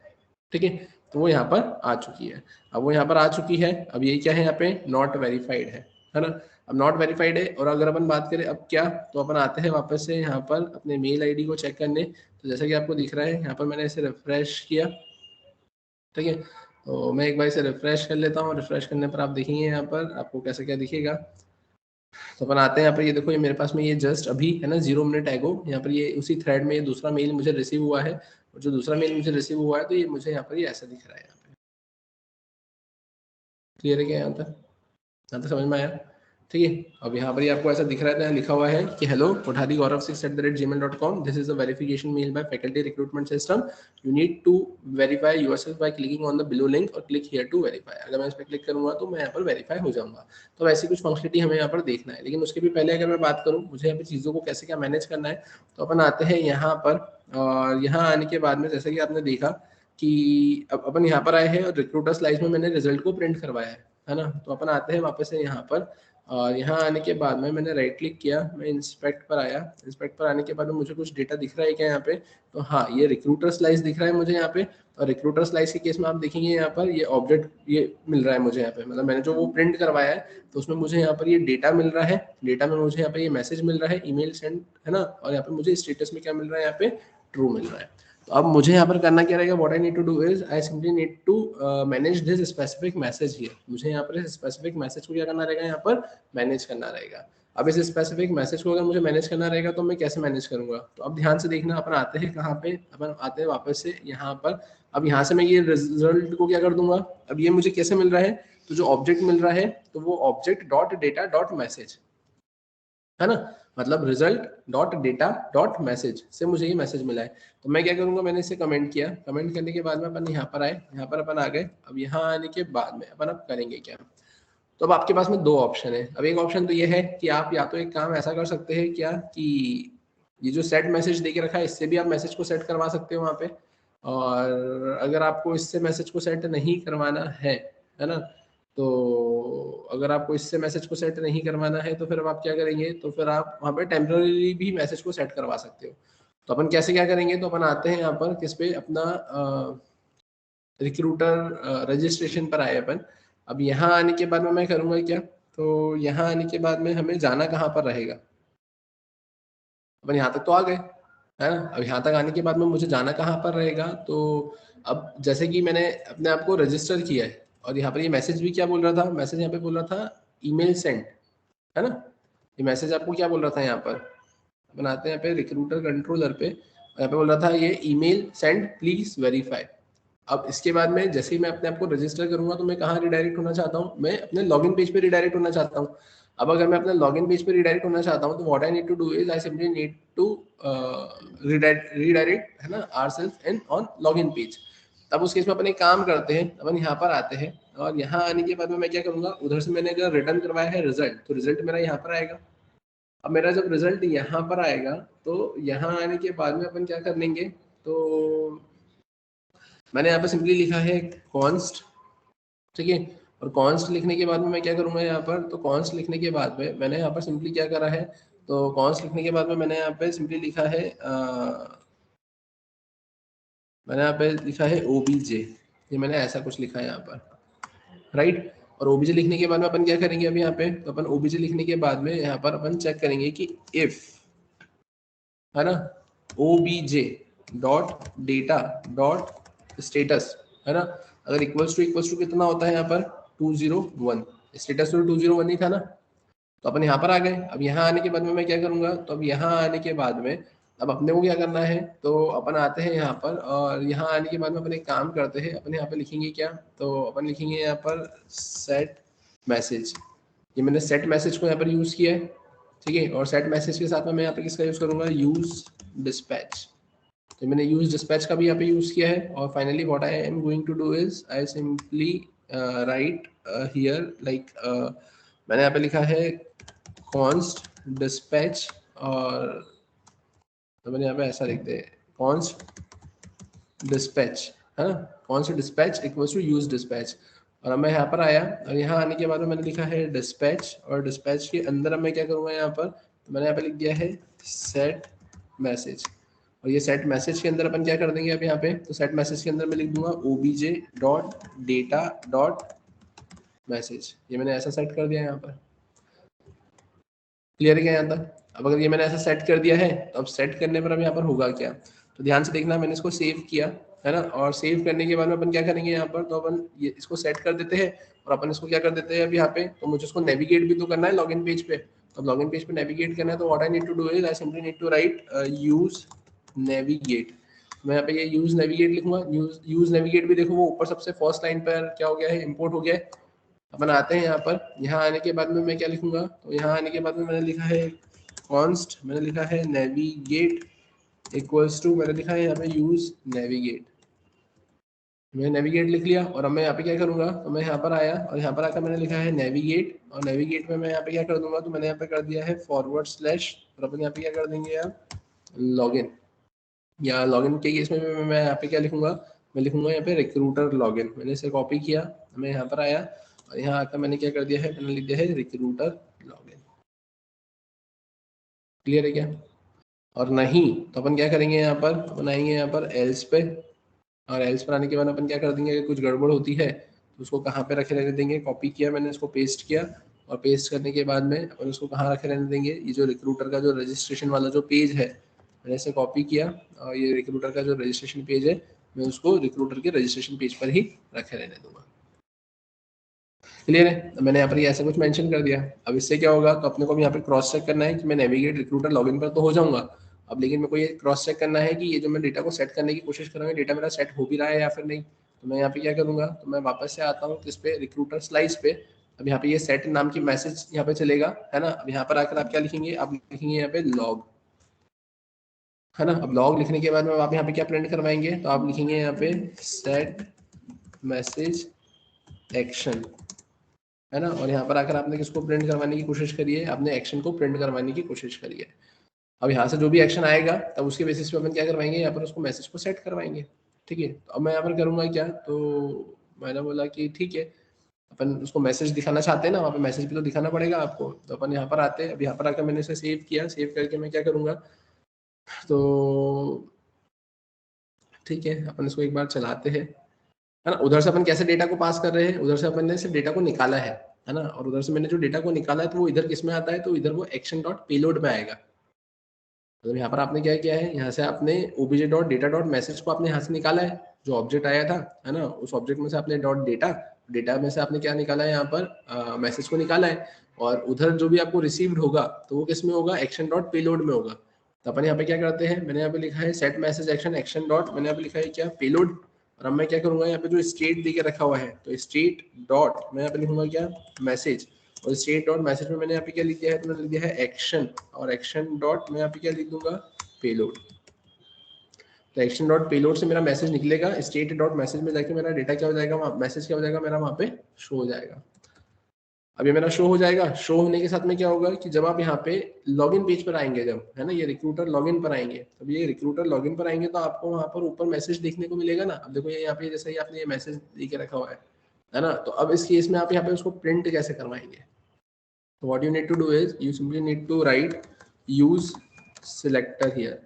ठीक है, तो वो यहाँ पर आ चुकी है। अब वो यहाँ पर आ चुकी है, अब ये क्या है यहाँ पे नॉट वेरीफाइड है ना। अब नॉट वेरीफाइड है, और अगर अपन बात करें अब क्या, तो अपन आते हैं वापस से यहाँ पर अपने मेल आईडी को चेक करने। तो जैसा कि आपको दिख रहा है यहाँ पर मैंने इसे रिफ्रेश किया। ठीक है, तो मैं एक बार इसे रिफ्रेश कर लेता हूँ। रिफ्रेश करने पर आप देखेंगे यहाँ पर आपको कैसे क्या दिखेगा। तो अपन आते हैं यहाँ पर, ये देखो ये मेरे पास में ये जस्ट अभी है ना 0 मिनट एगो यहाँ पर ये उसी थ्रेड में ये दूसरा मेल मुझे रिसीव हुआ है, और जो दूसरा मेल मुझे रिसीव हुआ है तो ये मुझे यहाँ पर ये ऐसा दिख रहा है। यहाँ पे क्लियर है क्या यहाँ तक समझ में आया। ठीक है, अब यहाँ पर ये आपको ऐसा दिख रहा है, लिखा हुआ है कि hello kotharigaurav6@gmail.com, this is a verification mail by faculty recruitment system, you need to verify yourself by clicking on the below link और क्लिक हियर टू वेरीफाई। अगर मैं इस पर क्लिक करूंगा तो मैं यहाँ पर वेरीफाई हो जाऊंगा। तो ऐसी कुछ फंक्शनलिटी हमें यहाँ पर देखना है, लेकिन उसके भी पहले अगर मैं बात करूँ मुझे यहाँ पर चीज़ों को कैसे क्या मैनेज करना है, तो अपन आते हैं यहाँ पर, और यहाँ आने के बाद में जैसे कि आपने देखा कि अब अपन यहाँ पर आए हैं और रिक्रूटर स्लाइड में मैंने रिजल्ट को प्रिंट करवाया है ना। तो अपन आते हैं वापस से यहाँ पर, और यहाँ आने के बाद में मैंने राइट क्लिक किया, मैं इंस्पेक्ट पर आया। इंस्पेक्ट पर आने के बाद में मुझे कुछ डेटा दिख रहा है क्या यहाँ पे, तो हाँ ये रिक्रूटर स्लाइस दिख रहा है मुझे यहाँ पे। और रिक्रूटर स्लाइस के केस में आप देखेंगे यहाँ पर ये ऑब्जेक्ट ये मिल रहा है मुझे यहाँ पे, मतलब मैंने जो वो प्रिंट करवाया है तो उसमें मुझे यहाँ पर ये डेटा मिल रहा है। डेटा में मुझे यहाँ पे ये मैसेज मिल रहा है, ईमेल सेंड है ना, और यहाँ पे मुझे स्टेटस में क्या मिल रहा है, यहाँ पे ट्रू मिल रहा है। तो अब मुझे यहाँ पर करना क्या रहेगा, what I need to do is I simply need to manage this specific message here. मुझे यहाँ पर इस स्पेसिफिक मैसेज को क्या करना रहेगा, यहाँ पर मैनेज करना रहेगा। अब इस स्पेसिफिक मैसेज को अगर मुझे मैनेज करना रहेगा तो मैं कैसे मैनेज करूंगा, तो अब ध्यान से देखना, अपन आते हैं कहाँ पे, अपन आते हैं वापस से यहाँ पर। अब यहाँ से मैं ये रिजल्ट को क्या कर दूंगा, अब ये मुझे कैसे मिल रहा है, तो जो ऑब्जेक्ट मिल रहा है तो वो object dot data dot message है ना, मतलब result dot data dot message से मुझे ये मैसेज मिला है। तो मैं क्या करूंगा, मैंने इसे कमेंट किया, कमेंट करने के बाद में अपन यहाँ पर आए, यहाँ पर अपन आ गए। अब यहाँ आने के बाद में अपन अब करेंगे क्या, तो अब आपके पास में दो ऑप्शन है। अब एक ऑप्शन तो ये है कि आप या तो एक काम ऐसा कर सकते हैं क्या कि ये जो सेट मैसेज दे के रखा है इससे भी आप मैसेज को सेट करवा सकते हो वहाँ पे, और अगर आपको इससे मैसेज को सेट नहीं करवाना है ना, तो अगर आपको इससे मैसेज को सेट नहीं करवाना है तो फिर अब आप क्या करेंगे, तो फिर आप वहाँ पे टेम्पररी भी मैसेज को सेट करवा सकते हो। तो अपन कैसे क्या करेंगे, तो अपन आते हैं यहाँ पर किस पे, अपना रिक्रूटर रजिस्ट्रेशन पर आए अपन। अब यहाँ आने के बाद में मैं करूँगा क्या, तो यहाँ आने के बाद में हमें जाना कहाँ पर रहेगा, अपन यहाँ तक तो आ गए है ना। अब यहाँ तक आने के बाद में मुझे जाना कहाँ पर रहेगा, तो अब जैसे कि मैंने अपने आप को रजिस्टर किया है, और यहाँ पर ये मैसेज भी क्या बोल रहा था, मैसेज यहाँ पे बोल रहा था ईमेल सेंड है ना। ये मैसेज आपको क्या बोल रहा था, यहाँ पर अपन आते हैं यहाँ पे रिक्रूटर कंट्रोलर पे, यहाँ पे बोल रहा था ये ईमेल सेंड प्लीज वेरीफाई। अब इसके बाद में जैसे ही मैं अपने आप को रजिस्टर करूंगा तो मैं कहाँ रिडायरेक्ट होना चाहता हूँ, मैं अपने लॉगिन पेज पे रिडायरेक्ट होना चाहता हूँ। अब अगर मैं अपने लॉगिन पेज पे रिडायरेक्ट होना चाहता हूँ तो what I need to do is I simply need to redirect है ना ourselves in on login page. तब उस केस में अपन एक काम करते हैं, अपन यहाँ पर आते हैं, और यहाँ आने के बाद में मैं क्या करूँगा, उधर से मैंने अगर रिटर्न करवाया है रिजल्ट, तो रिजल्ट मेरा यहाँ पर आएगा। अब मेरा जब रिजल्ट यहाँ पर आएगा तो यहाँ आने के बाद में अपन क्या कर लेंगे, तो मैंने यहाँ पे सिंपली लिखा है कॉन्स्ट, ठीक है। और कॉन्स्ट लिखने के बाद में मैं क्या करूँगा यहाँ पर, तो कॉन्स्ट लिखने के बाद में मैंने यहाँ पर सिंपली क्या करा है, तो कॉन्स्ट लिखने के बाद में मैंने यहाँ पे सिंपली लिखा है मैंने यहाँ पे लिखा है ओबीजे, ये मैंने ऐसा कुछ लिखा है यहाँ पर, राइट। और ओबीजे लिखने के बाद में अपन क्या करेंगे अभी यहाँ पे, तो अपन ओबीजे लिखने के बाद में यहाँ पर अपन चेक करेंगे कि इफ है ना OBJ dot data dot status है ना, अगर इक्वल्स टू कितना होता है यहाँ पर 201, स्टेटस तो 201 ही था ना। तो अपन यहाँ पर आ गए। अब यहाँ आने के बाद में मैं क्या करूँगा, तो अब यहाँ आने के बाद में अब अपने को क्या करना है, तो अपन आते हैं यहाँ पर, और यहाँ आने के बाद में अपन एक काम करते हैं, अपन यहाँ पर लिखेंगे क्या, तो अपन लिखेंगे यहाँ पर सेट मैसेज। ये मैंने सेट मैसेज को यहाँ पर यूज़ किया है, ठीक है। और सेट मैसेज के साथ में मैं यहाँ पर किसका यूज़ करूँगा, यूज़ डिस्पैच तो मैंने यूज डिस्पैच का भी यहाँ पे यूज किया है। और finally what I am going to do is I simply write here like मैंने यहाँ पे लिखा है कॉन्स्ट डिस्पैच, और तो मैंने यहाँ पे ऐसा लिखते हैं कॉन्स्ट डिस्पैच है ना, const dispatch equals to use dispatch. और अब मैं यहाँ पर आया और यहाँ आने के बाद में मैंने लिखा है डिस्पैच, और डिस्पैच के अंदर अब मैं क्या करूँगा यहाँ पर, तो मैंने यहाँ पे लिख दिया है सेट मैसेज। और ये सेट मैसेज के अंदर अपन क्या कर देंगे अब यहाँ पे, तो सेट मैसेज के अंदर मैं लिख दूंगा obj dot data dot message. ये मैंने ऐसा सेट कर दिया यहाँ पर। क्लियर है क्या यहाँ तक? अब अगर ये मैंने ऐसा सेट कर दिया है तो अब सेट करने पर अब यहाँ पर होगा क्या, तो ध्यान से देखना, मैंने इसको सेव किया है ना, और सेव करने के बाद में अपन क्या करेंगे यहाँ पर, तो अपन ये इसको सेट कर देते हैं और अपन इसको क्या कर देते हैं अब यहाँ पे, तो मुझे इसको नेविगेट भी तो करना है लॉगिन पेज पे। तो लॉगिन पेज पे नेविगेट करना है तो what I need to do is I simply need to write use navigate. मैं यहाँ पे ये यूज नेविगेट लिखूंगा। यूज नेविगेट भी देखो वो ऊपर सबसे फर्स्ट लाइन पर क्या हो गया है, इंपोर्ट हो गया है। अपन आते हैं यहाँ पर, यहाँ आने के बाद में मैं क्या लिखूंगा, तो यहाँ आने के बाद में मैंने लिखा है कॉन्स्ट, मैंने लिखा है नेविगेट इक्वल्स टू, मैंने लिखा है यहाँ पे यूज नेविगेट। मैंने नेविगेट लिख लिया और अब मैं यहाँ पे क्या करूंगा, तो मैं यहाँ पर आया और यहाँ पर आकर मैंने लिखा है नेविगेट, और नेविगेट में मैं यहाँ पे क्या कर दूंगा, तो मैंने यहाँ पे कर दिया है फॉरवर्ड स्लैश, और अपन यहाँ पे क्या कर देंगे यार लॉगिन। या लॉगिन के केस में मैं यहाँ पे क्या लिखूंगा, मैं लिखूंगा यहाँ पे रिक्रूटर लॉगिन। मैंने इसे कॉपी किया, मैं यहाँ पर आया और यहाँ आकर मैंने क्या कर दिया है, मैंने लिख दिया है रिक्रूटर लॉगिन। क्लियर है क्या? और नहीं तो अपन क्या करेंगे यहाँ पर, अपन आएंगे यहाँ पर एल्स पे, और एल्स पर आने के बाद अपन क्या कर देंगे, अगर कुछ गड़बड़ होती है तो उसको कहाँ पे रखे रहने देंगे, कॉपी किया मैंने, इसको पेस्ट किया, और पेस्ट करने के बाद में अपन उसको कहाँ रखे रहने देंगे, ये जो रिक्रूटर का जो रजिस्ट्रेशन वाला जो पेज है मैंने इसे कॉपी किया, और ये रिक्रूटर का जो रजिस्ट्रेशन पेज है मैं उसको रिक्रूटर के रजिस्ट्रेशन पेज पर ही रखे रहने दूंगा। क्लियर है? तो मैंने यहाँ पर ये ऐसा कुछ मेंशन कर दिया। अब इससे क्या होगा, तो अपने को भी यहाँ पे क्रॉस चेक करना है कि मैं नेविगेट रिक्रूटर लॉगिन पर तो हो जाऊंगा, अब लेकिन मेरे को ये क्रॉस चेक करना है कि ये जो मैं डेटा को सेट करने की कोशिश कर रहा हूँ डेटा मेरा सेट हो भी रहा है या फिर नहीं। तो मैं यहाँ पे क्या करूंगा, तो मैं वापस से आता हूँ किस पे, रिक्रूटर स्लाइस पे। अब यहाँ पे ये सेट नाम की मैसेज यहाँ पे चलेगा है ना। अब यहाँ पर आकर आप क्या लिखेंगे, आप लिखेंगे यहाँ पे लॉग है ना। अब लॉग लिखने के बाद में आप यहाँ पे क्या प्रिंट करवाएंगे, तो आप लिखेंगे यहाँ पे सेट मैसेज एक्शन है ना। और यहाँ पर आकर आपने किसको प्रिंट करवाने की कोशिश करी है, आपने एक्शन को प्रिंट करवाने की कोशिश करी है। अब यहाँ से जो भी एक्शन आएगा तब उसके बेसिस पे अपन क्या करवाएंगे, यहाँ पर उसको मैसेज को सेट करवाएंगे। ठीक है, तो अब मैं यहाँ पर करूँगा क्या, तो मैंने बोला कि ठीक है अपन उसको मैसेज दिखाना चाहते हैं ना, वहाँ पे मैसेज भी तो दिखाना पड़ेगा आपको। तो अपन यहाँ पर आते हैं, अब यहाँ पर आकर मैंने इसे सेव किया, सेव करके मैं क्या करूँगा, तो ठीक है अपन इसको एक बार चलाते हैं है ना। उधर से अपन कैसे डेटा को पास कर रहे हैं, उधर से अपन ने सिर्फ डेटा को निकाला है ना। और उधर से मैंने जो डेटा को निकाला है तो वो इधर किस में आता है, तो इधर वो एक्शन डॉट पेलोड में आएगा। मतलब यहाँ पर आपने क्या किया है, यहाँ से आपने obj dot data dot message को आपने यहाँ से निकाला है, जो ऑब्जेक्ट आया था है ना, उस ऑब्जेक्ट में से आपने डॉट डेटा, डेटा में से आपने क्या निकाला है यहाँ पर मैसेज को निकाला है। और उधर जो भी आपको रिसीव्ड होगा तो वो किस में होगा, एक्शन डॉट पेलोड में होगा। तो अपन यहाँ पे क्या करते हैं, मैंने यहाँ पे लिखा है set message action action dot, मैंने यहाँ पे लिखा है क्या पेलोड। और अब मैं क्या करूंगा, यहाँ पे जो स्टेट देके रखा हुआ है तो स्टेट डॉट मैं यहाँ पे लिखूंगा क्या मैसेज, और स्टेट डॉट मैसेज में मैंने यहाँ पे क्या लिख दिया है, तो मैंने लिख दिया है एक्शन, और एक्शन डॉट मैं यहाँ पे क्या लिख दूंगा पेलोड। तो एक्शन डॉट पेलोड से मेरा मैसेज निकलेगा, स्टेट डॉट मैसेज में जाके मेरा डेटा क्या हो जाएगा, मैसेज क्या हो जाएगा मेरा वहाँ पे शो हो जाएगा। अब ये मेरा शो हो जाएगा, शो होने के साथ में क्या होगा कि जब आप यहाँ पे लॉगिन पेज पर आएंगे, जब है ना ये रिक्रूटर लॉगिन पर आएंगे, तब ये रिक्रूटर लॉगिन पर आएंगे तो आपको वहाँ पर ऊपर मैसेज देखने को मिलेगा ना। अब देखो ये यहाँ पे जैसे ही आपने ये मैसेज दे के रखा हुआ है ना। तो अब इस केस में आप यहाँ पे उसको प्रिंट कैसे करवाएंगे, तो what you need to do is you simply need to write use selector here।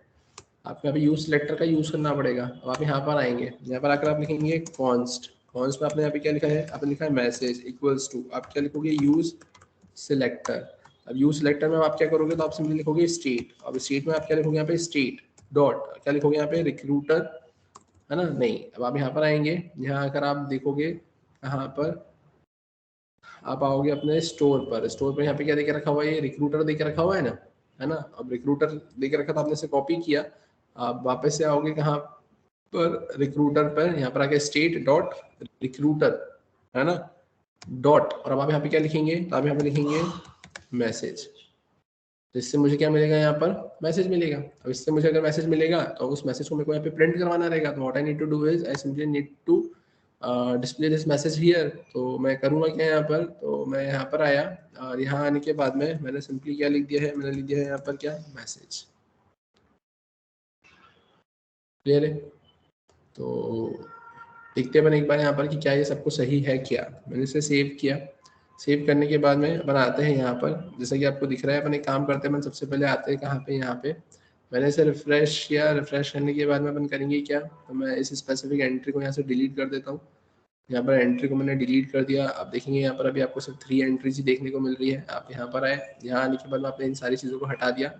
आपको यहाँ पे use selector का यूज करना पड़ेगा। अब आप यहाँ पर आएंगे, यहाँ पर आकर आप लिखेंगे const, const में आपने यहाँ पे क्या लिखा है, आपने लिखा है मैसेज इक्वल्स टू, आप क्या लिखोगे use selector। अब use selector में आप क्या करोगे, तो आप सिंपली लिखोगे state। अब state में आप क्या लिखोगे, यहाँ पे state डॉट क्या लिखोगे, यहाँ पे recruiter है ना। नहीं, अब आप यहाँ पर आएंगे, यहाँ आकर आप देखोगे यहाँ पर आप आओगे अपने स्टोर पर, स्टोर पर यहाँ पे क्या देके रखा हुआ है, ये रिक्रूटर देके रखा हुआ है ना। अब रिक्रूटर देके रखा था, आपने इसे कॉपी किया, आप वापस से आओगे कहाँ पर, रिक्रूटर पर, यहाँ पर आके स्टेट डॉट रिक्रूटर है ना डॉट, और अब आप यहाँ पे क्या लिखेंगे, तो आप यहाँ पे लिखेंगे मैसेज। तो इससे मुझे क्या मिलेगा यहाँ पर, मैसेज मिलेगा। अब इससे मुझे अगर मैसेज मिलेगा तो उस मैसेज को मेरे को यहाँ पे प्रिंट करवाना रहेगा। तो what I need to do is I simply need to display this message here. तो मैं करूँगा क्या यहाँ पर, तो मैं यहाँ पर आया और यहाँ आने के बाद में मैंने सिंपली क्या लिख दिया है, मैंने लिख दिया है यहाँ पर क्या, मैसेज। क्लियर है। तो देखते हैं अपन एक बार यहाँ पर कि क्या ये सब कुछ सही है क्या। मैंने इसे सेव किया। सेव करने के बाद में अपन आते हैं यहाँ पर, जैसा कि आपको दिख रहा है अपन एक काम करते हैं, अपन सबसे पहले आते हैं कहाँ पे, यहाँ पे मैंने इसे रिफ्रेश किया। रिफ्रेश करने के बाद में अपन करेंगे क्या, तो मैं इस स्पेसिफिक एंट्री को यहाँ से डिलीट कर देता हूँ। यहाँ पर एंट्री को मैंने डिलीट कर दिया। आप देखेंगे यहाँ पर अभी आपको सिर्फ 3 एंट्रीज ही देखने को मिल रही है। आप यहाँ पर आए, यहाँ आने के बाद में आपने इन सारी चीज़ों को हटा दिया।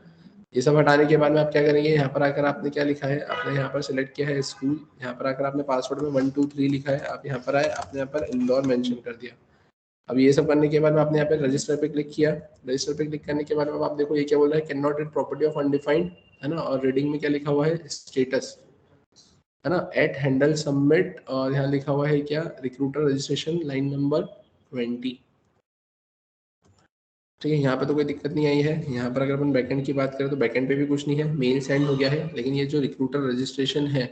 ये सब हटाने के बाद में आप क्या करेंगे, यहाँ पर आकर आपने क्या लिखा है, आपने यहाँ पर सिलेक्ट किया है स्कूल। यहाँ पर आकर आपने पासवर्ड में 1 2 3 लिखा है। आप यहाँ पर आए, आपने यहाँ पर इंदौर मेंशन कर दिया। अब ये सब करने के बाद में आपने यहाँ पे रजिस्टर पे क्लिक किया। रजिस्टर पे क्लिक करने के बाद में आप देखो ये क्या बोल रहा है, can not read property of undefined, है ना। और रीडिंग में क्या लिखा हुआ है, स्टेटस, है ना, एट हैंडल सबमिट। और यहाँ लिखा हुआ है क्या, रिक्रूटर रजिस्ट्रेशन लाइन नंबर 20। ठीक है, यहाँ पे तो कोई दिक्कत नहीं आई है। यहाँ पर अगर अपन बैकएंड की बात करें तो बैकएंड पे भी कुछ नहीं है, मेल सेंड हो गया है। लेकिन ये जो रिक्रूटर रजिस्ट्रेशन है,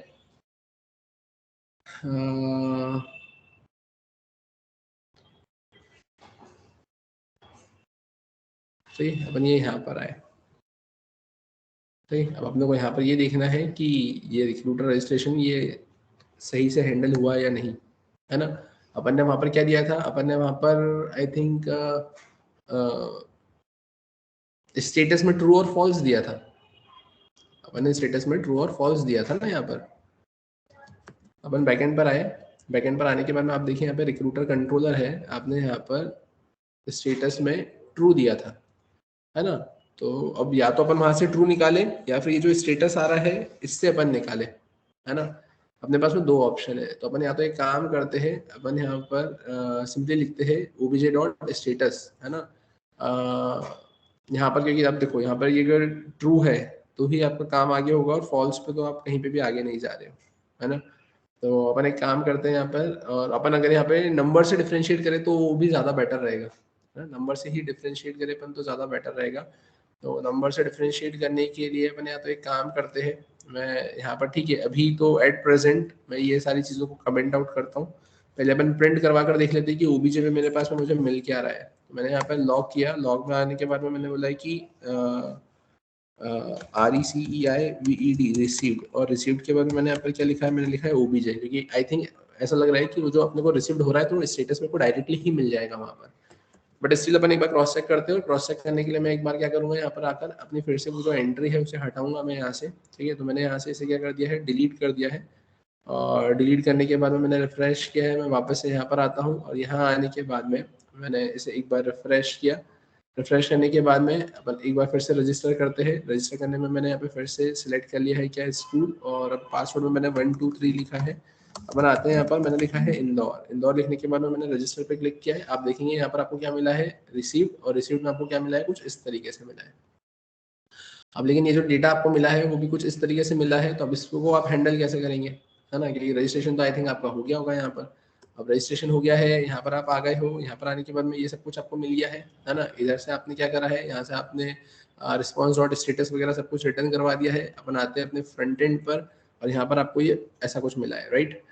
ठीक है, अपन ये यहाँ पर आए। ठीक है, अब अपने को यहाँ पर ये देखना है कि ये रिक्रूटर रजिस्ट्रेशन ये सही से हैंडल हुआ या नहीं, है ना। अपन ने वहाँ पर क्या दिया था, अपन ने वहाँ पर आई थिंक स्टेटस में ट्रू और फॉल्स दिया था। अपन ने स्टेटस में ट्रू और फॉल्स दिया था ना। यहाँ पर अपन बैकएंड पर आए। बैकएंड पर आने के बाद में आप देखिए यहाँ पे रिक्रूटर कंट्रोलर है, आपने यहाँ पर स्टेटस में ट्रू दिया था, है ना। तो अब या तो अपन वहां से ट्रू निकाले या फिर ये जो स्टेटस आ रहा है इससे अपन निकाले, है ना। अपने पास में 2 ऑप्शन है। तो अपन या तो एक काम करते हैं, अपन यहाँ पर सिंपली लिखते हैं obj.status, है ना। यहाँ पर क्योंकि आप देखो यहाँ पर ये अगर ट्रू है तो ही आपका काम आगे होगा, और फॉल्स पे तो आप कहीं पे भी आगे नहीं जा रहे हो, है ना। तो अपन एक काम करते हैं यहाँ पर, और अपन अगर यहाँ पे नंबर से डिफ्रेंशिएट करें तो वो भी ज़्यादा बेटर रहेगा, है ना। नंबर से ही डिफ्रेंशिएट करें अपन तो ज़्यादा बेटर रहेगा। तो नंबर से डिफ्रेंशिएट करने के लिए अपन या तो एक काम करते हैं, मैं यहाँ पर, ठीक है, अभी तो एट प्रेजेंट मैं ये सारी चीज़ों को कमेंट आउट करता हूँ। पहले अपन प्रिंट करवा कर देख लेते हैं कि ओबीजे में मेरे पास में मुझे मिल क्या रहा है। तो मैंने यहाँ पर लॉग किया। लॉग में आने के बाद में मैंने बोला है कि RECEIVED रिसीव्ड, और रिसीव्ड के बाद में मैंने यहाँ पर क्या लिखा है, मैंने लिखा है ओबीजे, क्योंकि आई थिंक ऐसा लग रहा है कि वो जो अपने को रिसीव्ड हो रहा है तो स्टेटस मेरे को डायरेक्टली ही मिल जाएगा वहाँ पर। बट स्टिल अपन एक बार क्रॉस चेक करते हैं। क्रॉस चेक करने के लिए मैं एक बार क्या करूंगा, यहाँ पर आकर अपनी फिर से वो जो एंट्री है उसे हटाऊंगा मैं यहाँ से। ठीक है, तो मैंने यहाँ से इसे क्या कर दिया है, डिलीट कर दिया है। और डिलीट करने के बाद में मैंने रिफ्रेश किया है। मैं वापस से यहाँ पर आता हूँ और यहाँ आने के बाद में मैंने इसे एक बार रिफ्रेश किया। रिफ्रेश करने के बाद में अपन एक बार फिर से रजिस्टर करते हैं। रजिस्टर करने में मैंने यहाँ पे फिर से सिलेक्ट कर लिया है क्या, स्कूल, और अब पासवर्ड में मैंने 1 2 3 लिखा है। अपन आते हैं यहाँ पर, मैंने लिखा है इंदौर। इंदौर लिखने के बाद में मैंने रजिस्टर पे क्लिक किया है। आप देखेंगे यहाँ पर आपको क्या मिला है, रिसीव्ड, और रिसीव्ड में आपको क्या मिला है, कुछ इस तरीके से मिला है। अब लेकिन ये जो डेटा आपको मिला है वो भी कुछ इस तरीके से मिला है, तो अब इसको आप हैंडल कैसे करेंगे, है ना। क्योंकि रजिस्ट्रेशन तो आई थिंक आपका हो गया होगा यहाँ पर। अब रजिस्ट्रेशन हो गया है, यहाँ पर आप आ गए हो। यहाँ पर आने के बाद में ये सब कुछ आपको मिल गया है ना। इधर से आपने क्या करा है, यहाँ से आपने रिस्पॉन्स डॉट स्टेटस वगैरह सब कुछ रिटर्न करवा दिया है। अपन आते हैं अपने फ्रंट एंड पर, और यहाँ पर आपको ये ऐसा कुछ मिला है, राइट।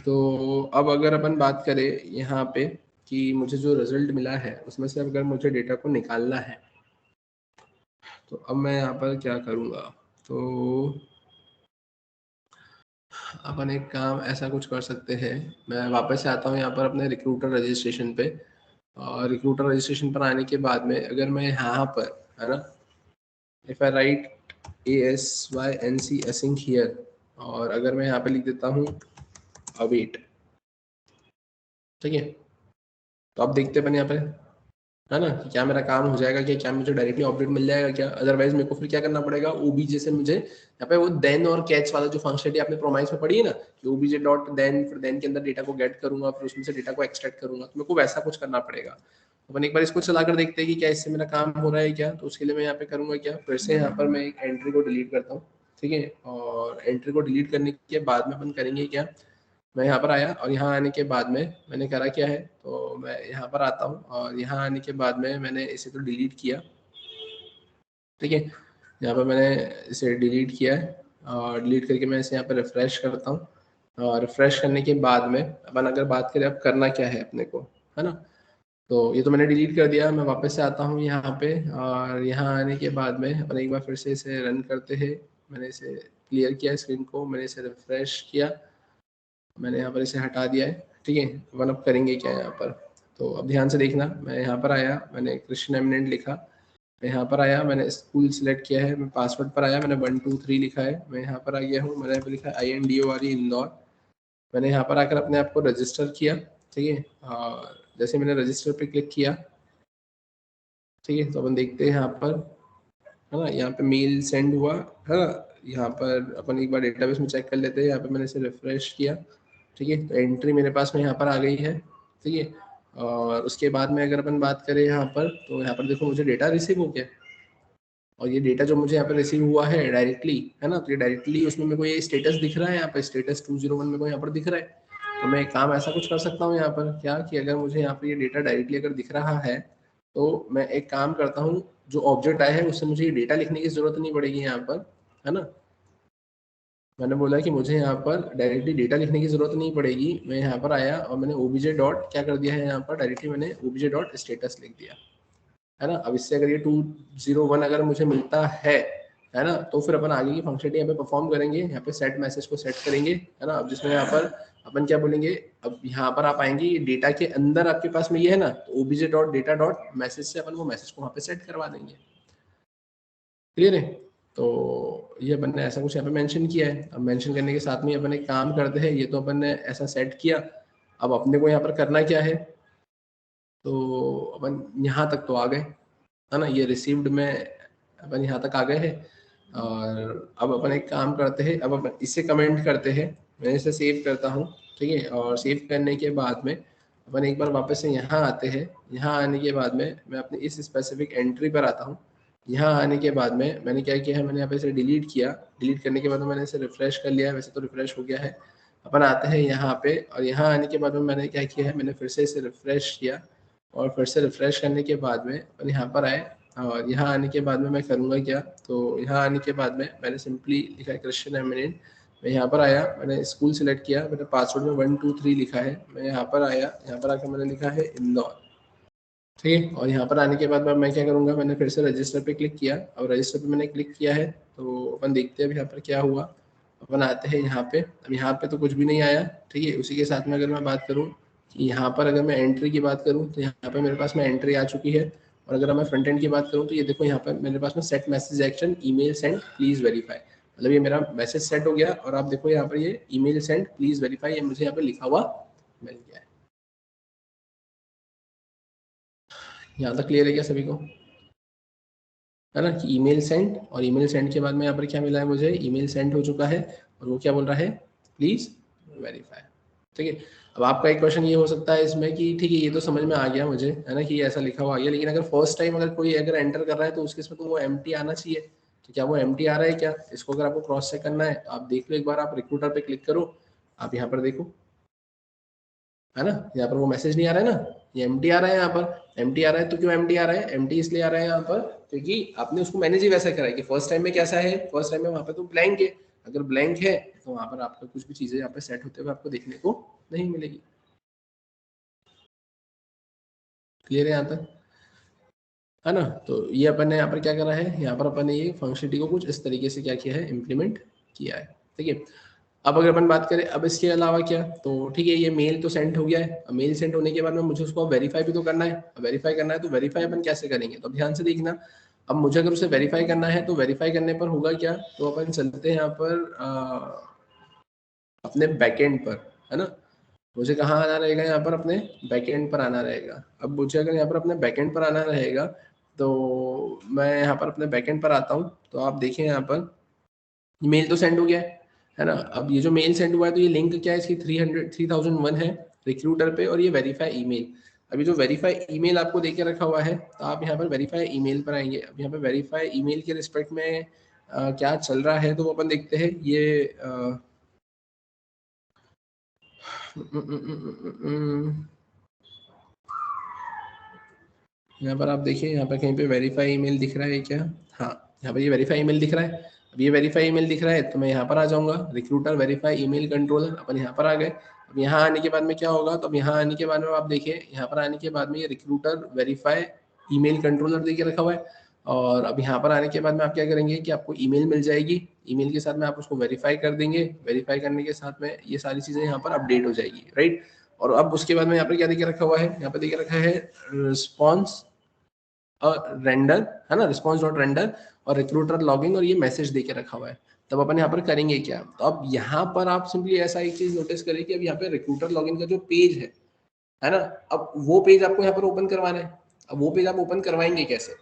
तो अब अगर अपन बात करें यहाँ पे कि मुझे जो रिजल्ट मिला है उसमें से अगर मुझे डेटा को निकालना है, तो अब मैं यहाँ पर क्या करूँगा, तो अपन एक काम ऐसा कुछ कर सकते हैं। मैं वापस से आता हूँ यहाँ पर अपने रिक्रूटर रजिस्ट्रेशन पे, और रिक्रूटर रजिस्ट्रेशन पर आने के बाद में अगर मैं यहाँ पर, है ना, if I right ASYNC async here, और अगर मैं यहाँ पे लिख देता हूँ अवेट, ठीक है, तो आप देखते अपन यहाँ पे, है ना, कि क्या मेरा काम हो जाएगा, क्या क्या मुझे डायरेक्टली अपडेट मिल जाएगा क्या। अदरवाइज मेरे को फिर क्या करना पड़ेगा, ओबीजे से मुझे यहाँ पे वो देन और कैच वाला जो फंक्शनलिटी आपने प्रोमाइस में पढ़ी है ना, कि ओबीजे डॉट देन, फिर देन के अंदर डेटा को गेट करूंगा, फिर उसमें से डेटा को एक्सट्रैक्ट करूंगा, तो मेरे को वैसा कुछ करना पड़ेगा। तो अपन एक बार इसको चलाकर देखते हैं कि क्या इससे मेरा काम हो रहा है क्या। तो उसके लिए मैं यहाँ पे करूंगा क्या, फिर से यहाँ पर मैं एक एंट्री को डिलीट करता हूँ, ठीक है। और एंट्री को डिलीट करने के बाद में अपन करेंगे क्या, मैं यहाँ पर आया, और यहाँ आने के बाद में मैंने करा क्या है, तो मैं यहाँ पर आता हूँ, और यहाँ आने के बाद में मैंने इसे तो डिलीट किया। ठीक है। यहाँ पर मैंने इसे डिलीट किया है और डिलीट करके मैं इसे यहाँ पर रिफ्रेश करता हूँ, और रिफ्रेश करने के बाद में अपन अगर बात करें अब करना क्या है अपने को, है ना। तो ये तो मैंने डिलीट कर दिया, मैं वापस से आता हूँ यहाँ पे, और यहाँ आने के बाद में अपन एक बार फिर से इसे रन करते हैं। मैंने इसे क्लियर किया स्क्रीन को, मैंने इसे रिफ्रेश किया, मैंने यहाँ पर इसे हटा दिया है। ठीक है, अपन अब करेंगे क्या यहाँ पर, तो अब ध्यान से देखना। मैं यहाँ पर आया, मैंने क्रिश्चियन एमिनेंट लिखा, मैं यहाँ पर आया, मैंने स्कूल सिलेक्ट किया है, मैं पासवर्ड पर आया, मैंने 1 2 3 लिखा है, मैं यहाँ पर आ गया हूँ, मैंने यहाँ पर लिखा है INDORE इंदौर। मैंने यहाँ पर आकर अपने आप को रजिस्टर किया। ठीक है, और जैसे मैंने रजिस्टर पे क्लिक किया, ठीक है, तो अपन देखते हैं यहाँ पर, है ना, यहाँ पे मेल सेंड हुआ, है ना। यहाँ पर अपन एक बार डेटाबेस में चेक कर लेते हैं। यहाँ पे मैंने इसे रिफ्रेश किया, ठीक है, तो एंट्री मेरे पास में यहाँ पर आ गई है। ठीक है, और उसके बाद में अगर अपन बात करें यहाँ पर, तो यहाँ पर देखो मुझे डेटा रिसीव हो गया, और ये डेटा जो मुझे यहाँ पर रिसीव हुआ है डायरेक्टली, है ना, तो ये डायरेक्टली उसमें मेरे को ये स्टेटस दिख रहा है, यहाँ पर स्टेटस 201 मेरे को यहाँ पर दिख रहा है। तो मैं एक काम ऐसा कुछ कर सकता हूँ यहाँ पर क्या, कि अगर मुझे यहाँ पर ये डेटा डायरेक्टली अगर दिख रहा है, तो मैं एक काम करता हूँ, जो ऑब्जेक्ट आया है उससे मुझे ये डेटा लिखने की जरूरत नहीं पड़ेगी यहाँ पर, है ना। मैंने बोला कि मुझे यहाँ पर डायरेक्टली डेटा लिखने की जरूरत नहीं पड़ेगी। मैं यहाँ पर आया और मैंने ओबीजे डॉट क्या कर दिया है, यहाँ पर डायरेक्टली मैंने ओबीजे डॉट स्टेटस लिख दिया, है ना। अब इससे अगर ये 201 अगर मुझे मिलता है ना, तो फिर अपन आगे की फंक्शनलिटी यहाँ पे परफॉर्म करेंगे, यहाँ पे सेट मैसेज को सेट करेंगे, है ना। अब जिसमें यहाँ पर अपन क्या बोलेंगे, अब यहाँ पर आप आएंगे, ये डेटा के अंदर आपके पास में ये है ना, तो OBJ dot data dot message से अपन वो मैसेज को वहाँ पे सेट करवा देंगे। क्लियर है। तो ये अपन ने ऐसा कुछ यहाँ पे मेंशन किया है। अब मेंशन करने के साथ में अपन एक काम करते हैं, ये तो अपन ने ऐसा सेट किया, अब अपने को यहाँ पर करना क्या है, तो अपन यहाँ तक तो आ गए, है ना, ये रिसीव्ड में अपन यहाँ तक आ गए हैं। और अब अपन एक काम करते हैं, अब अपन इसे कमेंट करते हैं, मैं इसे सेव करता हूँ। ठीक है, और सेव करने के बाद में अपन एक बार वापस से यहाँ आते हैं। यहाँ आने के बाद में मैं अपने इस स्पेसिफिक एंट्री पर आता हूँ। यहाँ आने के बाद में मैंने क्या किया है, मैंने यहाँ पे इसे डिलीट किया, डिलीट करने के बाद में मैंने इसे रिफ्रेश कर लिया है, वैसे तो रिफ्रेश हो गया है। अपन आते हैं यहाँ पे, और यहाँ आने के बाद में मैंने क्या किया है, मैंने फिर से इसे रिफ्रेश किया, और फिर से रिफ्रेश करने के बाद में अपन यहाँ पर आए, और यहाँ आने के बाद में मैं करूँगा क्या, तो यहाँ आने के बाद में मैंने सिंपली लिखा है क्रिश्चियन एमिनेंट। मैं यहाँ पर आया, मैंने स्कूल सिलेक्ट किया, मैंने पासवर्ड में 1 2 3 लिखा है, मैं यहाँ पर आया, यहाँ पर आकर मैंने लिखा है इंदौर। ठीक है, और यहाँ पर आने के बाद मैं क्या करूँगा, मैंने फिर से रजिस्टर पे क्लिक किया, और रजिस्टर पे मैंने क्लिक किया है, तो अपन देखते हैं अब यहाँ पर क्या हुआ। अपन आते हैं यहाँ पे, अब यहाँ पे तो कुछ भी नहीं आया। ठीक है, उसी के साथ में अगर मैं बात करूँ कि यहाँ पर अगर मैं एंट्री की बात करूँ, तो यहाँ पे मेरे पास में एंट्री आ चुकी है। और अगर मैं फ्रंट एंड की बात करूँ, तो ये देखो यहाँ पर मेरे पास में set message action email send please verify, मतलब ये मेरा मैसेज सेट हो गया, और आप देखो यहाँ पर ये ईमेल सेंड प्लीज वेरीफाई, ये मुझे यहाँ पे लिखा हुआ मिल गया है। यहाँ तक क्लियर है क्या सभी को, है ना, कि ईमेल सेंड, और ईमेल सेंड के बाद में यहाँ पर क्या मिला है, मुझे ईमेल सेंड हो चुका है, और वो क्या बोल रहा है, प्लीज वेरीफाई। ठीक है, अब आपका एक क्वेश्चन ये हो सकता है इसमें कि ठीक है ये तो समझ में आ गया मुझे, है ना, कि ये ऐसा लिखा हुआ आ गया, लेकिन अगर फर्स्ट टाइम अगर कोई अगर एंटर कर रहा है तो उसके इसमें तो वो एम्प्टी आना चाहिए। तो क्या वो एम्प्टी आ रहा है क्या, इसको अगर आपको क्रॉस चेक करना है, तो आप देख लो एक बार, आप रिक्रूटर पे क्लिक करो, आप यहाँ पर देखो, है ना, यहाँ पर वो मैसेज नहीं आ रहा है ना, ये एम्प्टी आ रहा है यहाँ पर, एम्प्टी आ रहा है। तो क्यों एम्प्टी आ रहा है, एम्प्टी इसलिए आ रहा है यहाँ पर क्योंकि आपने उसको मैनेज ही वैसा करा है कि फर्स्ट टाइम में कैसा है, फर्स्ट टाइम में वहाँ पे तो ब्लैंक है, अगर ब्लैंक है तो वहाँ पर आपका कुछ भी चीजें यहाँ पे सेट होते हुए आपको देखने को नहीं मिलेगी। क्लियर है यहाँ तक, है ना। तो ये अपन ने यहाँ पर क्या करा है, यहाँ पर अपन ने ये फंक्शनलिटी को कुछ इस तरीके से क्या किया है, इम्प्लीमेंट किया है। ठीक है, अब अगर अपन बात करें अब इसके अलावा क्या, तो ठीक है ये मेल तो सेंड हो गया है, अब मेल सेंड होने के बाद में मुझे उसको वेरीफाई भी तो करना है, वेरीफाई करना है तो वेरीफाई अपन कैसे करेंगे, तो ध्यान से देखना। अब मुझे अगर उसे वेरीफाई करना है तो वेरीफाई करने पर होगा क्या, तो अपन चलते हैं यहाँ पर अपने बैकएंड पर, है ना। मुझे कहाँ आना रहेगा, यहाँ पर अपने बैकएंड पर आना रहेगा। अब मुझे अगर यहाँ पर अपने बैकएंड पर आना रहेगा, तो मैं यहाँ पर अपने बैकएंड पर आता हूँ, तो आप देखें यहाँ पर मेल तो सेंड हो गया है ना। अब ये जो मेल सेंड हुआ है, तो ये लिंक क्या है इसकी 3001 है रिक्रूटर पे, और ये वेरीफाई ईमेल। अभी जो वेरीफाई ईमेल आपको देके रखा हुआ है, तो आप यहाँ पर वेरीफाई ईमेल पर आएंगे। अब यहाँ पर वेरीफाई ईमेल के रिस्पेक्ट में क्या चल रहा है, तो वो अपन देखते हैं। ये यहाँ पर आप देखिए, यहाँ पर कहीं पे वेरीफाई ईमेल दिख रहा है क्या, हाँ, यहाँ पर ये वेरीफाई ईमेल दिख रहा है। अब ये वेरीफाई ईमेल दिख रहा है तो मैं यहाँ पर आ जाऊंगा, रिक्रूटर वेरीफाई ईमेल कंट्रोलर, अपन यहाँ पर आ गए। अब यहाँ आने के बाद में क्या होगा, तो अब यहाँ आने के बाद में आप देखिए, यहाँ पर आने के बाद में ये रिक्रूटर वेरीफाई ईमेल कंट्रोलर देके रखा हुआ है। और अब यहाँ पर आने के बाद में आप क्या करेंगे कि आपको ईमेल मिल जाएगी, ईमेल के साथ में आप उसको वेरीफाई कर देंगे, वेरीफाई करने के साथ में ये सारी चीजें यहाँ पर अपडेट हो जाएगी, राइट। और अब उसके बाद में यहाँ पर क्या देके रखा हुआ है, यहाँ पर देके रखा है रिस्पॉन्स रेंडर, है ना, रिस्पॉन्स डॉट रेंडर और रिक्रूटर लॉगिंग, और ये मैसेज देके रखा हुआ है। तब अपन यहाँ पर करेंगे क्या, तो अब यहाँ पर आप सिंपली ऐसा एक चीज नोटिस करें कि अब यहाँ पे रिक्रूटर लॉगिन का जो पेज है ना, अब वो पेज आपको यहाँ पर ओपन करवाना है। अब वो पेज आप ओपन करवाएंगे कैसे,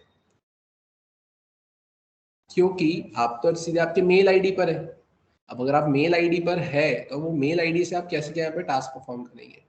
क्योंकि आप तो सीधे आपके मेल आईडी पर है। अब अगर आप मेल आईडी पर है तो वो मेल आईडी से आप कैसे क्या यहाँ पे टास्क परफॉर्म करेंगे,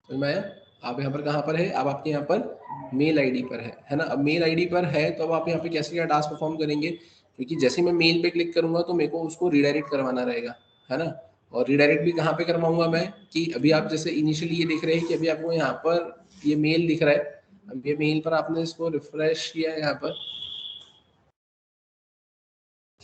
समझ में आया। आप यहाँ पर कहाँ पर है, अब आपके यहाँ पर मेल आईडी पर है ना। अब मेल आईडी पर है तो अब आप यहाँ पे कैसे क्या टास्क परफॉर्म करेंगे, क्योंकि जैसे मैं मेल पे क्लिक करूंगा तो मेरे को उसको रिडायरेक्ट करवाना रहेगा, है ना। और रिडायरेक्ट भी कहाँ पे करवाऊंगा मैं, कि अभी आप जैसे इनिशियली ये देख रहे हैं कि अभी आपको यहाँ पर ये मेल दिख रहा है। अब ये मेल पर आपने इसको रिफ्रेश किया है यहाँ पर,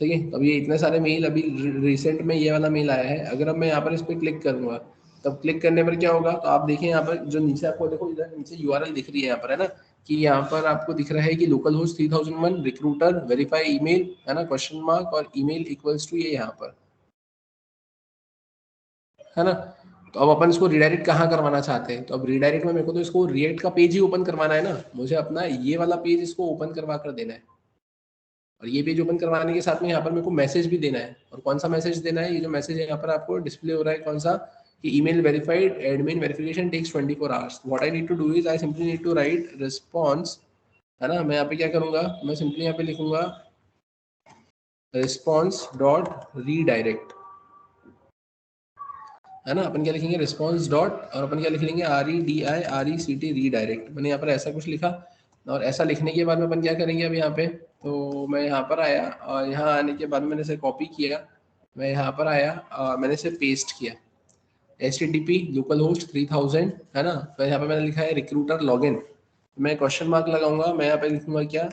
ठीक है। अब ये इतने सारे मेल अभी रिसेंट में ये वाला मेल आया है। अगर अब मैं यहाँ पर इस पर क्लिक करूंगा, तब क्लिक करने पर क्या होगा, तो आप देखें यहाँ पर जो नीचे आपको देखो, इधर नीचे यूआरएल दिख रही है यहाँ पर, है ना, कि यहाँ पर आपको दिख रहा है कि local host 3001 recruiter verify email, है ना, क्वेश्चन मार्क और ईमेल इक्वल्स टू ये यहाँ पर, है ना। तो अब अपन इसको रिडायरेक्ट कहाँ करवाना चाहते हैं, तो अब रिडायरेक्ट में मेरे को तो इसको रिएक्ट का पेज ही ओपन करवाना है ना, मुझे अपना ये वाला पेज इसको ओपन करवा कर देना है। और ये पेज ओपन करवाने के साथ में यहाँ पर मेरे को मैसेज भी देना है। और कौन सा मैसेज देना है, ये जो मैसेज यहाँ पर आपको डिस्प्ले हो रहा है कौन सा, कि email verified, admin verification takes 24 hours. What I need to do is I simply need to write response, है ना। मैं यहाँ पे क्या करूंगा, मैं सिंपली यहाँ पे लिखूंगा रिस्पॉन्स डॉट रीडायरेक्ट, है ना। अपन क्या लिखेंगे, रिस्पॉन्स डॉट, और अपन क्या लिख लेंगे, REDIRECT रीडायरेक्ट। मैंने यहाँ पर ऐसा कुछ लिखा। और ऐसा लिखने के बाद में अपन क्या करेंगे, अब यहाँ पे तो मैं यहाँ पर आया, और यहाँ आने के बाद मैंने इसे कॉपी किया, मैं यहाँ पर आया और मैंने इसे पेस्ट किया, HTTP लोकल होस्ट 3000, है ना। तो यहाँ पे मैंने लिखा है रिक्रूटर लॉगिन, मैं क्वेश्चन मार्क लगाऊंगा, मैं यहाँ पे लिखूंगा क्या,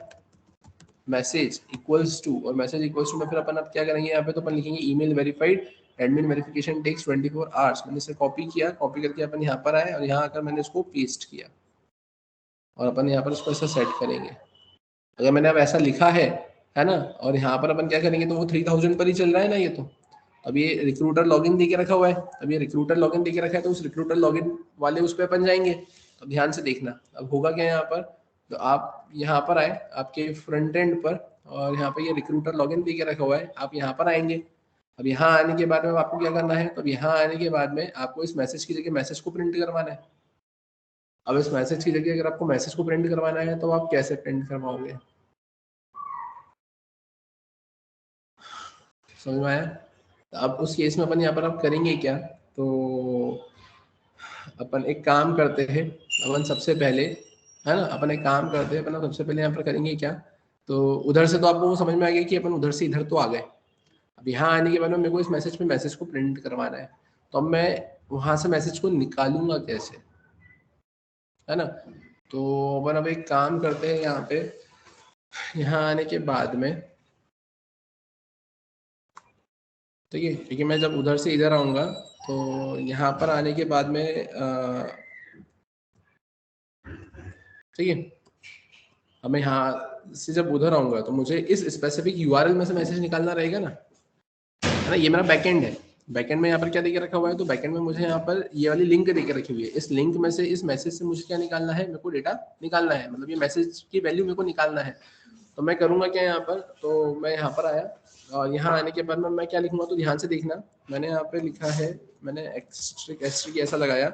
मैसेज इक्वल्स टू, और मैसेज इक्वल्स टू में फिर अपन अब क्या करेंगे, यहाँ पे तो अपन लिखेंगे email verified, admin verification takes 24 hours. मैंने इसे कॉपी किया, कॉपी करके अपन यहाँ पर आए और यहाँ आकर मैंने इसको पेस्ट किया, और अपन यहाँ पर इसको ऐसा सेट करेंगे। अगर मैंने अब ऐसा लिखा है ना, और यहाँ पर अपन क्या करेंगे, तो वो 3000 पर ही चल रहा है ना ये तो। अब ये रिक्रूटर लॉगिन देके रखा हुआ है, अब ये रिक्रूटर लॉगिन देके रखा है तो उस रिक्रूटर लॉगिन वाले उस पर अपन जाएंगे। तो ध्यान से देखना, अब होगा क्या यहाँ पर, तो आप यहाँ पर आए आपके फ्रंट एंड पर, और यहाँ पे ये रिक्रूटर लॉगिन देके रखा हुआ है, आप यहाँ पर आएंगे। अब यहाँ आने के बाद में आपको क्या करना है, तो अब यहाँ आने के बाद में आपको इस मैसेज की जगह मैसेज को प्रिंट करवाना है। अब इस मैसेज की जगह अगर आपको मैसेज को प्रिंट करवाना है तो आप कैसे प्रिंट करवाओगे, समझ में आया। अब उस केस में अपन यहाँ पर आप करेंगे क्या, तो अपन एक काम करते हैं, अपन सबसे पहले, है ना, अपन एक काम करते हैं, अपन सबसे पहले यहाँ पर करेंगे क्या, तो उधर से तो आपको वो समझ में आ गया कि अपन उधर से इधर तो आ गए। अब यहाँ आने के बाद में मेरे को इस मैसेज पे मैसेज को प्रिंट करवाना है, तो अब मैं वहां से मैसेज को निकालूंगा कैसे, है ना। तो अपन अब एक काम करते हैं, यहाँ पे यहाँ आने के बाद में, ठीक है, क्योंकि मैं जब उधर से इधर आऊंगा तो यहाँ पर आने के बाद में ठीक है, अब मैं यहाँ से जब उधर आऊंगा तो मुझे इस स्पेसिफिक यूआरएल में से मैसेज निकालना रहेगा ना, है ना। ये मेरा बैकएंड है, बैकएंड में यहाँ पर क्या देके रखा हुआ है, तो बैकएंड में मुझे यहाँ पर ये वाली लिंक देके रखी हुई है। इस लिंक में से, इस मैसेज से मुझे क्या निकालना है, मेरे को डेटा निकालना है, मतलब ये मैसेज की वैल्यू मेरे को निकालना है। तो मैं करूंगा क्या यहाँ पर, तो मैं यहाँ पर आया, और यहाँ आने के बाद में मैं क्या लिखूंगा, तो ध्यान से देखना, मैंने यहाँ पे लिखा है, मैंने एक्सट्रैक्ट ऐसा लगाया,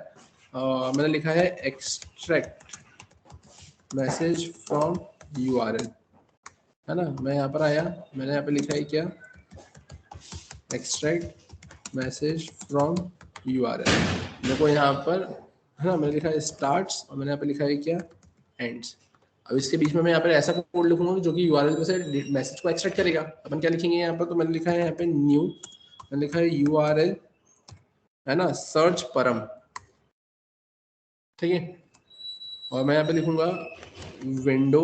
मैंने लिखा है एक्सट्रैक्ट मैसेज फ्रॉम यूआरएल, है ना। मैं यहाँ पर आया, मैंने यहाँ पे लिखा है क्या, एक्सट्रैक्ट मैसेज फ्रॉम यूआरएल। मेरे को यहाँ पर, है ना, मैंने लिखा है स्टार्ट्स, और मैंने यहाँ पे लिखा है क्या, एंड्स। अब इसके बीच में मैं यहाँ पर ऐसा कोड लिखूंगा जो कि यूआरएल में से मैसेज को एक्सट्रैक्ट करेगा। अपन क्या लिखेंगे यहाँ पर, तो मैंने लिखा है यहाँ पे न्यू, मैंने लिखा है यूआरएल, है ना, सर्च परम, ठीक है। और मैं यहाँ पे लिखूंगा window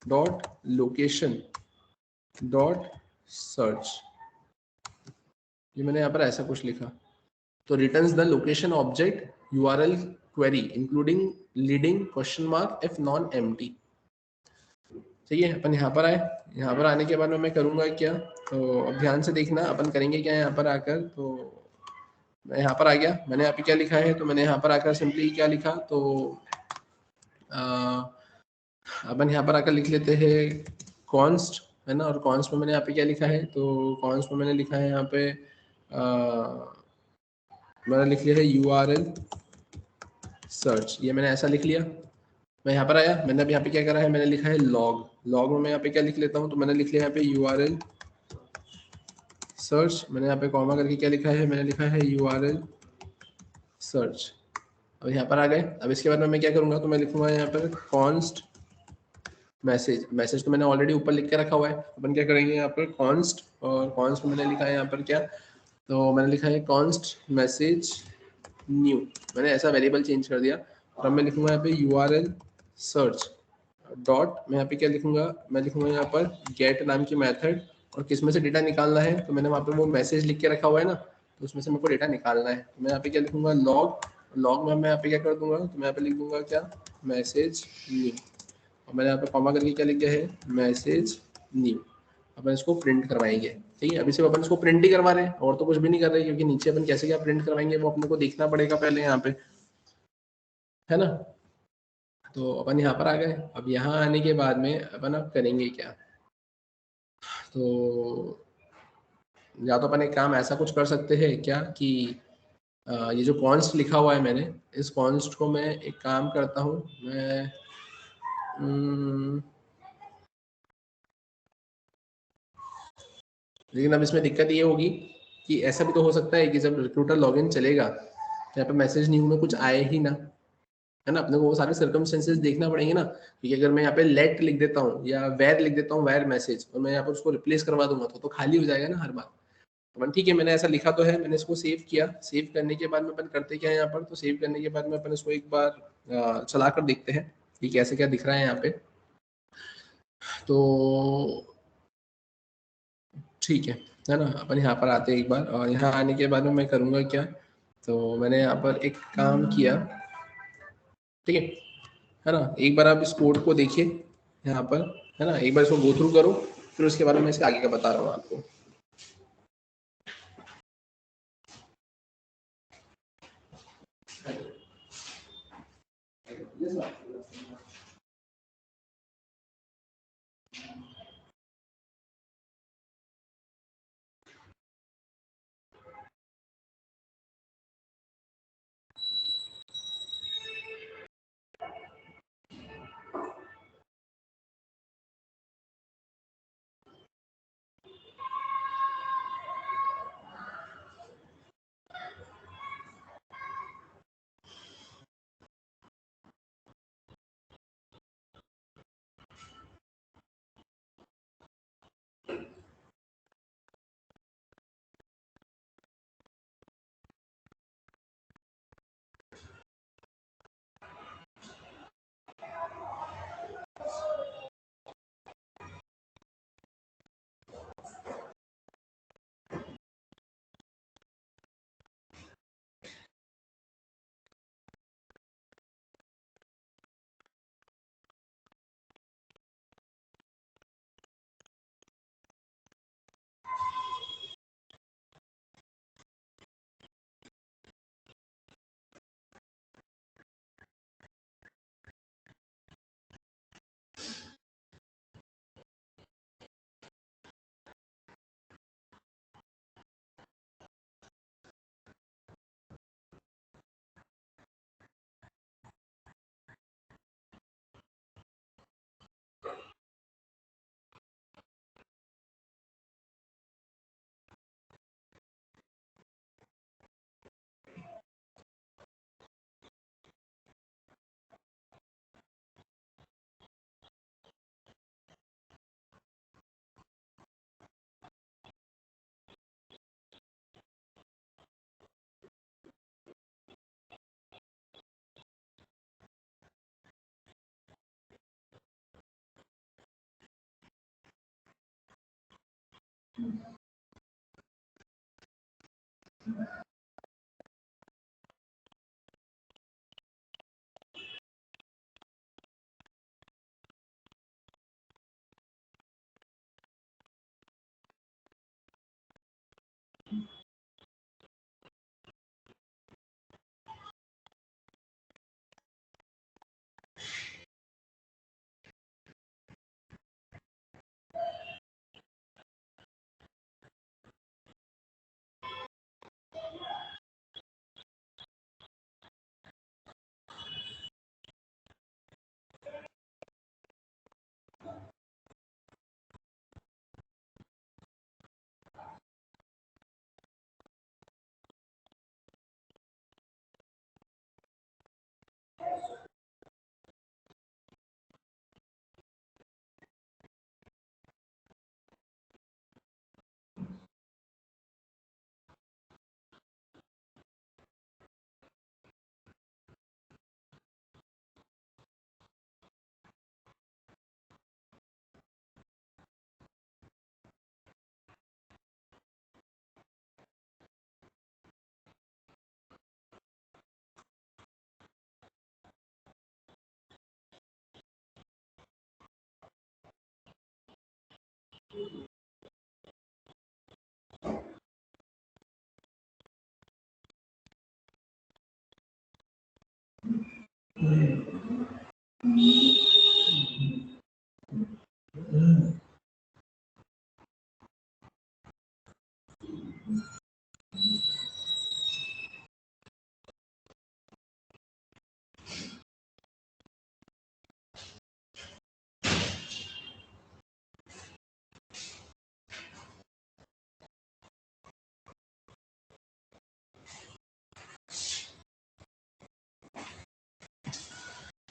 dot location dot search, ये मैंने यहाँ पर ऐसा कुछ लिखा। तो returns the location object URL query including leading question mark if non empty. ठीक है, अपन यहाँ पर आए, यहाँ पर आने के बाद में मैं करूँगा क्या, तो अब ध्यान से देखना अपन करेंगे क्या यहाँ पर आकर। तो मैं यहाँ पर आ गया, मैंने यहाँ पे क्या लिखा है, तो मैंने यहाँ पर आकर सिंपली क्या लिखा, तो अपन यहाँ पर आकर लिख लेते हैं कॉन्स्ट, है ना। और कॉन्स्ट में मैंने यहाँ पे क्या लिखा है, तो कॉन्स्ट में मैंने लिखा है यहाँ पे मैंने लिख लिया है URL सर्च, ये मैंने ऐसा लिख लिया। मैं यहाँ पर आया, मैंने अब यहाँ पे क्या करा है, मैंने लिखा है लॉग, लॉग में मैं यहाँ पे क्या लिख लेता हूँ, तो मैंने लिख लिया यहाँ पे URL सर्च, मैंने यहाँ पे कॉमा करके क्या लिखा है, मैंने लिखा है URL सर्च। अब यहाँ पर आ गए, अब इसके बाद में मैं क्या करूँगा, तो मैं लिखूंगा यहाँ पर कॉन्स्ट मैसेज, मैसेज तो मैंने ऑलरेडी ऊपर लिख के रखा हुआ है। अपन क्या करेंगे यहाँ पर कॉन्स्ट, और कॉन्स्ट में मैंने लिखा है यहाँ पर क्या, तो मैंने लिखा है कॉन्स्ट मैसेज न्यू, मैंने ऐसा वेरिएबल चेंज कर दिया। और अब मैं लिखूंगा यहाँ पे URL सर्च डॉट, मैं यहाँ पे क्या लिखूंगा, मैं लिखूंगा यहाँ पर गेट नाम की मेथड, और किस में से डेटा निकालना है, तो मैंने वहाँ पे वो मैसेज लिख के रखा हुआ है ना, तो उसमें से मेरे को डेटा निकालना है। तो मैं यहाँ पे क्या लिखूंगा लॉग, लॉग में मैं यहाँ पे क्या कर दूंगा, तो मैं यहाँ पे लिख दूंगा क्या मैसेज न्यू, और मैंने यहाँ पे कॉमा करके क्या लिख दिया है मैसेज न्यू। अपन इसको प्रिंट करवाएंगे, ठीक है। अभी सिर्फ अपन इसको प्रिंट ही करवा रहे हैं और तो कुछ भी नहीं कर रहे, क्योंकि नीचे अपन कैसे क्या प्रिंट करवाएंगे वो अपने को देखना पड़ेगा पहले यहाँ पे, है ना। तो अपन यहाँ पर आ गए, अब यहाँ आने के बाद में अपन अब करेंगे क्या, तो या तो अपन एक काम ऐसा कुछ कर सकते हैं क्या कि ये जो कॉन्स्ट लिखा हुआ है मैंने, इस कॉन्स्ट को मैं एक काम करता हूँ, मैं लेकिन अब इसमें दिक्कत ये होगी कि ऐसा भी तो हो सकता है कि जब रिक्रूटर लॉगिन चलेगा तो यहाँ पे मैसेज न्यू में कुछ आए ही ना, है ना। अपने को वो सारे सर्कमस्टेंसेस देखना पड़ेंगे ना, क्योंकि अगर मैं यहाँ पे लेट लिख देता हूँ या वेर लिख देता हूँ, वेर मैसेज, और मैं यहाँ पर उसको रिप्लेस करवा दूंगा तो खाली हो जाएगा ना हर बार। अपन ठीक है, मैंने ऐसा लिखा तो है, मैंने इसको सेव किया, सेव करने के बाद में अपन करते क्या है यहाँ पर, तो सेव करने के बाद में अपन इसको एक बार चला कर देखते हैं कि कैसे क्या दिख रहा है यहाँ पे। तो ठीक है ना। अपन यहाँ पर आते हैं एक बार, और यहाँ आने के बाद में मैं करूँगा क्या, तो मैंने यहाँ पर एक काम किया, ठीक है ना। एक बार आप इस कोड को देखिए यहाँ पर, है ना, एक बार इसको गो थ्रू करो, फिर उसके बाद में मैं इसके आगे का बता रहा हूँ आपको।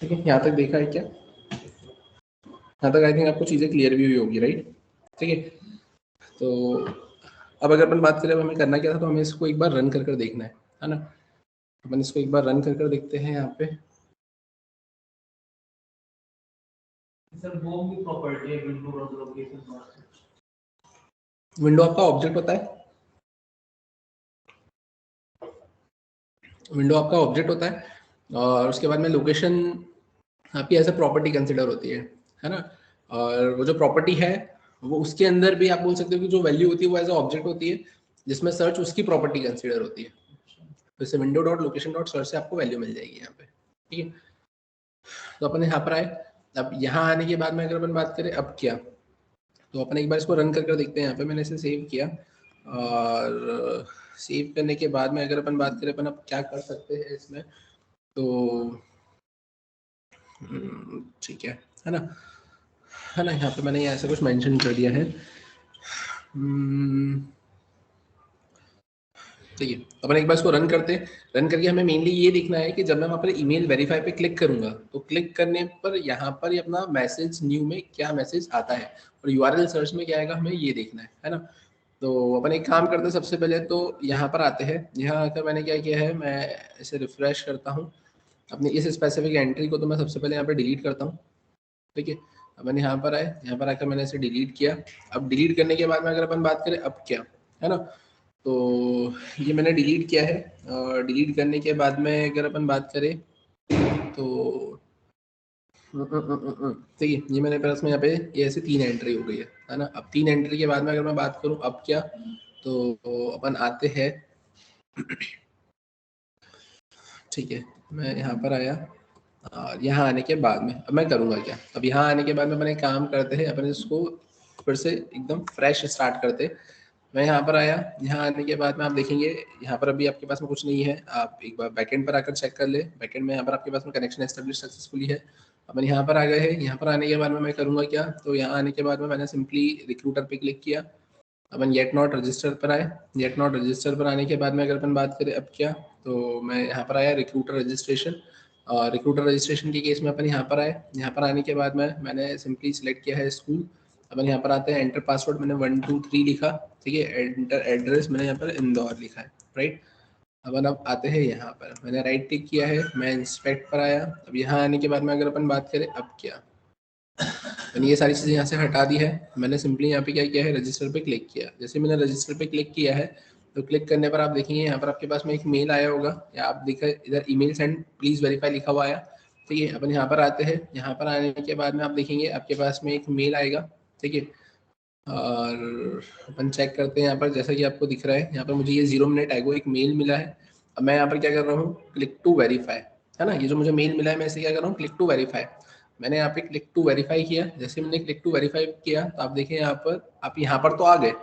ठीक है, यहाँ तक देखा है क्या? यहाँ तक आई थिंक आपको चीज़ें क्लियर भी हुई होगी, राइट? ठीक है, तो अब अगर अपन बात करें हमें करना क्या था, तो हमें इसको एक बार रन कर देखना है ना? अपन इसको एक बार रन कर देखते हैं यहाँ पे। सर वो भी प्रॉपर्टी है विंडो और लोकेशन। विंडो आपका ऑब्जेक्ट होता है, विंडो आपका ऑब्जेक्ट होता है, और उसके बाद में लोकेशन आपकी ऐसे प्रॉपर्टी कंसिडर होती है ना? और वो जो प्रॉपर्टी है वो उसके अंदर भी आप बोल सकते हो कि जो वैल्यू होती है वो एज अ ऑब्जेक्ट होती है, जिसमें सर्च उसकी प्रॉपर्टी कंसिडर होती है। तो इसे window dot location dot search से आपको वैल्यू मिल जाएगी यहाँ पे। ठीक है, तो अपन यहाँ पर आए। अब यहाँ आने के बाद में अगर अपन बात करें अब क्या, तो अपन एक बार इसको रन कर देखते हैं। यहाँ पे मैंने इसे सेव किया, और सेव करने के बाद में अगर अपन बात करें अपन अब क्या कर सकते हैं इसमें, तो ठीक है ना? है ना, यहाँ पे मैंने ऐसा कुछ मेंशन कर दिया है। ठीक है, अपन एक बार इसको रन करते हैं। रन करके हमें मेनली ये देखना है कि जब मैं वहाँ पर ईमेल वेरीफाई पे क्लिक करूंगा, तो क्लिक करने पर यहाँ पर अपना मैसेज न्यू में क्या मैसेज आता है, और यूआरएल सर्च में क्या आएगा हमें ये देखना है ना? तो अपन एक काम करते हैं, सबसे पहले तो यहाँ पर आते हैं। यहाँ आकर मैंने क्या किया है, मैं इसे रिफ्रेश करता हूँ अपनी इस स्पेसिफिक एंट्री को, तो मैं सबसे पहले यहाँ पर डिलीट करता हूँ। ठीक है, अपन यहाँ पर आए, यहाँ पर आकर मैंने इसे डिलीट किया। अब डिलीट करने के बाद में अगर अपन बात करें अब क्या, है ना, तो ये मैंने डिलीट किया है। और डिलीट करने के बाद में अगर अपन बात करें तो ठीक है, ये मैंने पास में यहाँ पे ये ऐसे 3 एंट्री हो गई है ना? अब 3 एंट्री के बाद में अगर मैं बात करूँ अब क्या, तो अपन आते हैं। ठीक है, मैं यहाँ पर आया, और यहाँ आने के बाद में अब मैं करूँगा क्या, अब यहाँ आने के बाद में अपन एक काम करते हैं, अपन इसको फिर से एकदम फ्रेश स्टार्ट करते। मैं यहाँ पर आया, यहाँ आने के बाद में आप देखेंगे यहाँ पर अभी आपके पास में कुछ नहीं है। आप एक बार बैकएंड पर आकर चेक कर ले, बैकएंड में यहाँ पर आपके पास में कनेक्शन एस्टेब्लिश सक्सेसफुली है। अपन यहाँ पर आ गए हैं। यहाँ पर आने के बाद में मैं करूँगा क्या, तो यहाँ आने के बाद में मैंने सिंपली रिक्रूटर पे क्लिक किया। अपन येट नॉट रजिस्टर पर आए। येट नॉट रजिस्टर पर आने के बाद में अगर अपन बात करें अब क्या, तो मैं यहाँ पर आया रिक्रूटर रजिस्ट्रेशन। और रिक्रूटर रजिस्ट्रेशन के केस में अपन यहाँ पर आए। यहाँ पर आने के बाद में मैंने सिंपली सिलेक्ट किया है स्कूल। अपन यहाँ पर आते हैं, एंटर पासवर्ड मैंने 1 2 3 लिखा। ठीक है, एंटर एड्रेस मैंने यहाँ पर इंदौर लिखा है, राइट। अपन अब आते हैं यहाँ पर, मैंने राइट क्लिक किया है, मैं इंस्पेक्ट पर आया। अब यहाँ आने के बाद में अगर अपन बात करें अब क्या, मैंने ये सारी चीज़ें यहाँ से हटा दी है। मैंने सिंपली यहाँ पे क्या किया है, रजिस्टर पे क्लिक किया। जैसे मैंने रजिस्टर पे क्लिक किया है तो क्लिक करने पर आप देखेंगे यहाँ पर आपके पास में एक मेल आया होगा, या आप देखा इधर ईमेल सेंड प्लीज वेरीफाई लिखा हुआ आया। ठीक है, अपन यहाँ पर आते हैं। यहाँ पर आने के बाद में आप देखेंगे आपके पास में एक मेल आएगा। ठीक है, और अपन चेक करते हैं यहाँ पर, जैसा कि आपको दिख रहा है यहाँ पर मुझे ये 0 मिनट एगो एक मेल मिला है। अब मैं यहाँ पर क्या कर रहा हूँ, क्लिक टू वेरीफाई, है ना, ये जो मुझे मेल मिला है मैं इसे क्या कर रहा हूँ, क्लिक टू वेरीफाई। मैंने यहाँ पे क्लिक टू वेरीफाई किया। जैसे मैंने क्लिक टू वेरीफाई किया तो आप देखिए यहाँ पर, आप यहाँ पर तो आ गए,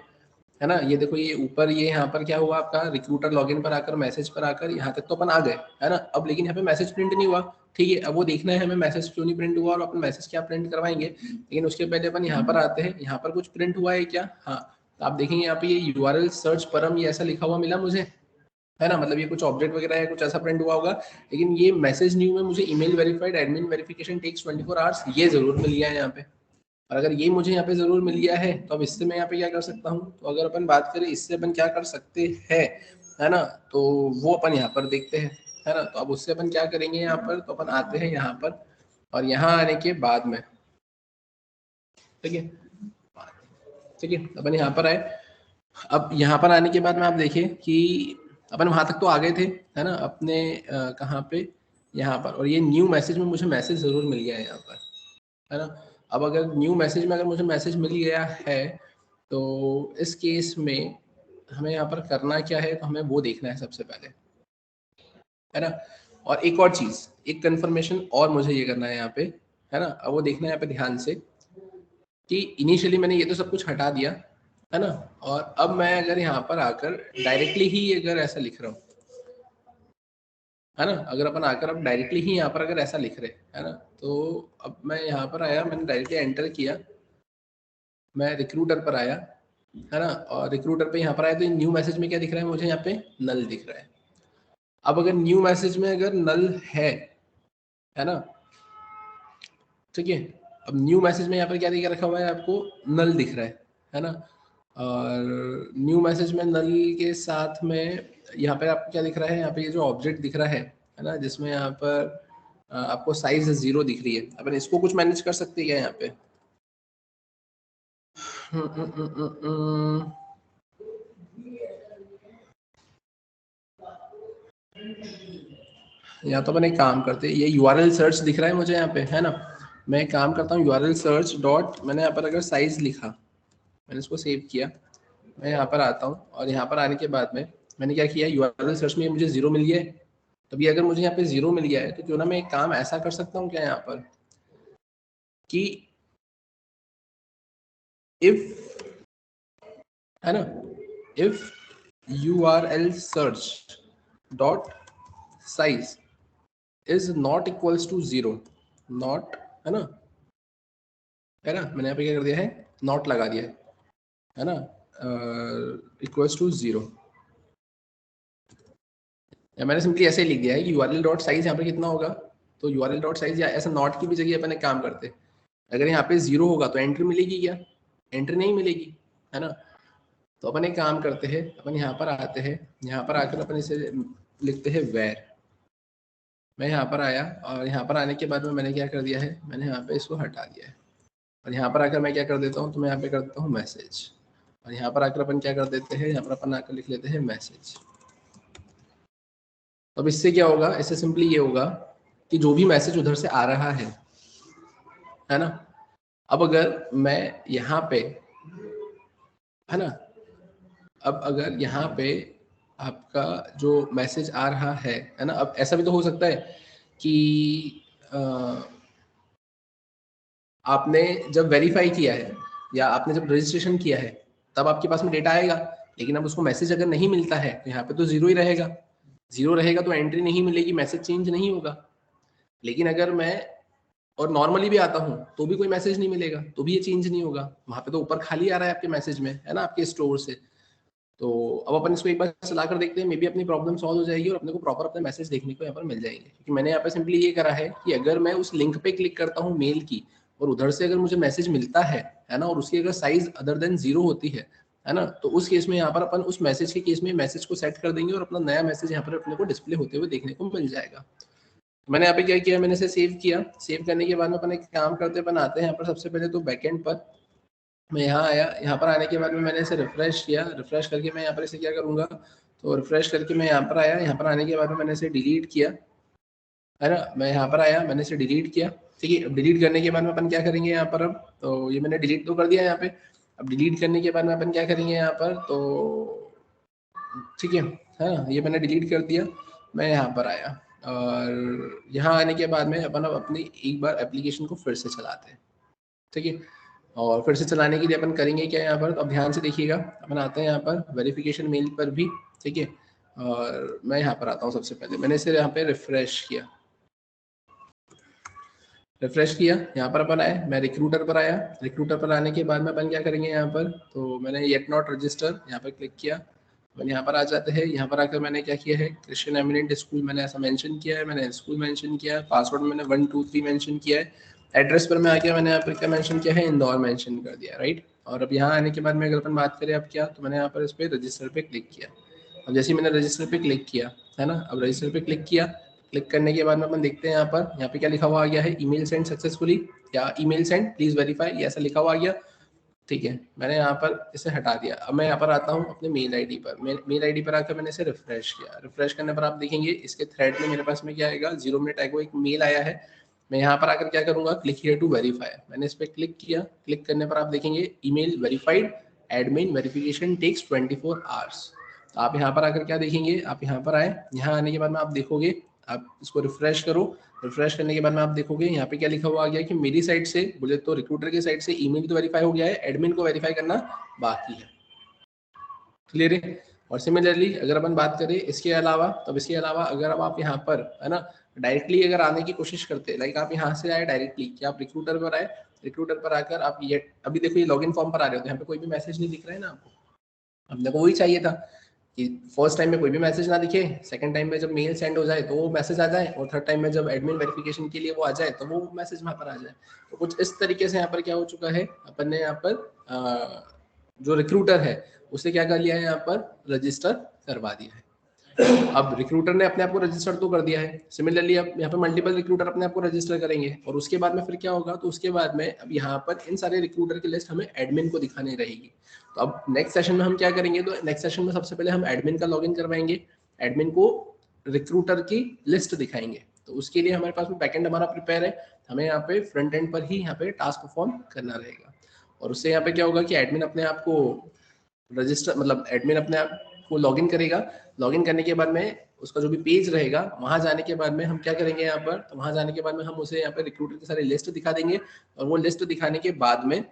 है ना। ये देखो ये ऊपर, ये यहाँ पर क्या हुआ आपका, रिक्रूटर लॉगिन पर आकर, मैसेज पर आकर यहाँ तक तो अपन आ गए, है ना। अब लेकिन यहाँ पे मैसेज प्रिंट नहीं हुआ। ठीक है, अब वो देखना है हमें मैसेज क्यों नहीं प्रिंट हुआ और अपन मैसेज क्या प्रिंट करवाएंगे। लेकिन उसके पहले अपन यहाँ पर आते हैं, यहाँ पर कुछ प्रिंट हुआ है क्या। हाँ, तो आप देखेंगे यहाँ पे ये URL सर्च परम ये ऐसा लिखा हुआ मिला मुझे, है ना। मतलब ये कुछ ऑब्जेक्ट वगैरह है, कुछ ऐसा प्रिंट हुआ होगा। लेकिन ये मैसेज न्यू में मुझे email verified admin verification takes 24 hours ये जरूर मिल गया है यहाँ पे। और अगर ये मुझे यहाँ पे जरूर मिल गया है तो अब इससे मैं यहाँ पे क्या कर सकता हूँ, तो अगर अपन बात करें इससे अपन क्या कर सकते हैं, है ना, तो वो अपन यहाँ पर देखते हैं, है ना। तो अब उससे अपन क्या करेंगे यहाँ पर, तो अपन आते हैं यहाँ पर, और यहाँ आने के बाद में, ठीक है, ठीक है, अपन यहाँ पर आए। अब यहाँ पर आने के बाद में आप देखिए कि अपन वहां तक तो आ गए थे, है ना, अपने कहाँ पे, यहाँ पर। और ये न्यू मैसेज में मुझे मैसेज जरूर मिल गया है यहाँ पर, है ना। अब अगर न्यू मैसेज में अगर मुझे मैसेज मिल गया है तो इस केस में हमें यहाँ पर करना क्या है, तो हमें वो देखना है सबसे पहले, है ना। और एक और चीज, एक कंफर्मेशन और मुझे ये करना है यहाँ पे, है ना। अब वो देखना है यहाँ पे ध्यान से कि इनिशियली मैंने ये तो सब कुछ हटा दिया, है ना। और अब मैं अगर यहाँ पर आकर डायरेक्टली ही अगर ऐसा लिख रहा हूँ, है ना, अगर अपन आकर अब डायरेक्टली ही यहाँ पर अगर ऐसा लिख रहे, है ना, तो अब मैं यहाँ पर आया, मैंने डायरेक्टली एंटर किया, मैं रिक्रूटर पर आया, है ना। और रिक्रूटर पे यहाँ पर आया तो न्यू मैसेज में क्या दिख रहा है मुझे, यहाँ पे नल दिख रहा है। अब अगर न्यू मैसेज में अगर नल है ना, ठीक है। अब न्यू मैसेज में यहाँ पर क्या दिख रखा हुआ है आपको, नल दिख रहा है ना। और न्यू मैसेज में नल के साथ में यहाँ पे आपको क्या दिख रहा है, यहाँ पे ये जो ऑब्जेक्ट दिख रहा है ना, जिसमें यहाँ पर आपको साइज 0 दिख रही है। अपन इसको कुछ मैनेज कर सकते हैं क्या यहाँ पे। या तो अपन एक काम करते हैं, ये URL सर्च दिख रहा है मुझे यहाँ पे, है ना। मैं एक काम करता हूँ, URL सर्च डॉट, मैंने यहाँ पर अगर साइज लिखा, मैंने इसको सेव किया, मैं यहाँ पर आता हूँ और यहाँ पर आने के बाद में मैंने क्या किया, URL सर्च में मुझे 0 मिल गया है। तभी अगर मुझे यहाँ पे 0 मिल गया है तो क्यों ना मैं एक काम ऐसा कर सकता हूँ क्या यहाँ पर कि इफ, है ना, if URL search dot size is not equals to 0, not, है ना, मैंने यहाँ पे क्या कर दिया है, नॉट लगा दिया है ना, इक्वल्स टू 0। या मैंने सिंपली ऐसे ही लिख दिया है कि URL डॉट साइज यहाँ पे कितना होगा, तो URL डॉट साइज, या ऐसा नॉट की भी जगह अपन एक काम करते, अगर यहाँ पे 0 होगा तो एंट्री मिलेगी क्या, एंट्री नहीं मिलेगी, है ना। तो अपन एक काम करते हैं, अपन यहाँ पर आते हैं, यहाँ पर आकर अपन इसे लिखते हैं वेर। मैं यहाँ पर आया और यहाँ पर आने के बाद में मैंने क्या कर दिया है, मैंने यहाँ पे इसको हटा दिया है। और यहाँ पर आकर मैं क्या कर देता हूँ, तो मैं यहाँ पे कर देता हूँ मैसेज। और यहाँ पर आकर अपन क्या कर देते हैं, यहाँ पर अपन आकर लिख लेते हैं मैसेज। अब इससे क्या होगा, इससे सिंपली ये होगा कि जो भी मैसेज उधर से आ रहा है ना, अब अगर मैं यहाँ पे, है ना, अब अगर यहाँ पे आपका जो मैसेज आ रहा है ना, अब ऐसा भी तो हो सकता है कि आपने जब वेरीफाई किया है या आपने जब रजिस्ट्रेशन किया है तब आपके पास में डेटा आएगा, लेकिन अब उसको मैसेज अगर नहीं मिलता है तो यहाँ पे तो 0 ही रहेगा, 0 रहेगा तो एंट्री नहीं मिलेगी, मैसेज चेंज नहीं होगा। लेकिन अगर मैं और नॉर्मली भी आता हूँ तो भी कोई मैसेज नहीं मिलेगा, तो भी ये चेंज नहीं होगा, वहां पे तो ऊपर खाली आ रहा है आपके मैसेज में, है ना, आपके स्टोर से। तो अब अपन इसको एक बार चला कर देखते हैं, मे बी अपनी प्रॉब्लम सॉल्व हो जाएगी और अपने को प्रॉपर अपने मैसेज देखने को यहाँ पर मिल जाएंगे। क्योंकि मैंने यहाँ पे सिंपली ये करा है कि अगर मैं उस लिंक पे क्लिक करता हूँ मेल की और उधर से अगर मुझे मैसेज मिलता है ना, और उसकी अगर साइज अदर देन 0 होती है ना, तो उस केस में यहाँ पर अपन उस मैसेज के केस में मैसेज को सेट कर देंगे और अपना नया मैसेज यहाँ पर अपने को डिस्प्ले होते हुए देखने को मिल जाएगा। मैंने यहाँ पे क्या किया, मैंने इसे सेव किया। सेव करने के बाद में अपन एक काम करते अपन आते हैं यहाँ पर सबसे पहले तो बैकएंड पर। मैं यहाँ आया, यहाँ पर आने के बाद में मैंने इसे रिफ्रेश किया। रिफ्रेश करके मैं यहाँ पर इसे क्या करूँगा, तो रिफ्रेश करके मैं यहाँ पर आया। यहाँ पर आने के बाद में मैंने इसे डिलीट किया, है ना। मैं यहाँ पर आया, मैंने इसे डिलीट किया, ठीक है। अब डिलीट करने के बाद में अपन क्या करेंगे यहाँ पर, अब तो ये मैंने डिलीट तो कर दिया यहाँ पे। अब डिलीट करने के बाद में अपन क्या करेंगे यहाँ पर, तो ठीक है, हाँ ये मैंने डिलीट कर दिया। मैं यहाँ पर आया और यहाँ आने के बाद में अपन अब अपनी एक बार एप्लीकेशन को फिर से चलाते हैं, ठीक है। और फिर से चलाने के लिए अपन करेंगे क्या यहाँ पर, तो अब ध्यान से देखिएगा। अपन आते हैं यहाँ पर वेरिफिकेशन मेल पर भी, ठीक है। और मैं यहाँ पर आता हूँ, सबसे पहले मैंने इसे यहाँ पे रिफ्रेश किया। रिफ्रेश किया, यहाँ पर अपन आए, मैं रिक्रूटर पर आया। रिक्रूटर पर आने के बाद में अपन क्या करेंगे यहाँ पर, तो मैंने येट नॉट रजिस्टर यहाँ पर क्लिक किया। अपन यहाँ पर आ जाते हैं। यहाँ पर आकर मैंने क्या किया है, क्रिश्चियन एमिनेंट स्कूल मैंने ऐसा मेंशन किया है, मैंने स्कूल मेंशन किया है। पासवर्ड मैंने 1 2 3 मेंशन किया है। एड्रेस पर मैं आके मैंने यहाँ पर क्या मेंशन किया है, इंदौर मेंशन कर दिया, राइट। और अब यहाँ आने के बाद में अगर अपन बात करें अब क्या, तो मैंने यहाँ पर इस पर रजिस्टर पे क्लिक किया। अब जैसे मैंने रजिस्टर पे क्लिक किया, है ना, अब रजिस्टर पे क्लिक किया। क्लिक करने के बाद में अपन देखते हैं यहाँ पे क्या लिखा हुआ आ गया है, ईमेल सेंड सक्सेसफुली या ईमेल सेंड प्लीज वेरीफाई, ये ऐसा लिखा हुआ आ गया, ठीक है। मैंने यहाँ पर इसे हटा दिया। अब मैं यहाँ पर आता हूँ अपने मेल आईडी पर। मेल आईडी पर आकर मैंने इसे रिफ्रेश किया। रिफ्रेश करने पर आप देखेंगे इसके थ्रेड में मेरे पास में क्या आएगा, 0 मिनट एगो एक मेल आया है। मैं यहाँ पर आकर क्या करूंगा, क्लिक हियर टू वेरीफाई, मैंने इस पर क्लिक किया। क्लिक करने पर आप देखेंगे email verified, admin verification takes 24 hours. तो आप यहाँ पर आकर क्या देखेंगे, आप यहाँ पर आए, यहाँ आने के बाद में आप देखोगे, आप इसको रिफ्रेश करो। रिफ्रेश करने के बाद में आप देखोगे यहाँ पे क्या लिखा हुआ आ गया कि मेरी साइड से बोले तो रिक्रूटर की साइड से ईमेल तो वेरीफाई हो गया है, एडमिन को वेरीफाई करना बाकी है। क्लियर है। और सिमिलरली अगर अपन बात करें इसके अलावा, तो इसके अलावा अगर अब आप यहाँ पर, है ना, डायरेक्टली अगर आने की कोशिश करते हैं, लाइक आप यहाँ से आए डायरेक्टली, कि आप रिक्रूटर पर आए, रिक्रूटर पर आकर आप ये अभी देखो ये लॉगिन फॉर्म पर आ रहे हो, तो यहाँ पे कोई भी मैसेज नहीं दिख रहा है ना आपको। हमने को वही चाहिए था कि फर्स्ट टाइम में कोई भी मैसेज ना दिखे, सेकंड टाइम में जब मेल सेंड हो जाए तो वो मैसेज आ जाए, और थर्ड टाइम में जब एडमिन वेरिफिकेशन के लिए वो आ जाए तो वो मैसेज वहाँ पर आ जाए। तो कुछ इस तरीके से यहाँ पर क्या हो चुका है, अपन ने यहाँ पर जो रिक्रूटर है उसे क्या कर लिया है, यहाँ पर रजिस्टर करवा दिया है। अब रिक्रूटर ने अपने आप को रजिस्टर तो कर दिया है, सिमिलरली अब यहाँ पे मल्टीपल रिक्रूटर अपने आप को रजिस्टर करेंगे, और उसके बाद में फिर क्या होगा, तो उसके बाद में अब यहाँ पर इन सारे रिक्रूटर की लिस्ट हमें एडमिन को दिखानी रहेगी। तो अब नेक्स्ट सेशन में हम क्या करेंगे, तो नेक्स्ट सेशन में सबसे पहले हम एडमिन का लॉगिन करवाएंगे, एडमिन को रिक्रूटर की लिस्ट दिखाएंगे। तो उसके लिए हमारे पास में बैकएंड हमारा प्रिपेयर है, हमें यहाँ पे फ्रंट एंड पर ही यहाँ पे टास्क परफॉर्म करना रहेगा। और उससे यहाँ पे क्या होगा कि एडमिन अपने आप को रजिस्टर, मतलब एडमिन अपने आप को लॉगिन करेगा। लॉगिन करने के बाद में उसका जो भी पेज रहेगा, वहां जाने के बाद में हम क्या करेंगे यहाँ पर, तो वहां जाने के बाद में हम उसे यहाँ पे रिक्रूटर की सारी लिस्ट दिखा देंगे। और वो लिस्ट दिखाने के बाद में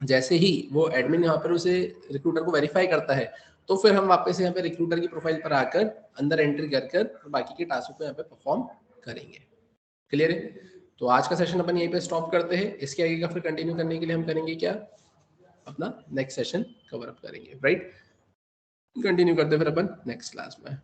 जैसे ही वो एडमिन यहाँ पर उसे रिक्रूटर को वेरीफाई करता है, तो फिर हम वापस यहाँ पे रिक्रूटर की प्रोफाइल पर आकर अंदर एंट्री कर बाकी के टास्क को यहाँ पे परफॉर्म करेंगे। क्लियर है। तो आज का सेशन अपन यहीं पे स्टॉप करते हैं। इसके आगे का फिर कंटिन्यू करने के लिए हम करेंगे क्या, अपना नेक्स्ट सेशन कवर अप करेंगे, राइट। कंटिन्यू करते हैं फिर अपन नेक्स्ट क्लास में।